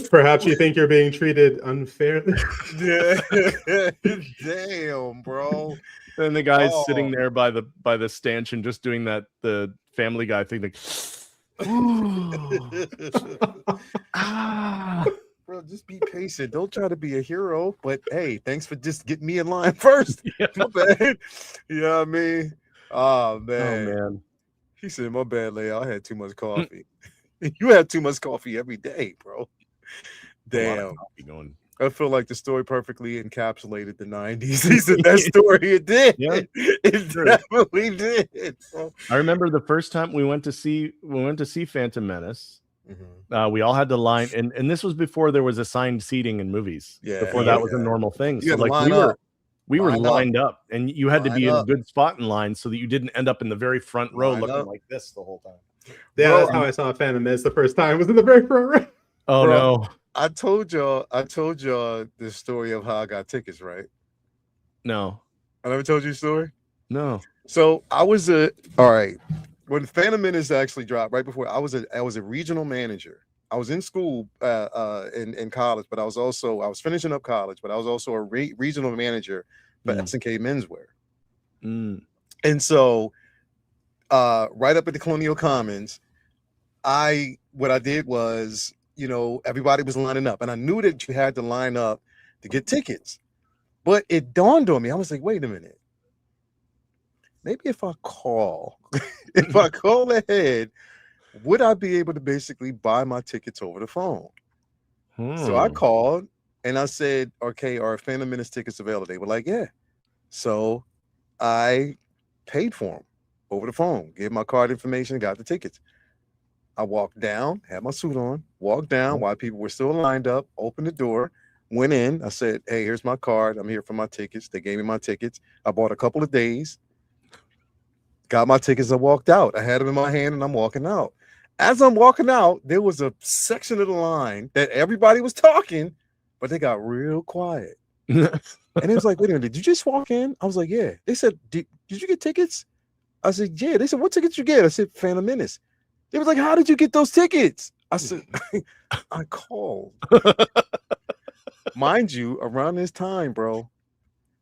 [SPEAKER 3] Perhaps you think you're being treated unfairly.
[SPEAKER 2] Damn, bro.
[SPEAKER 4] Then the guy's sitting there by the stanchion, just doing the Family Guy thing, like,
[SPEAKER 2] bro, just be patient. Don't try to be a hero. But hey, thanks for just getting me in line first.
[SPEAKER 4] Yeah.
[SPEAKER 2] My bad. You know what I mean? Oh
[SPEAKER 4] Oh
[SPEAKER 2] man.
[SPEAKER 4] man.
[SPEAKER 2] He said, my bad, Leia. I had too much coffee. You have too much coffee every day, bro.
[SPEAKER 4] A lot of
[SPEAKER 2] Damn.
[SPEAKER 4] coffee going.
[SPEAKER 2] I feel like the story perfectly encapsulated the 90s. He said that story. It did.
[SPEAKER 4] Yeah,
[SPEAKER 2] It
[SPEAKER 4] sure.
[SPEAKER 2] definitely did. bro.
[SPEAKER 4] I remember the first time we went to see Phantom Menace.
[SPEAKER 2] Mhm.
[SPEAKER 4] We all had to line, and this was before there was assigned seating in movies.
[SPEAKER 2] Yeah,
[SPEAKER 4] Before that was a
[SPEAKER 2] yeah.
[SPEAKER 4] normal thing.
[SPEAKER 2] You
[SPEAKER 4] So
[SPEAKER 2] had to
[SPEAKER 4] like
[SPEAKER 2] line
[SPEAKER 4] we were
[SPEAKER 2] up.
[SPEAKER 4] we were
[SPEAKER 2] Line up.
[SPEAKER 4] lined up, and you had to
[SPEAKER 2] Line
[SPEAKER 4] be in a
[SPEAKER 2] up.
[SPEAKER 4] good spot in line so that you didn't end up in the very front row
[SPEAKER 2] Line
[SPEAKER 4] looking
[SPEAKER 2] up.
[SPEAKER 4] like this the whole time.
[SPEAKER 3] Yeah,
[SPEAKER 2] Bro,
[SPEAKER 3] that's how I saw Phantom Menace the first time. Was in the very front row.
[SPEAKER 4] Oh
[SPEAKER 2] Bro.
[SPEAKER 4] no.
[SPEAKER 2] I told y'all the story of how I got tickets, right?
[SPEAKER 4] No.
[SPEAKER 2] I never told you the story.
[SPEAKER 4] No.
[SPEAKER 2] So I was all right. When Phantom Menace actually dropped, right before I was a regional manager. I was in school in college, but I was finishing up college, but I was also a regional manager for S&K Menswear. And so right up at the Colonial Commons, what I did was, everybody was lining up, and I knew that you had to line up to get tickets. But it dawned on me, I was like, wait a minute. Maybe if I call ahead, would I be able to basically buy my tickets over the phone? So I called and I said, okay, are Phantom Menace tickets available? They were like, yeah. So I paid for them over the phone, gave my card information, got the tickets. I walked down, had my suit on, walked down while people were still lined up, opened the door, went in. I said, hey, here's my card. I'm here for my tickets. They gave me my tickets. I bought a couple of days, got my tickets. I walked out. I had them in my hand and I'm walking out. As I'm walking out, there was a section of the line that everybody was talking, but they got real quiet. And it was like, wait a minute, did you just walk in? I was like, yeah. They said, did you get tickets? I said, yeah. They said, what tickets you get? I said, Phantom Menace. They was like, how did you get those tickets? I said, I called. Mind you, around this time, bro,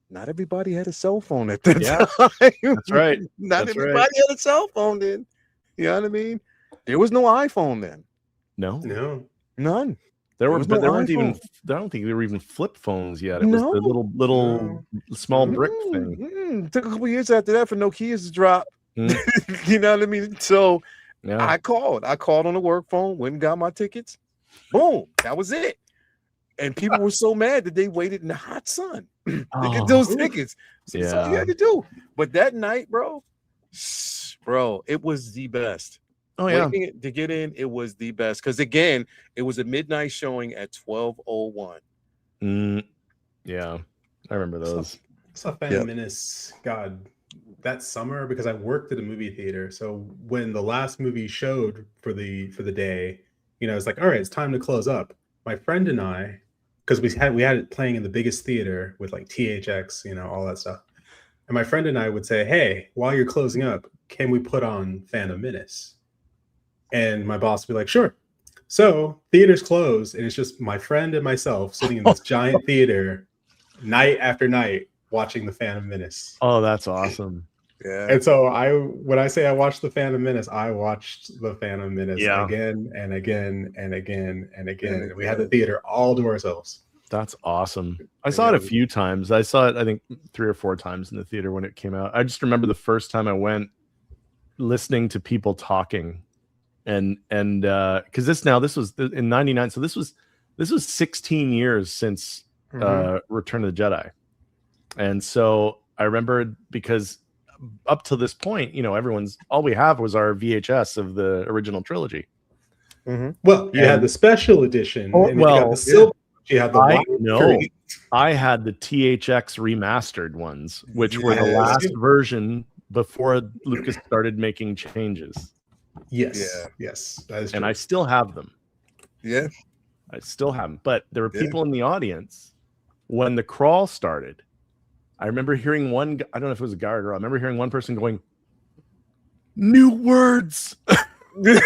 [SPEAKER 2] not everybody had a cell phone at that time.
[SPEAKER 4] That's right.
[SPEAKER 2] Not
[SPEAKER 4] That's
[SPEAKER 2] everybody
[SPEAKER 4] right.
[SPEAKER 2] had a cell phone then. You know what I mean? There was no iPhone then.
[SPEAKER 4] No.
[SPEAKER 2] None.
[SPEAKER 4] There
[SPEAKER 2] was
[SPEAKER 4] weren't
[SPEAKER 2] no
[SPEAKER 4] even.
[SPEAKER 2] iPhone.
[SPEAKER 4] I don't think there were even flip phones yet. It was the little small brick thing.
[SPEAKER 2] Took a couple years after that for Nokia's to drop. You know what I mean? So I called on the work phone, went and got my tickets. Boom, that was it. And people were so mad that they waited in the hot sun to get those tickets. So that's all you had to do. But that night, bro, it was the best.
[SPEAKER 4] Oh yeah,
[SPEAKER 2] waiting to get in, it was the best because again, it was a midnight showing at 12:01.
[SPEAKER 4] Yeah, I remember those.
[SPEAKER 3] I saw Phantom Menace, God, that summer because I worked at a movie theater. So when the last movie showed for the day, it's like, all right, it's time to close up. My friend and I, because we had it playing in the biggest theater with like THX, all that stuff. And my friend and I would say, hey, while you're closing up, can we put on Phantom Menace? And my boss would be like, sure. So theater's closed, and it's just my friend and myself sitting in this giant theater night after night watching the Phantom Menace.
[SPEAKER 4] Oh, that's awesome.
[SPEAKER 2] Yeah.
[SPEAKER 3] And so when I say I watched the Phantom Menace, I watched the Phantom Menace again and again and again and again. And we had the theater all to ourselves.
[SPEAKER 4] That's awesome. I saw it a few times. I saw it, I think, 3 or 4 times in the theater when it came out. I just remember the first time I went, listening to people talking, and because this was in '99, so this was 16 years since Return of the Jedi, and so I remember because up to this point, all we have was our VHS of the original trilogy.
[SPEAKER 3] Well, you had the special edition. And you got the silver. You had the
[SPEAKER 4] I had the THX remastered ones, which were the last version before Lucas started making changes.
[SPEAKER 3] Yes, that is true.
[SPEAKER 4] And I still have them.
[SPEAKER 2] Yeah,
[SPEAKER 4] I still have them. But there were people in the audience when the crawl started. I remember hearing one. I don't know if it was a guy or a girl. I remember hearing one person going, "New words." New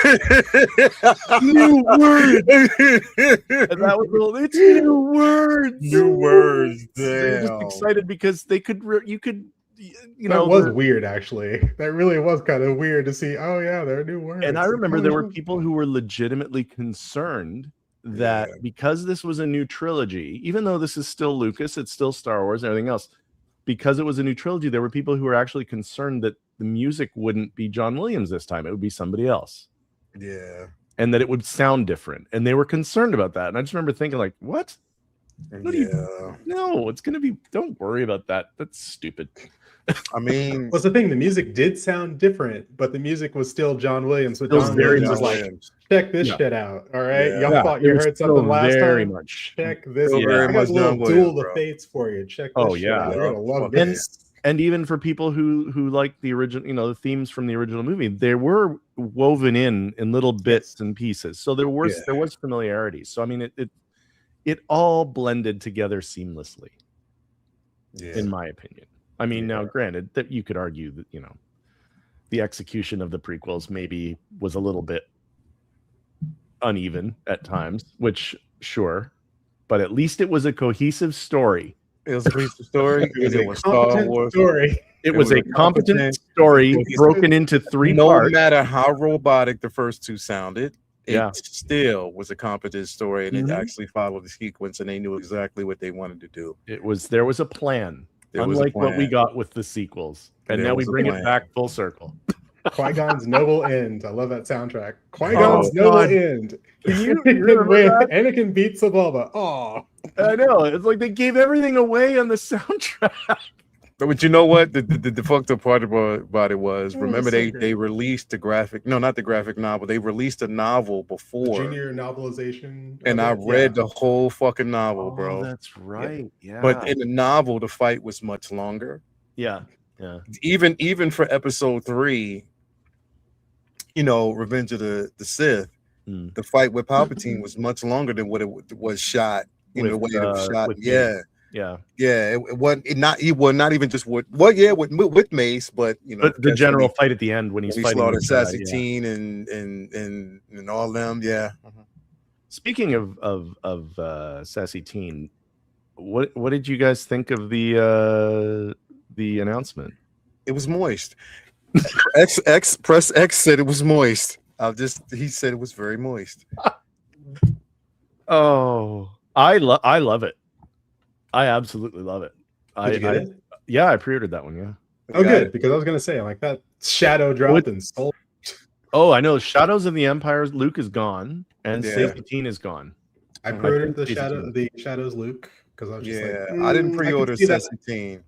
[SPEAKER 4] words. And that was it's new words.
[SPEAKER 2] New words.
[SPEAKER 4] They're just excited because they could.
[SPEAKER 3] That was weird, actually. That really was kind of weird to see. Oh yeah, there are new words.
[SPEAKER 4] And I remember there were people who were legitimately concerned that because this was a new trilogy, even though this is still Lucas, it's still Star Wars and everything else, because it was a new trilogy, there were people who were actually concerned that the music wouldn't be John Williams this time. It would be somebody else.
[SPEAKER 2] Yeah.
[SPEAKER 4] And that it would sound different. And they were concerned about that. And I just remember thinking, like, what? No, it's going to be, don't worry about that. That's stupid.
[SPEAKER 2] I mean,
[SPEAKER 3] what's the thing? The music did sound different, but the music was still John Williams. So
[SPEAKER 4] Still
[SPEAKER 3] John
[SPEAKER 4] very
[SPEAKER 3] Williams was
[SPEAKER 4] much.
[SPEAKER 3] like, check this shit out. All right.
[SPEAKER 2] Yeah.
[SPEAKER 3] Y'all thought you
[SPEAKER 4] it was
[SPEAKER 3] heard
[SPEAKER 4] still
[SPEAKER 3] something last
[SPEAKER 4] very
[SPEAKER 3] time?
[SPEAKER 4] much.
[SPEAKER 3] Check this
[SPEAKER 2] Still
[SPEAKER 3] out.
[SPEAKER 2] very
[SPEAKER 3] I got
[SPEAKER 2] much
[SPEAKER 3] a little
[SPEAKER 2] John
[SPEAKER 3] duel
[SPEAKER 2] Williams,
[SPEAKER 3] the
[SPEAKER 2] bro.
[SPEAKER 3] fates for you. Check this
[SPEAKER 4] Oh,
[SPEAKER 3] shit
[SPEAKER 4] yeah.
[SPEAKER 3] out. You're gonna love
[SPEAKER 2] And-
[SPEAKER 3] this.
[SPEAKER 4] And even for people who like the original, you know, the themes from the original movie, they were woven in little bits and pieces. So there was familiarity. So I mean, it all blended together seamlessly, in my opinion. I mean, now granted that you could argue that, you know, the execution of the prequels maybe was a little bit uneven at times, which sure, but at least it was a cohesive story.
[SPEAKER 2] It was a piece of story.
[SPEAKER 3] It
[SPEAKER 2] Star
[SPEAKER 3] was a competent
[SPEAKER 2] Wars.
[SPEAKER 3] story.
[SPEAKER 4] It was a competent story broken into three
[SPEAKER 2] No
[SPEAKER 4] parts.
[SPEAKER 2] matter how robotic the first two sounded, it
[SPEAKER 4] Yeah.
[SPEAKER 2] still was a competent story, and
[SPEAKER 4] Mhm.
[SPEAKER 2] it actually followed the sequence, and they knew exactly what they wanted to do.
[SPEAKER 4] There was a plan,
[SPEAKER 2] There was a
[SPEAKER 4] unlike what we
[SPEAKER 2] plan.
[SPEAKER 4] got with the sequels, and
[SPEAKER 2] There
[SPEAKER 4] now we
[SPEAKER 2] was a
[SPEAKER 4] bring it
[SPEAKER 2] plan.
[SPEAKER 4] back full circle.
[SPEAKER 3] Qui-Gon's Noble End. I love that soundtrack. Qui-Gon's
[SPEAKER 4] Oh,
[SPEAKER 3] Noble
[SPEAKER 4] God.
[SPEAKER 3] End.
[SPEAKER 4] Can you
[SPEAKER 3] Anakin
[SPEAKER 4] remember
[SPEAKER 3] win.
[SPEAKER 4] that?
[SPEAKER 3] Anakin beats Sebulba. Oh,
[SPEAKER 4] I know, it's like they gave everything away on the soundtrack.
[SPEAKER 2] But you know what? The fucked up part about it was, remember
[SPEAKER 3] so
[SPEAKER 2] they
[SPEAKER 3] great.
[SPEAKER 2] released the graphic, no, not the graphic novel. They released a novel before,
[SPEAKER 3] junior novelization.
[SPEAKER 2] and
[SPEAKER 3] of
[SPEAKER 2] I
[SPEAKER 3] it?
[SPEAKER 2] read
[SPEAKER 3] Yeah.
[SPEAKER 2] the whole fucking novel, bro.
[SPEAKER 4] That's right. Yeah.
[SPEAKER 2] But in the novel, the fight was much longer.
[SPEAKER 4] yeah.
[SPEAKER 2] Even for episode 3, you know, Revenge of the Sith,
[SPEAKER 4] Mm.
[SPEAKER 2] the fight with Palpatine was much longer than what it was shot. You know, the way
[SPEAKER 4] With,
[SPEAKER 2] it was shot.
[SPEAKER 4] with
[SPEAKER 2] Yeah.
[SPEAKER 4] Yeah.
[SPEAKER 2] Yeah, it wasn't not even just with Mace, but you know,
[SPEAKER 4] But the general fight at the end when he's
[SPEAKER 2] he
[SPEAKER 4] fighting
[SPEAKER 2] slaughtered
[SPEAKER 4] with,
[SPEAKER 2] Sassy
[SPEAKER 4] yeah.
[SPEAKER 2] Teen and all them, yeah.
[SPEAKER 4] Speaking of Sassy Teen, what did you guys think of the announcement?
[SPEAKER 2] It was moist. Press X said it was moist. He said it was very moist.
[SPEAKER 4] Oh, I love it. I absolutely love it.
[SPEAKER 3] Did you get it?
[SPEAKER 4] Yeah, I pre-ordered that one. Yeah.
[SPEAKER 3] Oh, good, because I was gonna say like that shadow dropped and soul.
[SPEAKER 4] Oh, I know. Shadows of the Empire. Luke is gone, and
[SPEAKER 2] Yeah.
[SPEAKER 4] Sassy Teen is gone.
[SPEAKER 3] I pre-ordered the
[SPEAKER 4] Basically.
[SPEAKER 3] Shadows Luke because I was just like,
[SPEAKER 2] I didn't
[SPEAKER 3] can
[SPEAKER 2] pre-order
[SPEAKER 3] see that.
[SPEAKER 2] Sassy Teen.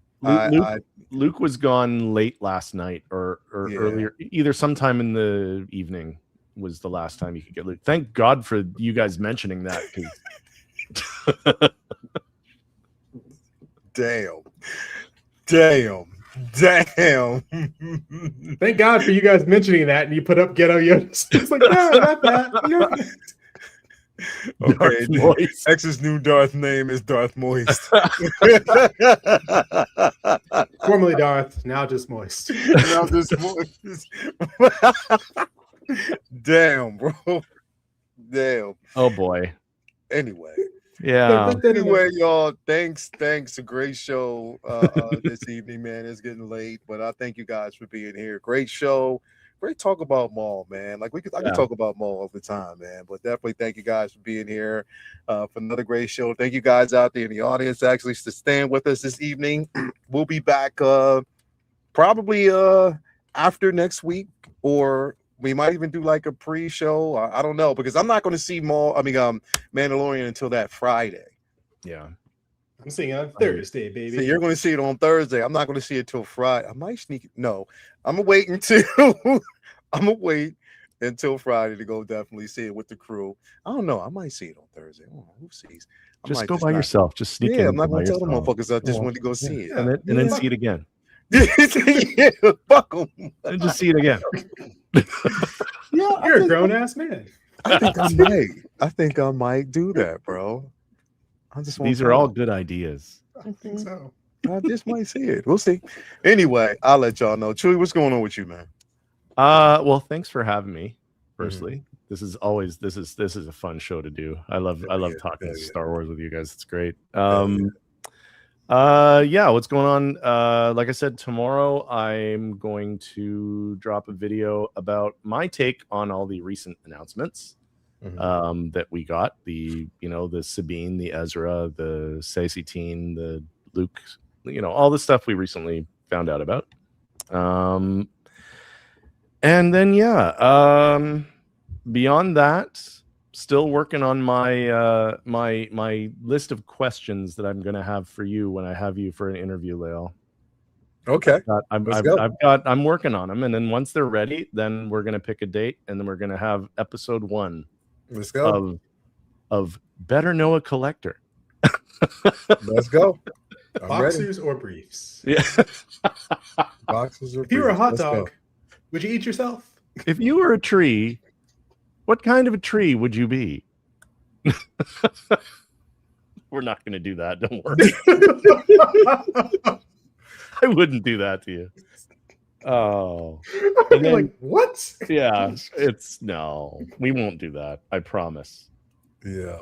[SPEAKER 4] Luke was gone late last night or
[SPEAKER 2] Yeah.
[SPEAKER 4] earlier, either sometime in the evening was the last time you could get Luke. Thank God for you guys mentioning that. 'Cause
[SPEAKER 2] Damn.
[SPEAKER 3] Thank God for you guys mentioning that, and you put up Ghetto Yodas. It's like, no, not that.
[SPEAKER 2] Okay,
[SPEAKER 4] Darth Moist.
[SPEAKER 2] X's new Darth name is Darth Moist.
[SPEAKER 3] Formerly Darth, now just Moist.
[SPEAKER 2] Now this Moist. Damn, bro. Damn.
[SPEAKER 4] Oh boy.
[SPEAKER 2] Anyway.
[SPEAKER 4] Yeah.
[SPEAKER 2] Anyway, y'all, thanks. A great show this evening, man. It's getting late, but I thank you guys for being here. Great show. Great talk about Maul, man. Like I could talk about Maul all the time, man. But definitely thank you guys for being here for another great show. Thank you guys out there in the audience actually to stand with us this evening. We'll be back probably after next week, or we might even do like a pre-show. I don't know, because I'm not going to see Mandalorian until that Friday.
[SPEAKER 4] Yeah.
[SPEAKER 3] I'm seeing it on Thursday, baby.
[SPEAKER 2] So you're going to see it on Thursday. I'm not going to see it till Friday. I might sneak it. No, I'm gonna wait until Friday to go definitely see it with the crew. I don't know. I might see it on Thursday. Oh, who sees?
[SPEAKER 4] Just go by yourself. Just sneak in.
[SPEAKER 2] Yeah, I'm not
[SPEAKER 4] by
[SPEAKER 2] going to tell the
[SPEAKER 4] yourself.
[SPEAKER 2] motherfuckers I just want to go see it.
[SPEAKER 4] And then see it again.
[SPEAKER 2] Yeah, fuck them.
[SPEAKER 4] And just see it again.
[SPEAKER 2] Yeah,
[SPEAKER 3] You're a grown ass man.
[SPEAKER 2] I think I might do that, bro.
[SPEAKER 4] These are all good ideas.
[SPEAKER 3] I think so.
[SPEAKER 2] I just might see it. We'll see. Anyway, I'll let y'all know. Chewy, what's going on with you, man?
[SPEAKER 4] Well, thanks for having me. Firstly, this is a fun show to do. I love talking Star Wars with you guys. It's great. What's going on? Like I said, tomorrow I'm going to drop a video about my take on all the recent announcements. that we got. The Sabine, the Ezra, the Sacitine, the Luke, all the stuff we recently found out about. And then beyond that, still working on my my list of questions that I'm going to have for you when I have you for an interview, Lael.
[SPEAKER 2] Okay.
[SPEAKER 4] I'm working on them, and then once they're ready, then we're going to pick a date, and then we're going to have episode 1.
[SPEAKER 2] Let's go.
[SPEAKER 4] Of Better Know a Collector.
[SPEAKER 2] Let's go.
[SPEAKER 3] Boxers or briefs?
[SPEAKER 4] Yeah.
[SPEAKER 2] Boxers or briefs.
[SPEAKER 3] If you were a hot dog, would you eat yourself?
[SPEAKER 4] If you were a tree, what kind of a tree would you be? We're not going to do that. Don't worry. I wouldn't do that to you. Oh.
[SPEAKER 3] And then, like, what?
[SPEAKER 4] Yeah, no, we won't do that. I promise.
[SPEAKER 2] Yeah.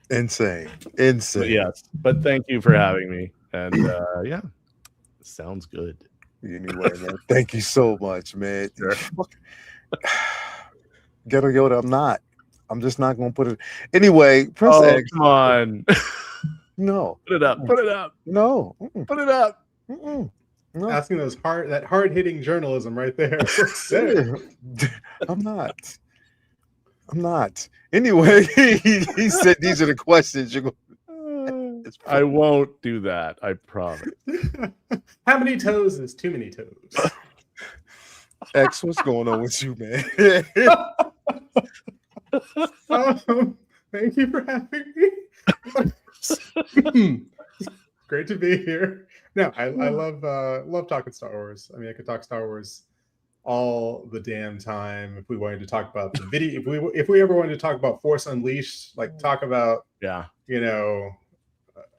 [SPEAKER 2] Insane.
[SPEAKER 4] But yes, but thank you for having me. And sounds good.
[SPEAKER 2] Anyway, man, thank you so much, man.
[SPEAKER 4] Sure.
[SPEAKER 2] Ghetto Yoda, I'm just not going to put it. Anyway, Prince X.
[SPEAKER 4] Come on.
[SPEAKER 2] No.
[SPEAKER 4] Put it up.
[SPEAKER 2] No.
[SPEAKER 4] Put it up.
[SPEAKER 2] No.
[SPEAKER 3] Asking that hard-hitting journalism right there.
[SPEAKER 2] I'm not. Anyway, he said these are the questions you're going.
[SPEAKER 4] I won't do that. I promise.
[SPEAKER 3] How many toes is too many toes?
[SPEAKER 2] X, what's going on with you, man?
[SPEAKER 3] Thank you for having me. Great to be here. No, I love talking Star Wars. I mean, I could talk Star Wars all the damn time. If we wanted to talk about the video, if we ever wanted to talk about Force Unleashed, like talk about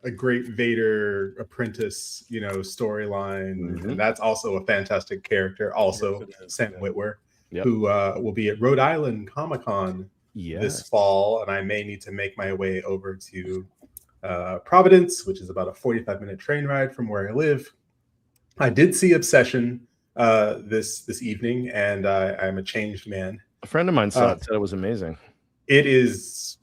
[SPEAKER 3] a great Vader apprentice, storyline, and that's also a fantastic character. Also, Sam Witwer, who will be at Rhode Island Comic-Con this fall, and I may need to make my way over to Providence, which is about a 45-minute train ride from where I live. I did see Obsession this evening, and I'm a changed man.
[SPEAKER 4] A friend of mine saw it, said it was amazing.
[SPEAKER 3] It's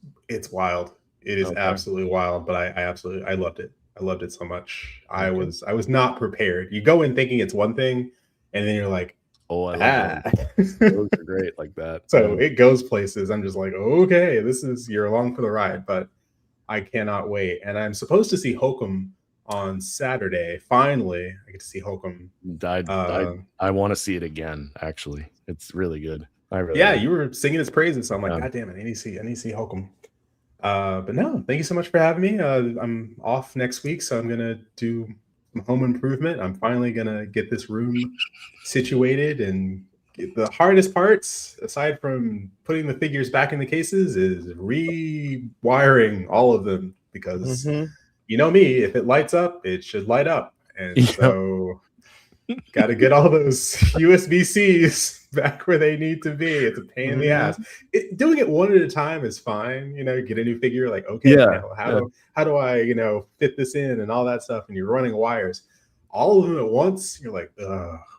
[SPEAKER 3] wild. It is absolutely wild, but I loved it. I loved it so much. I was not prepared. You go in thinking it's one thing, and then you're like,
[SPEAKER 4] oh, I love those. Those are great like that.
[SPEAKER 3] So it goes places. I'm just like, okay, you're along for the ride, but I cannot wait. And I'm supposed to see Hokum on Saturday. Finally, I get to see Hokum.
[SPEAKER 4] I want to see it again. Actually, it's really good.
[SPEAKER 3] You were singing his praises, so I'm like, God damn it, I need to see Hokum. But no, thank you so much for having me. I'm off next week, so I'm gonna do some home improvement. I'm finally gonna get this room situated, and the hardest parts, aside from putting the figures back in the cases, is rewiring all of them, because you know me, if it lights up, it should light up. And so got to get all those USB-Cs back where they need to be. It's a pain in the ass. Doing it one at a time is fine. Get a new figure, like, okay, how do I, fit this in and all that stuff. And you're running wires, all of them at once. You're like,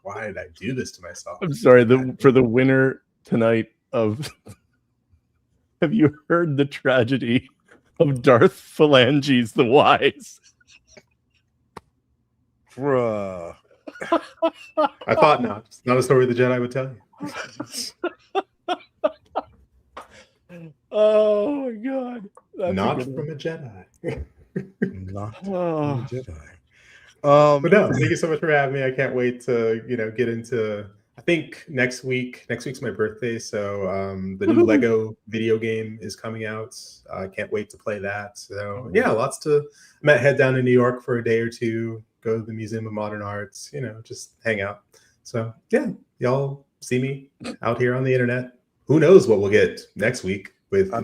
[SPEAKER 3] why did I do this to myself?
[SPEAKER 4] I'm sorry. For the winner tonight of, have you heard the tragedy of Darth Phalanges the Wise?
[SPEAKER 2] Bruh.
[SPEAKER 3] I thought not. It's not a story the Jedi would tell
[SPEAKER 4] you. Oh my God.
[SPEAKER 3] Not from a Jedi.
[SPEAKER 2] Not from a Jedi. But
[SPEAKER 3] no, thank you so much for having me. I can't wait to, get into, I think next week's my birthday. So the new Lego video game is coming out. I can't wait to play that. So I might head down to New York for a day or two, go to the Museum of Modern Arts, just hang out. So y'all see me out here on the internet. Who knows what we'll get next week with
[SPEAKER 2] the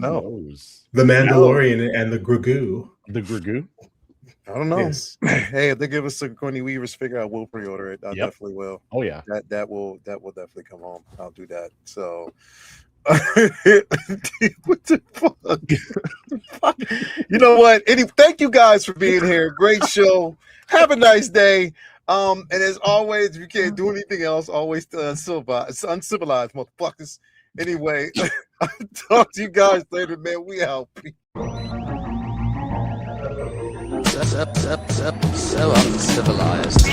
[SPEAKER 2] Mandalorian
[SPEAKER 3] and the Grogu.
[SPEAKER 4] The Grogu?
[SPEAKER 2] I don't know. Yes. Hey, if they give us the Courtney Weaver's figure, I will pre-order it. I definitely will.
[SPEAKER 4] Oh yeah.
[SPEAKER 2] That will definitely come home. I'll do that. So what the fuck? You know what? Thank you guys for being here. Great show. Have a nice day. And as always, if you can't do anything else, always uncivilized motherfuckers. Anyway, Talk to you guys later, man. We out.
[SPEAKER 1] So uncivilized.